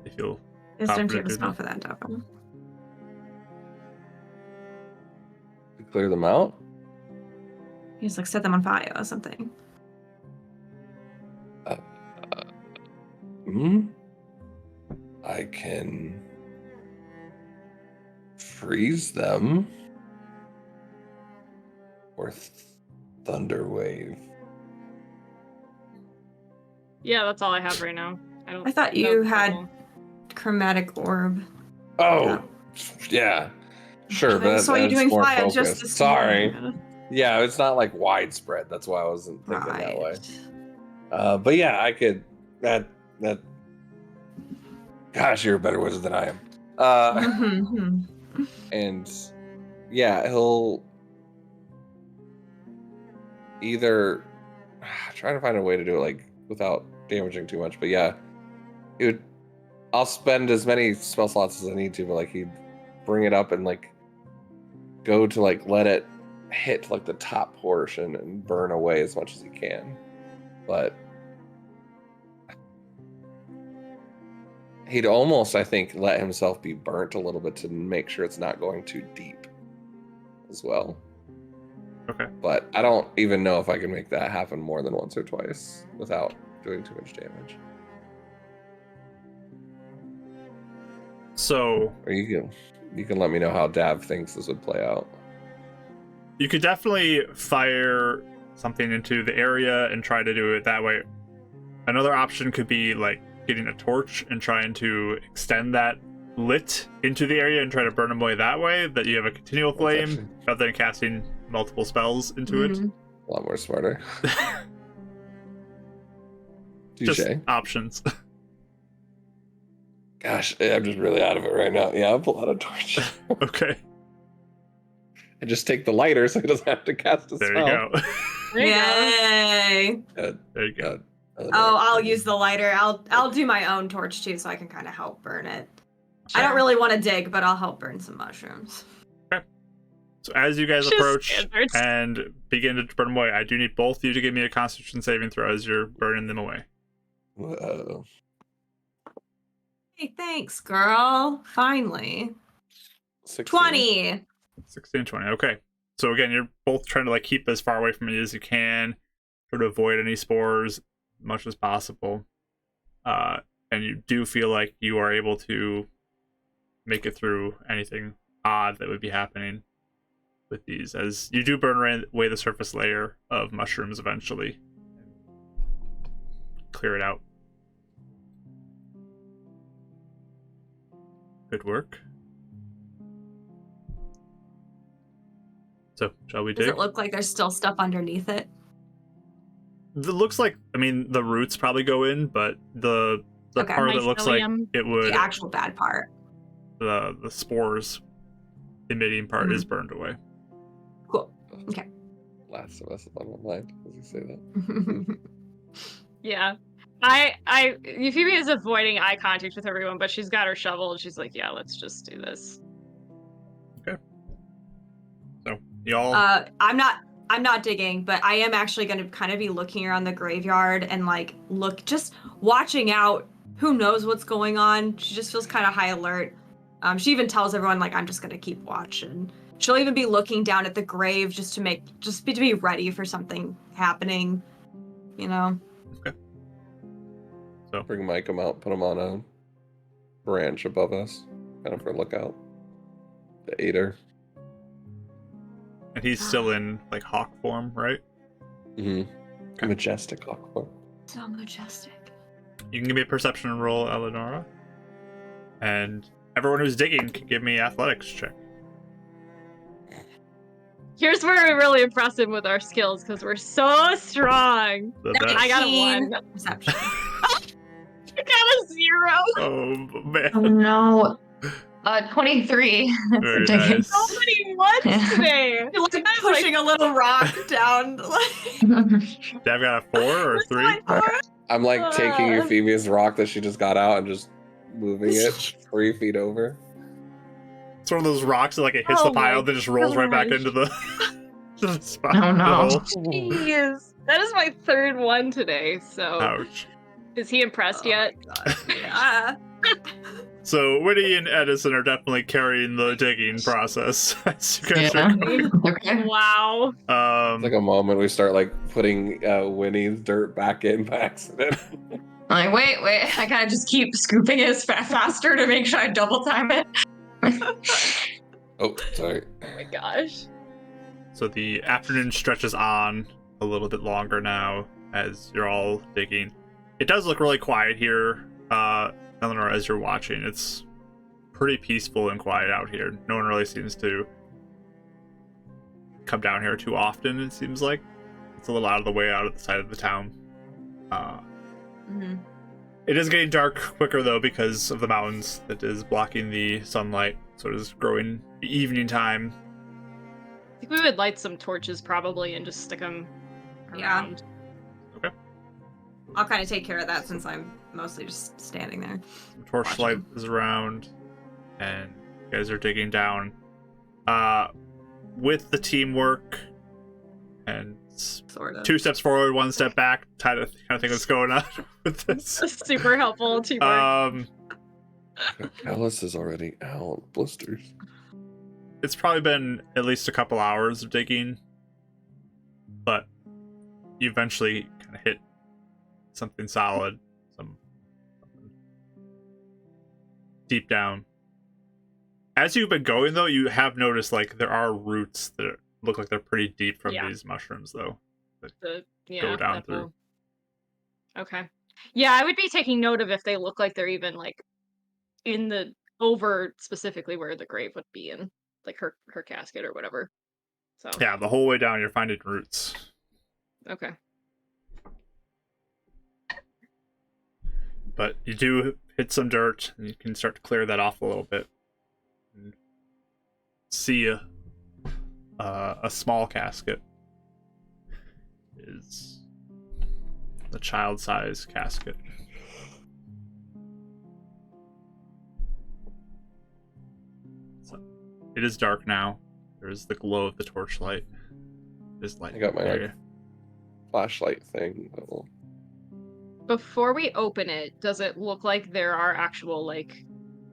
They feel Don't you have a confident spell doing for that, Dapper? Clear them out? You just like set them on fire or something. I can freeze them or thunder wave. Yeah, that's all I have right now. I thought you had chromatic orb. Oh, yeah. Sure, but I saw you that's doing more fire focused. just this Sorry. morning. Yeah, it's not like widespread. That's why I wasn't thinking that way. Right. But yeah, I could. That. Gosh, you're a better wizard than I am. And yeah, he'll either try to find a way to do it like without damaging too much. But yeah, I'll spend as many spell slots as I need to, but like he'd bring it up and like go to like let it hit like the top portion and burn away as much as he can. But he'd almost, I think, let himself be burnt a little bit to make sure it's not going too deep as well. Okay. Okay. But I don't even know if I can make that happen more than once or twice without doing too much damage. So Or you can let me know how Dav thinks this would play out. you could definitely fire something into the area and try to do it that way. Another option could be like getting a torch and trying to extend that lit into the area and try to burn them away that way, that you have a continual flame rather than casting multiple spells into it. A lot more smarter. Just Touché. options. Gosh, I'm just really out of it right now. Yeah, I'll pull out a torch. Okay. And just take the lighter so he doesn't have to cast a There spell. you go. There you go. Yay! Good. There you go. Good. Oh, I'll use the lighter. I'll do my own torch too, so I can kind of help burn it. I don't really want to dig, but I'll help burn some mushrooms. Okay. So as you guys Just approach standards. and begin to burn them away, I do need both of you to give me a Constitution saving throw as you're burning them away. Whoa. Hey, thanks, girl. Finally. 16. 20. 16 and 20. Okay. So again, you're both trying to like keep as far away from it as you can, try to avoid any spores as much as possible. And you do feel like you are able to make it through anything odd that would be happening with these, as you do burn away the surface layer of mushrooms eventually. Clear it out. Good work. So, shall we dig? Does it look like there's still stuff underneath it? It looks like, I mean, the roots probably go in, but the Okay. part that looks like Mycelium. it would, The actual bad part. the spores emitting part is burned away. Cool. Okay. Last of Us is on my mind as you say that. Yeah. Phoebe is avoiding eye contact with everyone, but she's got her shovel and she's like, yeah, let's just do this. So, y'all. I'm not digging, but I am actually going to kind of be looking around the graveyard and like just watching out. Who knows what's going on? She just feels kind of high alert. She even tells everyone like I'm just going to keep watching. She'll even be looking down at the grave just to be ready for something happening. You know. Okay. So Bring Mike him out, put him on a branch above us, kind of for lookout. The aider. and he's still in like hawk form, right? Mm-hmm. Okay. Majestic hawk. So majestic. You can give me a perception roll, Eleonora. And everyone who's digging can give me athletics check. Here's where we really impress him with our skills because we're so strong. The best. I got a 19 1. Perception. I got a 0. Oh man. Oh no. 23. Very Dang it. nice. So many ones today. You're like I was like, pushing a little rock down. Dave got a 4 or 3? I'm like taking Uh. Euphemia's rock that she just got out and just moving it 3 feet over. It's one of those rocks that like it hits Oh the pile, my then just rolls right back gosh. into the, the spot. Oh, no. the hole. Jeez. That is my 3rd one today. So Ouch. is he impressed yet? Yeah. So Whitty and Edison are definitely carrying the digging process. As you guys Yeah. are going. Okay. Wow. It's like a moment we start like putting Winnie's dirt back in by accident. I'm like, wait. I gotta just keep scooping it faster to make sure I double time it. Oh, sorry. Oh my gosh. So the afternoon stretches on a little bit longer now as you're all digging. It does look really quiet here, Eleanor, as you're watching. It's pretty peaceful and quiet out here. No one really seems to come down here too often, it seems like. It's a little out of the way, out of the side of the town. Mhm. It is getting dark quicker, though, because of the mountains that is blocking the sunlight. So it is growing the evening time. I think we would light some torches probably and just stick them Yeah. around. I'll kind of take care of that since I'm mostly just standing there. Torchlight is around, and you guys are digging down. With the teamwork, and Sort of. 2 steps forward, 1 step back, kind of thing that's going on with this. Super helpful teamwork. Alice is already out. Blisters. It's probably been at least a couple hours of digging. but you eventually kind of hit something solid, something deep down. As you've been going, though, you have noticed like there are roots that look like they're pretty deep from these mushrooms, though. Go down through. Okay. Yeah, I would be taking note of if they look like they're even like in the over specifically where the grave would be in, like her casket or whatever. So yeah, the whole way down you're finding roots. Okay. But you do hit some dirt, and you can start to clear that off a little bit. And see a small casket. Is the child-size casket. So, it is dark now. There's the glow of the torchlight. There's light. I got my flashlight thing. Before we open it, does it look like there are actual like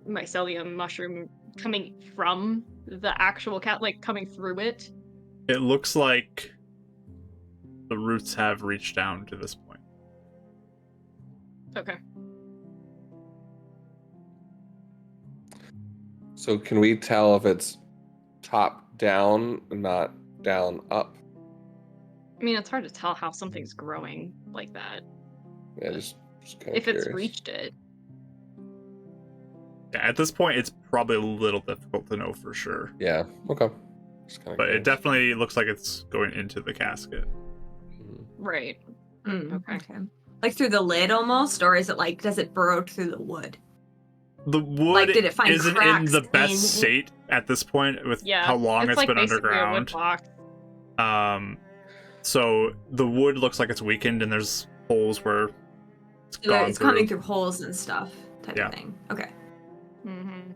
mycelium mushroom coming from the actual cat, like coming through it? It looks like the roots have reached down to this point. Okay. So can we tell if it's top down, not down up? I mean, it's hard to tell how something's growing like that. Yeah, just kind of if curious. It's reached it. Yeah, at this point, it's probably a little difficult to know for sure. Yeah, okay. But it definitely looks like it's going into the casket. Right. Okay. Like through the lid almost, or is it like, does it burrow through the wood? The wood like, did it find isn't in the best state at this point with how long it's like been basically underground. A wood box. So the wood looks like it's weakened, and there's holes where it's coming through holes and stuff type of thing. Okay. Mm-hmm.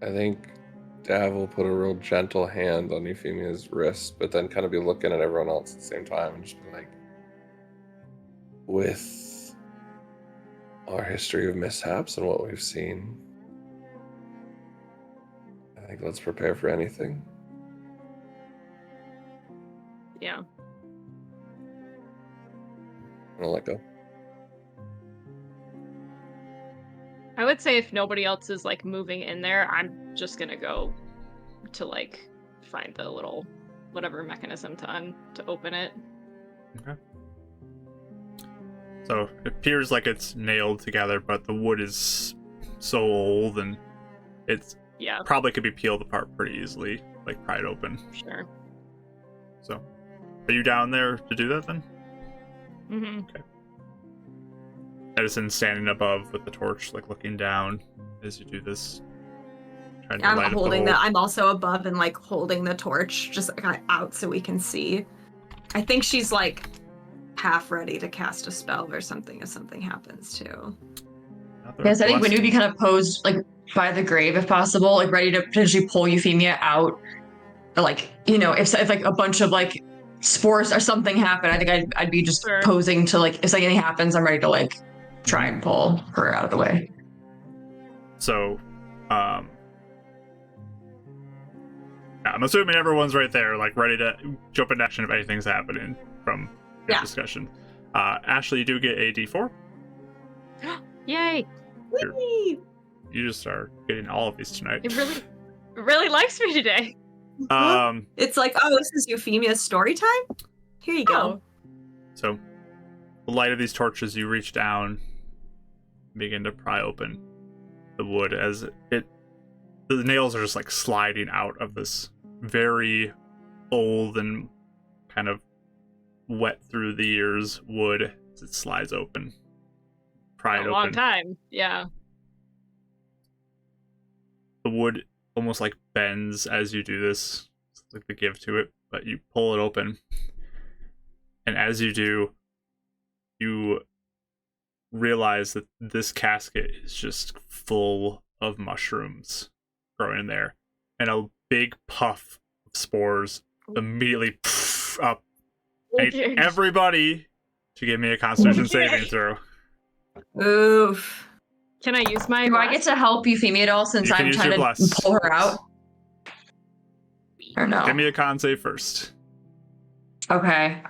I think Dav will put a real gentle hand on Euphemia's wrist, but then kind of be looking at everyone else at the same time and just be like, with our history of mishaps and what we've seen, I think let's prepare for anything. Yeah. I'm gonna let go. I would say if nobody else is like moving in there, I'm just gonna go to like find the little whatever mechanism to open it. Okay. So it appears like it's nailed together, but the wood is so old and it's probably could be peeled apart pretty easily, like pried open. Sure. So, are you down there to do that then? Mm-hmm. Okay. Edison's standing above with the torch, like looking down as you do this. Trying to light I'm up holding that. I'm also above and like holding the torch, just kind of out so we can see. I think she's like half ready to cast a spell or something if something happens too. Yes, I think Winnie would be kind of posed like by the grave if possible, like ready to potentially pull Euphemia out. Or, like, you know, if like a bunch of like spores or something happen, I think I'd be just posing to like if anything happens, I'm ready to like try and pull her out of the way. So, I'm assuming everyone's right there, like ready to jump into action if anything's happening from the discussion. Ashley, you do get a D4. Yay! You just are getting all of these tonight. It really likes me today. It's like, oh, this is Euphemia's story time? Here you go. So, the light of these torches, you reach down, begin to pry open the wood as the nails are just like sliding out of this very old and kind of wet through the years wood as it slides open. Pry it open. A long time, yeah. The wood almost like bends as you do this. It's like the give to it, but you pull it open. And as you do, you realize that this casket is just full of mushrooms growing in there. And a big puff of spores immediately up. I need everybody to give me a Constitution saving throw. Oof. Can I use my Do I get to help Euphemia at all since I'm trying to pull her out? Or no? Give me a con save first. Okay.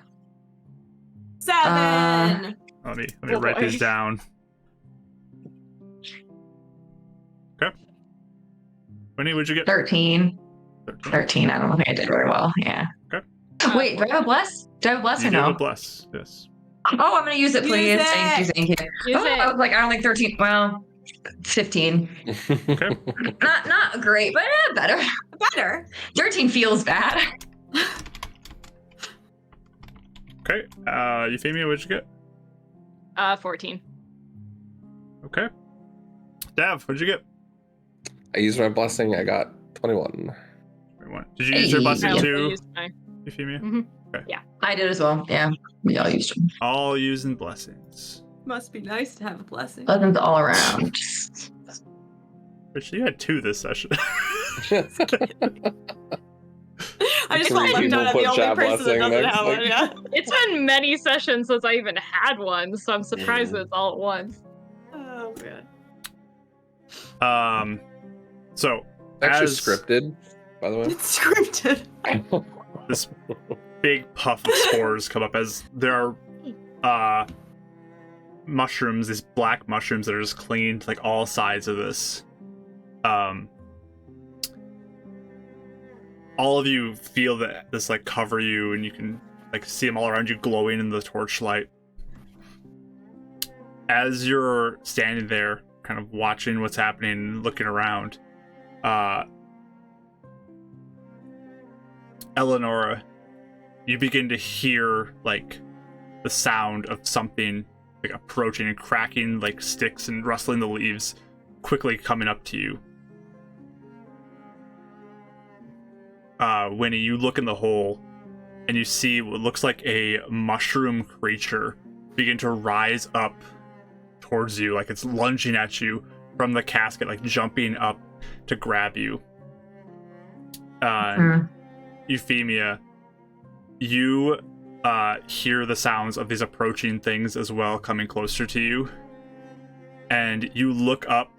7. Let me write these down. Okay. Winnie, what'd you get? 13. 13. I don't think I did very well. Yeah. Okay. Wait, do I have a bless? Do I have a bless You or do no? have a bless, yes. Oh, I'm gonna use it, please. Use Thank you, it. thank you. Use Oh, it. I was like, I don't think 13. Well, 15. Okay. Not great, but better. Better. 13 feels bad. Okay. Euphemia, what'd you get? 14. Okay. Dav, what'd you get? I used my blessing. I got 21. 21. Did you use your Hey. blessing I also too, used mine. Euphemia? Mhm. I did as well. Yeah, we all used them. All using blessings. Must be nice to have a blessing. Buttons all around. Rich, you had 2 this session. I just Three left out people the put only chat person that blessing doesn't next, have like- one. Yeah. It's been many sessions since I even had one, so I'm surprised that it's all at once. Oh man. So Actually as scripted, by the way. It's scripted. this big puff of spores come up as there are mushrooms, these black mushrooms that are just clinging to like all sides of this. All of you feel that this like cover you, and you can like see them all around you glowing in the torchlight. As you're standing there, kind of watching what's happening, looking around, Eleonora, you begin to hear like the sound of something like approaching and cracking like sticks and rustling the leaves, quickly coming up to you. Winnie, you look in the hole and you see what looks like a mushroom creature begin to rise up towards you, like it's lunging at you from the casket, like jumping up to grab you. Euphemia, you hear the sounds of these approaching things as well, coming closer to you, and you look up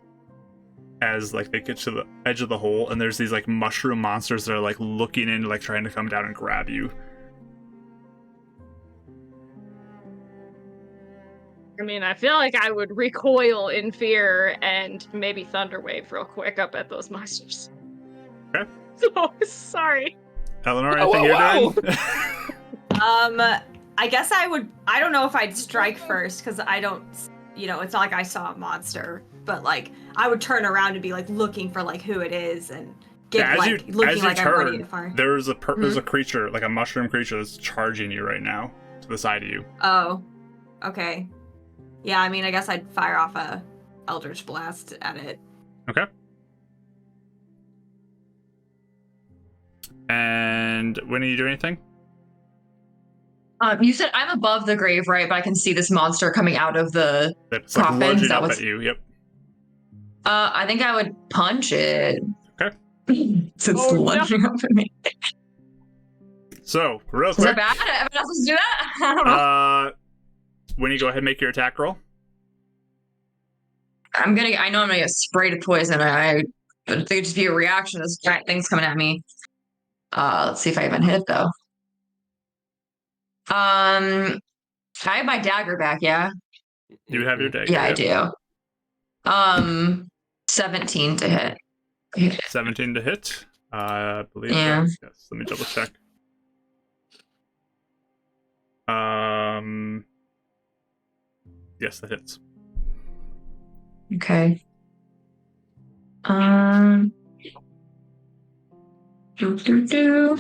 as like they get to the edge of the hole, and there's these like mushroom monsters that are like looking in, like trying to come down and grab you. I mean, I feel like I would recoil in fear and maybe thunderwave real quick up at those monsters. Okay. So sorry. Eleanor, Oh, anything wow, you're doing? I guess I would. I don't know if I'd strike first because I don't. You know, it's not like I saw a monster, but like I would turn around and be like looking for like who it is and get Yeah, like looking like I'm ready to turn, fire. there's a creature, like a mushroom creature, that's charging you right now to the side of you. Oh, okay. Yeah, I mean, I guess I'd fire off a Eldritch Blast at it. Okay. And when you do anything? You said I'm above the grave, right? But I can see this monster coming out of the. That's like Coffins, lunging that up was- at you. Yep. I think I would punch it. Okay. Since it's Oh, no. lunging up at me. So, real Is that quick, bad? Everyone else to do that? I don't know. when you go ahead and make your attack roll. I know I'm gonna get sprayed with poison. But it could just be a reaction to giant things coming at me. Let's see if I even hit though. I have my dagger back, yeah? You have your dagger. Yeah, I yep. do. 17 to hit. 17 to hit. I believe. Yeah. Yes. Let me double check. Yes, that hits. Okay. Do, do, do.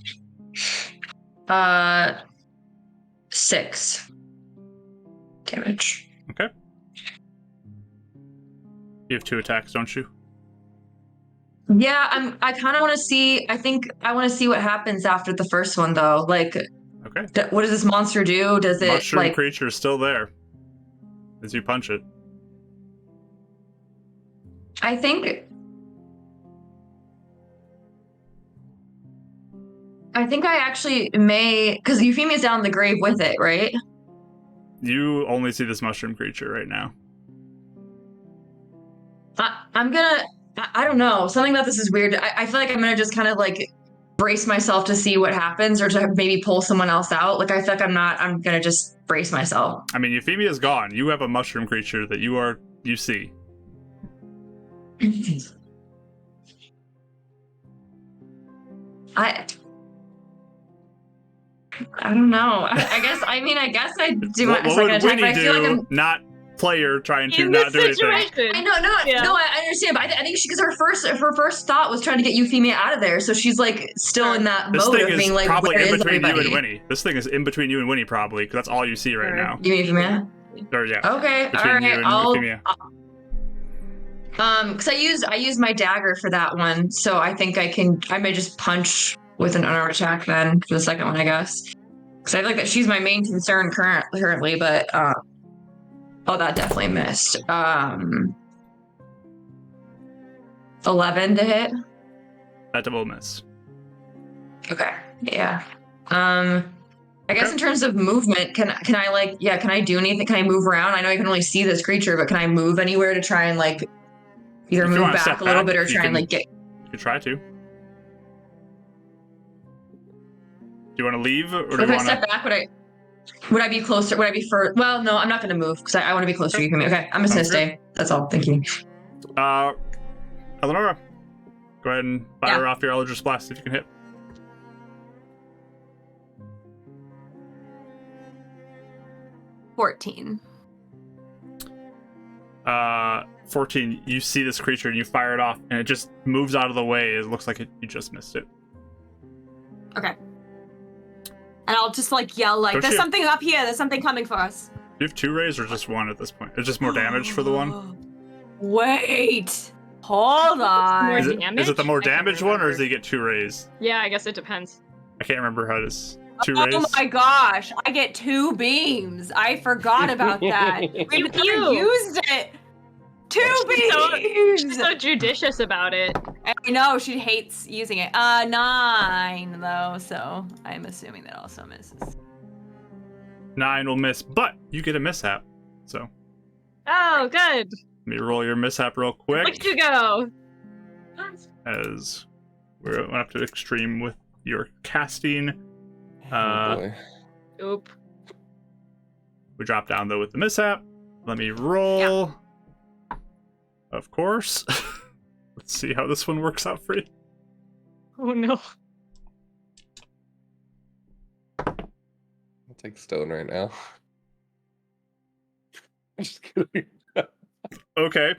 6 damage. Okay. You have 2 attacks, don't you? Yeah, I kind of want to see. I think I want to see what happens after the first one, though. Like, Okay. what does this monster do? Does it Mushroom like? creature is still there as you punch it. I think I actually may, because Euphemia's down in the grave with it, right? You only see this mushroom creature right now. I'm gonna. I don't know. Something about this is weird. I feel like I'm gonna just kind of like brace myself to see what happens or to maybe pull someone else out. Like, I feel like I'm going to just brace myself. I mean, Euphemia's gone. You have a mushroom creature that you see. I don't know. I guess I do my What second would attack, Winnie but I feel like do? I'm Not player trying to In not this do anything. situation. I know, no, I understand, but I think because her first thought was trying to get Euphemia out of there, so she's like still in that This mode thing of being is like, probably where in is between everybody? you and Winnie. This thing is in between you and Winnie, probably, because that's all you see right now. You mean Euphemia? Or yeah. Okay, Between all right. you and Euphemia. Because I used my dagger for that one, so I think I may just punch with an unarmed attack then for the second one, I guess. Because I feel like that she's my main concern currently, but oh, that definitely missed. 11 to hit. That will miss. Okay, yeah. I guess in terms of movement, can I do anything? Can I move around? I know I can only see this creature, but can I move anywhere to try and like either If you move wanna back step a little back, bit or you try and can- like get? You could try to. Do you want to leave, or do If you I want step to? back, would I be closer? Would I be further? Well, no, I'm not going to move because I want to be closer to you. Okay, I'm just going to stay. That's all. Thank you. Eleonora, go ahead and fire off your Eldritch Blast if you can hit. $14. 14. You see this creature and you fire it off, and it just moves out of the way. It looks like you just missed it. Okay. And I'll just like yell like, Don't "There's you- something up here. There's something coming for us." Do you have 2 rays or just 1 at this point? It's just more damage for the one. Wait. Hold on. More Is it the damage? more I can't damaged one, or remember. does he get 2 rays? Yeah, I guess it depends. I can't remember how it is. 2 Oh rays. my gosh, I get 2 beams. I forgot about that. We never used it. 2 beams. So judicious about it. I know she hates using it. 9 though, so I'm assuming that also misses. 9 will miss, but you get a mishap. So Oh, good. let me roll your mishap real quick. Look you go. As we're up to extreme with your casting. Oh, boy. Oop. We drop down though with the mishap. Let me roll. Of course. Let's see how this one works out for you. Oh no. I'll take stone right now. Just kidding. Okay.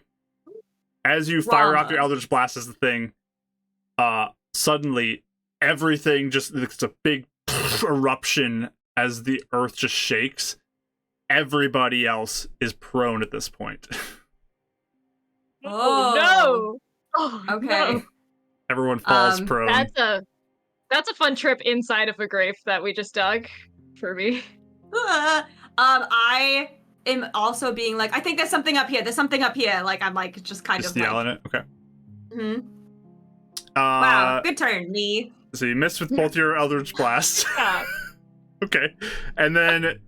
As you fire off your Drama. Eldritch Blast as the thing, suddenly everything just, it's a big eruption as the earth just shakes. Everybody else is prone at this point. Oh no. Oh, Okay. no. Everyone falls prone. That's a fun trip inside of a grave that we just dug for me. I am also being like, I think there's something up here. There's something up here. Like I'm like just kind Just of yelling like, it. Okay. Mhm. Wow, good turn, me. So you missed with both your Eldritch Blasts. Yeah. Okay. And then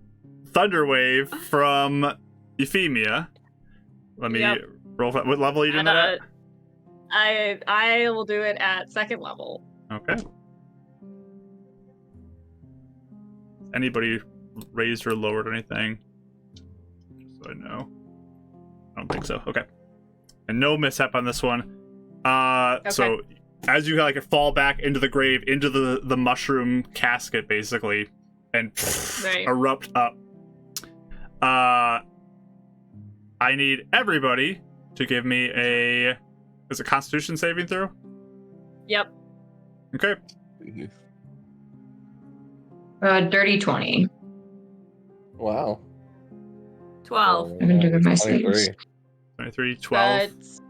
Thunderwave from Euphemia. Let me roll. What level are you doing And, that at? I will do it at 2nd level. Okay. Anybody raised or lowered anything? Just so I know. I don't think so. Okay. And no mishap on this one. So as you like fall back into the grave, into the mushroom casket, basically, and erupt up. I need everybody to give me is it Constitution saving throw? Yep. Okay. Dirty 20. Wow. 12. I've been doing my 23. saves. 23, 12. That's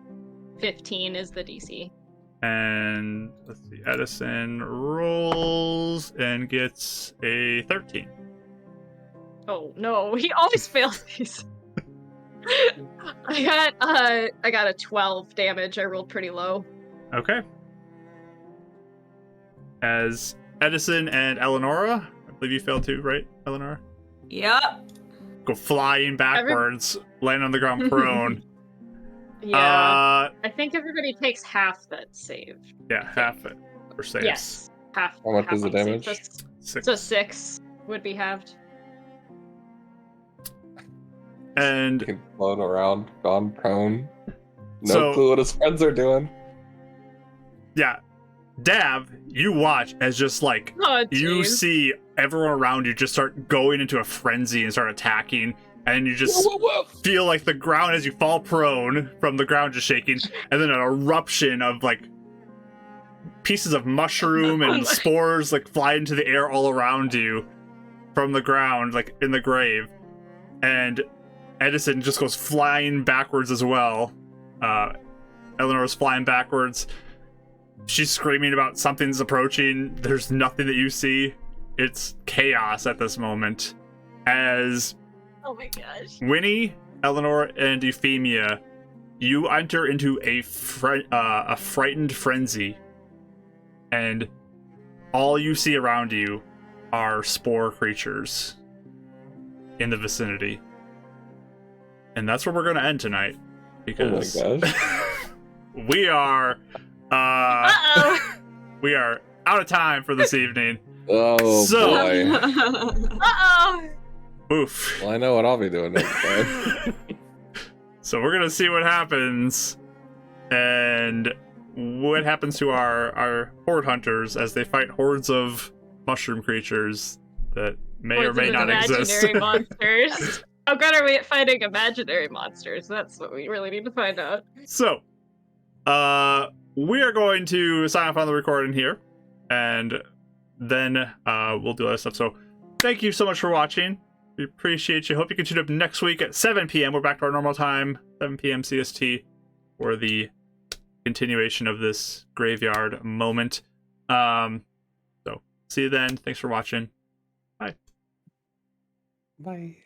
15 is the DC. And let's see, Edison rolls and gets a 13. Oh no, he always fails these. I got a 12 damage. I rolled pretty low. Okay. As Edison and Eleonora, I believe you failed too, right, Eleonora? Yep. Go flying backwards, land on the ground prone. Yeah. I think everybody takes half that save. Yeah, half it for saves. Yes. half. How much half is the on save. damage? Six. So 6 would be halved. And Fucking floating around, gone prone. No So- clue what his friends are doing. yeah, Dav, you watch as just like Oh, you jeez. see everyone around you just start going into a frenzy and start attacking, and you just Whoa, whoa, whoa. feel like the ground as you fall prone from the ground just shaking, and then an eruption of like pieces of mushroom Oh and my- spores like fly into the air all around you from the ground, like in the grave. And Edison just goes flying backwards as well. Eleanor's flying backwards. She's screaming about something's approaching. There's nothing that you see. It's chaos at this moment. As Oh my gosh. Winnie, Eleanor, and Euphemia, you enter into a frightened frenzy. And all you see around you are spore creatures in the vicinity. And that's where we're going to end tonight. Because Oh my gosh. we are Uh-oh. we are out of time for this evening. Oh So- boy. Uh-oh. Oof. Well, I know what I'll be doing next time. So we're gonna see what happens, and what happens to our horde hunters as they fight hordes of mushroom creatures that may or Hordes may of not imaginary exist. monsters. How good are we at fighting imaginary monsters? That's what we really need to find out. So, we are going to sign off on the recording here, and then we'll do other stuff. So, thank you so much for watching. We appreciate you. Hope you can tune up next week at 7 p.m. We're back to our normal time, 7 p.m. CST, for the continuation of this graveyard moment. So, see you then. Thanks for watching. Bye.